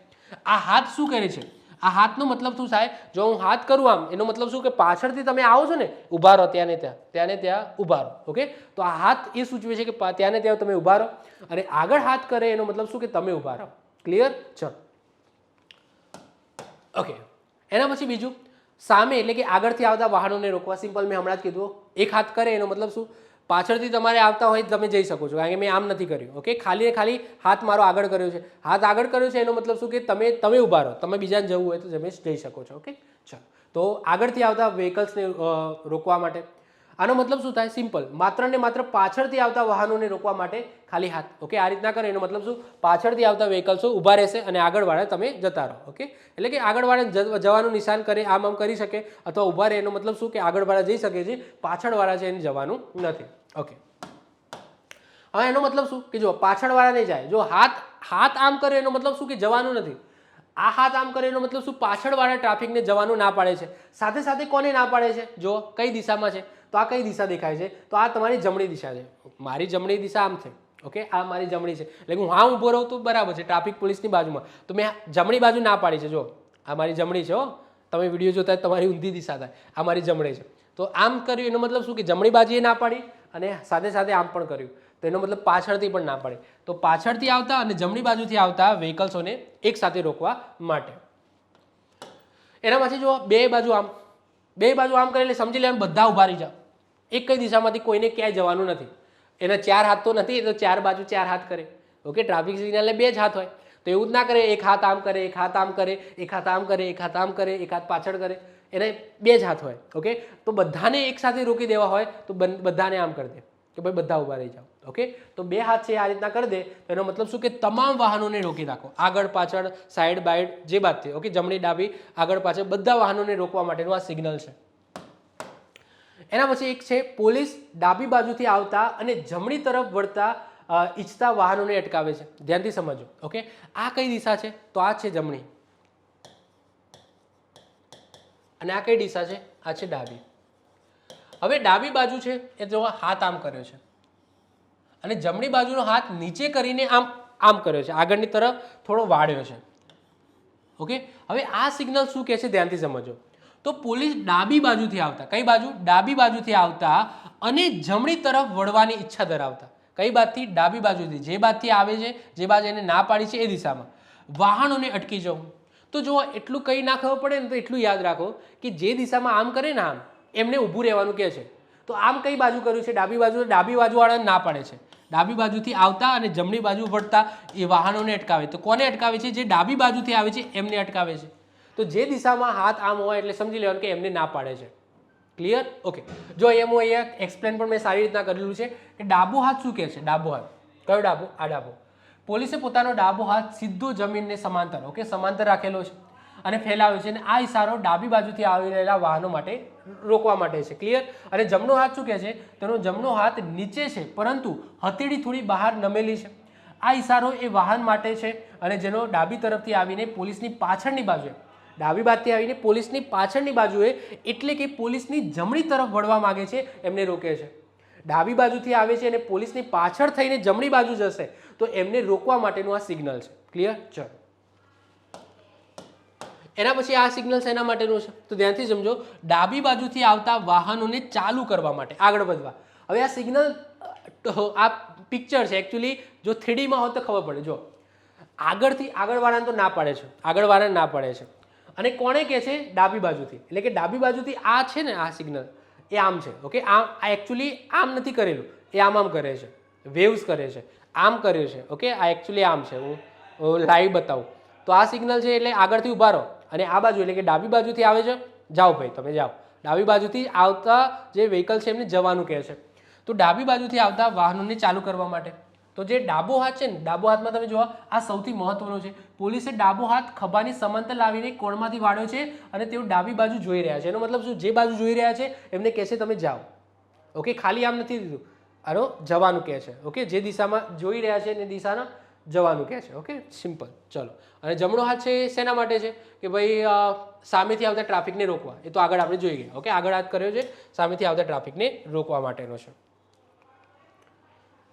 આ હાથ શું કરે છે? આ હાથનો મતલબ શું થાય? જો હું હાથ કરું આમ, એનો મતલબ શું કે પાછળથી તમે આવો છો ને, ઊભા રહો, ત્યાં ને ત્યાં ઊભા રહો, ઓકે. તો આ હાથ એ સૂચવે છે કે ત્યાં ને ત્યાં તમે ઊભા રહો, અને આગળ હાથ કરે એનો મતલબ શું કે તમે ઊભા રહો. ક્લિયર? ચલો, ઓકે. એના પછી બીજું સામે એટલે કે આગળથી આવતા વાહનોને રોકવા, સિમ્પલ મેં હમણાં જ કીધું, એક હાથ કરે એનો મતલબ શું, પાછળથી તમારે આવતા હોય તમે જઈ શકો છો, કારણ કે મેં આમ નથી કર્યું, ઓકે. ખાલી ને ખાલી હાથ મારો આગળ કર્યો છે, હાથ આગળ કર્યો છે એનો મતલબ શું કે તમે ઊભા રહો, તમે બીજાને જવું હોય તો તમે જઈ શકો છો, ઓકે. ચાલો, તો આગળથી આવતા વ્હીકલ્સને રોકવા માટે આનો મતલબ શું થાય? સિમ્પલ, માત્ર ને માત્ર પાછળથી આવતા વાહનોને રોકવા માટે ખાલી હાથ, ઓકે. આ રીતના કરે એનો મતલબ શું, પાછળથી આવતા વ્હીકલ્સો ઊભા રહેશે અને આગળવાળા તમે જતા રહો, ઓકે. એટલે કે આગળવાળા જવાનું નિશાન કરે, આમ આમ કરી શકે અથવા ઊભા રહે, એનો મતલબ શું કે આગળવાળા જઈ શકે છે, પાછળવાળા છે એને જવાનું નથી, ઓકે. હવે એનો મતલબ શું કે જો પાછળવાળા નહીં જાય, જો હાથ આમ કરે એનો મતલબ શું કે જવાનું નથી, આ હાથ આમ કરે એનો મતલબ શું, પાછળવાળા ટ્રાફિકને જવાનું ના પાડે છે. સાથે સાથે કોને ના પાડે છે? જો કઈ દિશામાં છે, તો આ કઈ દિશા દેખાય છે, તો આ તમારી જમણી દિશા છે. મારી જમણી દિશા આમ છે, ઓકે, આ મારી જમણી છે, એટલે હું હા ઊભો રહું તો બરાબર છે, ટ્રાફિક પોલીસની બાજુમાં, તો મેં જમણી બાજુ ના પાડી છે. જો આ મારી જમણી છે, હો, તમે વિડીયો જોતા તમારી ઊંધી દિશા થાય, આ મારી જમણી છે. તો આમ કર્યું એનો મતલબ શું કે જમણી બાજુએ ના પાડી અને સાથે સાથે આમ પણ કર્યું, તો એનો મતલબ પાછળથી પણ ના પાડે. તો પાછળથી આવતા અને જમણી બાજુથી આવતા વ્હીકલ્સોને એક સાથે રોકવા માટે. એના પછી જો બે બાજુ આમ કરે એટલે સમજી લેવાનું બધા ઊભા રહી જાઓ, એક કઈ દિશામાંથી કોઈને ક્યાંય જવાનું નથી. એના ચાર હાથ તો નથી, તો ચાર બાજુ ચાર હાથ કરે, ઓકે. ટ્રાફિક સિગ્નલને બે જ હાથ હોય, તો એવું જ ના કરે એક હાથ આમ કરે, એક હાથ આમ કરે, એક હાથ આમ કરે, એક હાથ આમ કરે, એક હાથ પાછળ કરે, એને બે જ હાથ હોય, ઓકે. તો બધાને એક સાથે રોકી દેવા હોય તો બધાને આમ કરી દે કે ભાઈ બધા ઊભા રહી જાઓ, ઓકે. તો બે હાથ છે આ રીતના કરી દે તો એનો મતલબ શું કે તમામ વાહનોને રોકી રાખો, આગળ પાછળ સાઈડ બાઈડ જે બાજુથી, ઓકે, જમણી ડાબી આગળ પાછળ બધા વાહનોને રોકવા માટેનું આ સિગ્નલ છે. એના પછી એક છે પોલીસ ડાબી બાજુથી આવતા અને જમણી તરફ વળતા ઈચ્છતા વાહનોને અટકાવે છે. ધ્યાનથી સમજો, ઓકે. આ કઈ દિશા છે? તો આ છે જમણી, અને આ કઈ દિશા છે? આ છે ડાબી. હવે ડાબી બાજુ છે એ જો હાથ આમ કર્યો છે અને જમણી બાજુનો હાથ નીચે કરીને આમ કર્યો છે, આગળની તરફ થોડો વાળ્યો છે, ઓકે. હવે આ સિગ્નલ શું કહે છે? ધ્યાનથી સમજો. તો પોલીસ ડાબી બાજુથી આવતા, કઈ બાજુ? ડાબી બાજુથી આવતા અને જમણી તરફ વળવાની ઈચ્છા ધરાવતા, કઈ બાજુથી? ડાબી બાજુથી, જે બાજુથી આવે છે, જે બાજુ એને ના પાડી છે એ દિશામાં વાહનોને અટકી જવું. તો જો એટલું કંઈ ના ખબર પડે ને તો એટલું યાદ રાખો કે જે દિશામાં આમ કરે ને આમ, એમને ઊભું રહેવાનું કહે છે. તો આમ કઈ બાજુ કર્યું છે? ડાબી બાજુ. ડાબી બાજુવાળાને ના પાડે છે, ડાબી બાજુથી આવતા અને જમણી બાજુ વળતા એ વાહનોને અટકાવે. તો કોને અટકાવે છે? જે ડાબી બાજુથી આવે છે એમને અટકાવે છે. તો જે દિશામાં હાથ આમ હોય એટલે સમજી લેવાનું કે એમને ના પાડે છે. ક્લિયર? ઓકે, જો અહીંયા એક્સપ્લેન પણ મેં સારી રીતના કરેલું છે કે ડાબો હાથ શું કહે છે. ડાબો હાથ કયો ડાબો? આ ડાબો. પોલીસે પોતાનો ડાબો હાથ સીધો જમીનને સમાંતર, ઓકે, સમાંતર રાખેલો છે અને ફેલાવ્યો છે અને આ ઇશારો ડાબી બાજુથી આવી રહેલા વાહનો માટે રોકવા માટે છે. ક્લિયર? અને જમણો હાથ શું કહે છે? તેનો જમણો હાથ નીચે છે પરંતુ હથેળી થોડી બહાર નમેલી છે. આ ઇશારો એ વાહન માટે છે અને જેનો ડાબી તરફથી આવીને પોલીસની પાછળની બાજુએ, ડાબી બાજુથી આવીને પોલીસની પાછળની બાજુએ એટલે કે પોલીસની જમણી તરફ વળવા માંગે છે એમને રોકે છે. ડાબી બાજુથી આવે છે અને પોલીસની પાછળ થઈને જમણી બાજુ જશે તો એમને રોકવા માટેનું આ સિગ્નલ છે. ક્લિયર? ચલો, એના પછી આ સિગ્નલ એના માટેનું છે તો ધ્યાનથી સમજો. ડાબી બાજુથી આવતા વાહનોને ચાલુ કરવા માટે આગળ વધવા. હવે આ સિગ્નલ, આ પિક્ચર છે એકચ્યુઅલી જો 3D માં હોય તો ખબર પડે. જો આગળથી આગળવાળાને તો ના પાડે છે, આગળવાળાને ના પાડે છે અને કોણે કહે છે? ડાબી બાજુથી. એટલે કે ડાબી બાજુથી આ છે ને, આ સિગ્નલ એ આમ છે. ઓકે, આ એકચ્યુઅલી આમ નથી કરેલું, એ આમ આમ કરે છે, વેવ્સ કરે છે, આમ કર્યું છે. ઓકે, આ એકચ્યુઅલી આમ છે. હું લાઈવ બતાવું તો આ સિગ્નલ છે એટલે આગળથી ઊભા રહો અને આ બાજુ એટલે કે ડાબી બાજુથી આવે છે, જાઓ ભાઈ તમે જાઓ. ડાબી બાજુથી આવતા જે વ્હીકલ છે એમને જવાનું કહે છે. તો ડાબી બાજુથી આવતા વાહનોને ચાલુ કરવા માટે તો જે ડાબો હાથ છે ને, ડાબો હાથમાં તમે જુઓ આ સૌથી મહત્વનો છે. પોલીસે ડાબો હાથ ખભાની સમાંતર લાવીને કોણમાંથી વાળ્યો છે અને તેઓ ડાબી બાજુ જોઈ રહ્યા છે. એનો મતલબ શું? જે બાજુ જોઈ રહ્યા છે એમને કહે છે તમે જાઓ. ઓકે, ખાલી આમ નથી દીધું, આનો જવાનું કહે છે. ઓકે, જે દિશામાં જોઈ રહ્યા છે એ દિશાના જવાનું કહે છે. Okay, simple. ચલો, અને જમણો હાથ છે એ શેના માટે છે? કે ભાઈ સામેથી આવતા ટ્રાફિકને રોકવા. એ તો આગળ આપણે જોઈ ગયા. ઓકે, આગળ હાથ કર્યો છે સામેથી આવતા ટ્રાફિકને રોકવા માટેનો છે.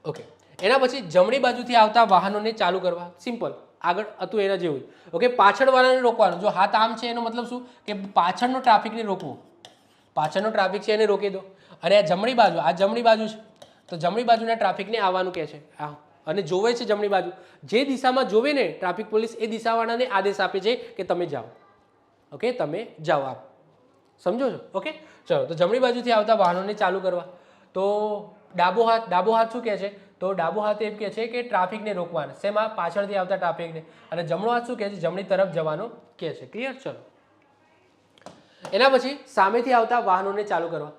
ઓકે, એના પછી જમણી બાજુથી આવતા વાહનોને ચાલુ કરવા. સિમ્પલ, આગળ હતું એના જેવું. ઓકે, પાછળવાળાને રોકવાનું. જો હાથ આમ છે એનો મતલબ શું? કે પાછળનો ટ્રાફિકને રોકવું. પાછળનો ટ્રાફિક છે એને રોકી દો. અને આ જમણી બાજુ, આ જમણી બાજુ છે તો જમણી બાજુના ટ્રાફિકને આવવાનું કહે છે. અને જોવે છે જમણી બાજુ, જે દિશામાં જોવે ને ટ્રાફિક પોલીસ એ દિશાવાળાને આદેશ આપે છે કે તમે જાઓ. ઓકે, તમે જાઓ. આપ સમજો છો? ઓકે, ચલો, તો જમણી બાજુથી આવતા વાહનોને ચાલુ કરવા. તો ડાબો હાથ શું કહે છે? તો ડાબો હાથ એમ કહે છે કે ટ્રાફિકને રોકવાના. શેમાં? પાછળથી આવતા ટ્રાફિકને. અને જમણો હાથ શું કહે છે? જમણી તરફ જવાનો કહે છે. ક્લિયર? ચલો, એના પછી સામેથી આવતા વાહનોને ચાલુ કરવા.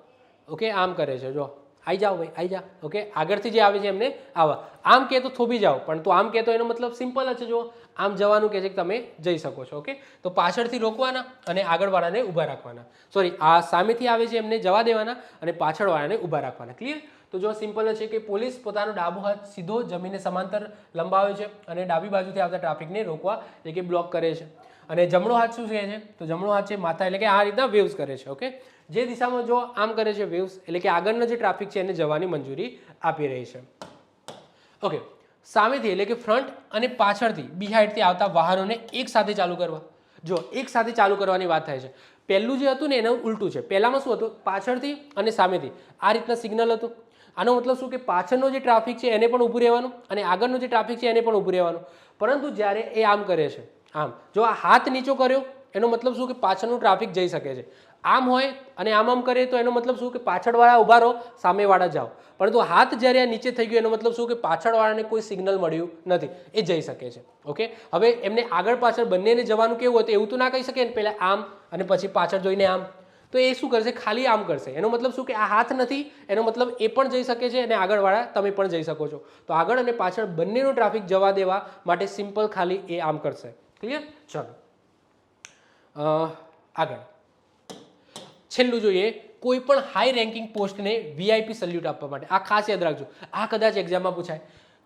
ઓકે, આમ કરે છે. જો આવી જાઓ ભાઈ, આવી જાઓ. ઓકે, આગળથી જે આવે છે એમને આવા. આમ કહે તો થોભી જાઓ, પણ તો આમ કહે તો એનો મતલબ સિમ્પલ જ છે. જો આમ જવાનું કહે છે કે તમે જઈ શકો છો. ઓકે, તો પાછળથી રોકવાના અને આગળવાળાને ઊભા રાખવાના. સોરી, આ સામેથી આવે છે એમને જવા દેવાના અને પાછળવાળાને ઊભા રાખવાના. ક્લિયર? તો જો સિમ્પલ છે કે પોલીસ પોતાનો ડાબો હાથ સીધો જમીનને સમાંતર લંબાવે છે અને ડાબી બાજુથી આવતા ટ્રાફિકને રોકવા એટલે કે બ્લોક કરે છે. અને જમણો હાથ શું કહે છે? તો જમણો હાથ છે માથા એટલે કે આ રીતના વેવ્સ કરે છે. ઓકે, જે દિશામાં જો આમ કરે છે વેવ્સ એટલે કે આગળનો જે ટ્રાફિક છે એને જવાની મંજૂરી આપી રહી છે. ઓકે, સામેથી એટલે કે ફ્રન્ટ અને પાછળથી બિહાઇન્ડથી આવતા વાહનોને એક સાથે ચાલુ કરવા. જો એક સાથે ચાલુ કરવાની વાત થાય છે. પહેલું જે હતું ને એનું ઉલટું છે. પહેલામાં શું હતું? પાછળથી અને સામેથી આ રીતના સિગ્નલ હતું. આનો મતલબ શું? કે પાછળનો જે ટ્રાફિક છે એને પણ ઊભું રહેવાનું અને આગળનો જે ટ્રાફિક છે એને પણ ઊભું રહેવાનું. પરંતુ જ્યારે એ આમ કરે છે, આમ જો આ હાથ નીચો કર્યો એનો મતલબ શું? કે પાછળનું ટ્રાફિક જઈ શકે છે. આમ હોય અને આમ કરે તો એનો મતલબ શું? કે પાછળવાળા ઊભા રહો, સામેવાળા જાઓ. પરંતુ હાથ જ્યારે આ નીચે થઈ ગયો એનો મતલબ શું? કે પાછળવાળાને કોઈ સિગ્નલ મળ્યું નથી, એ જઈ શકે છે. ઓકે, હવે એમને આગળ પાછળ બંનેને જવાનું કેવું હતું એવું તો ના કહી શકે ને, પહેલાં આમ અને પછી પાછળ જોઈને આમ. તો એ શું કરશે? ખાલી આમ કરશે. એનો મતલબ શું? કે આ હાથ નથી, એનો મતલબ એ પણ જઈ શકે છે અને આગળવાળા તમે પણ જઈ શકો છો. તો આગળ અને પાછળ બંનેનો ટ્રાફિક જવા દેવા માટે સિમ્પલ ખાલી એ આમ કરશે. ક્લિયર? ચલો, આગળ છેલ્લું જોઈએ. કોઈ પણ હાઈ રેન્કિંગ પોસ્ટને VIP સલ્યુટ આપવા માટે. આ ખાસ યાદ રાખજો, આ કદાચ એક્ઝામમાં પૂછાય.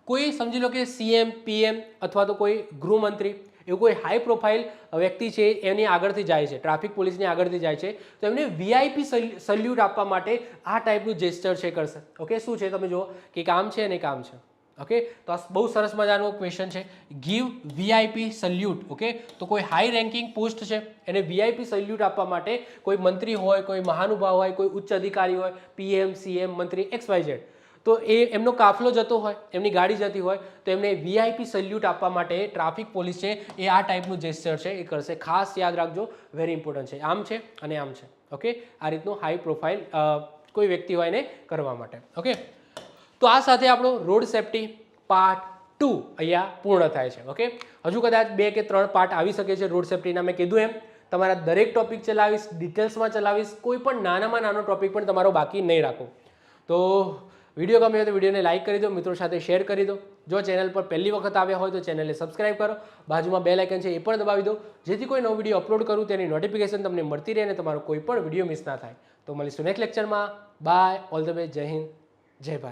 કોઈ સમજી લો કે CM, PM અથવા તો કોઈ ગૃહમંત્રી એવું કોઈ હાઈ પ્રોફાઇલ વ્યક્તિ છે એની આગળથી જાય છે, ટ્રાફિક પોલીસની આગળથી જાય છે, તો એમને VIP સલ્યુટ આપવા માટે આ ટાઈપનું જેસ્ચર છે કરશે. ઓકે, શું છે તમે જુઓ કે કામ છે અને કામ છે. ઓકે, તો આ બહુ સરસ મજાનો ક્વેશ્ચન છે. Give VIP salute. ઓકે, તો કોઈ હાઈ રેન્કિંગ પોસ્ટ છે એને VIP સલ્યુટ આપવા માટે કોઈ મંત્રી હોય, કોઈ મહાનુભાવ હોય, કોઈ ઉચ્ચ અધિકારી હોય, PM, CM, મંત્રી XYZ, તો એ એમનો કાફલો જતો હોય, એમની ગાડી જતી હોય તો એમને VIP સલ્યુટ આપવા માટે ટ્રાફિક પોલીસ છે એ આ ટાઈપનું જેસ્ચર છે એ કરશે. ખાસ યાદ રાખજો, વેરી ઇમ્પોર્ટન્ટ છે. આમ છે અને આમ છે. ઓકે, આ રીતનું હાઈ પ્રોફાઇલ કોઈ વ્યક્તિ હોય એને કરવા માટે. ઓકે, તો આ સાથે આપણો રોડ સેફ્ટી પાર્ટ 2 અહીંયા પૂર્ણ થાય છે. ઓકે, હજુ કદાચ 2 કે 3 પાર્ટ આવી શકે છે રોડ સેફ્ટીના. મેં કીધું એમ તમારા દરેક ટોપિક ચલાવીશ, ડિટેલ્સમાં ચલાવીશ, કોઈ પણ નાનામાં નાનો ટોપિક પણ તમારો બાકી નહીં રાખો. તો વિડીયો ગમે હોય તો વિડીયોને લાઇક કરી દો, મિત્રો સાથે શેર કરી દો. જો ચેનલ પર પહેલી વખત આવ્યા હોય તો ચેનલને સબસ્ક્રાઇબ કરો, બાજુમાં બેલ આઇકન છે એ પણ દબાવી દો, જેથી કોઈ નવો વિડીયો અપલોડ કરું તેની નોટિફિકેશન તમને મળતી રહે અને તમારો કોઈ પણ વિડીયો મિસ ના થાય. તો મળીશું નેક્સ્ટ લેક્ચરમાં. બાય, ઓલ ધ બેસ્ટ, જય હિન્દ, જય ભારત.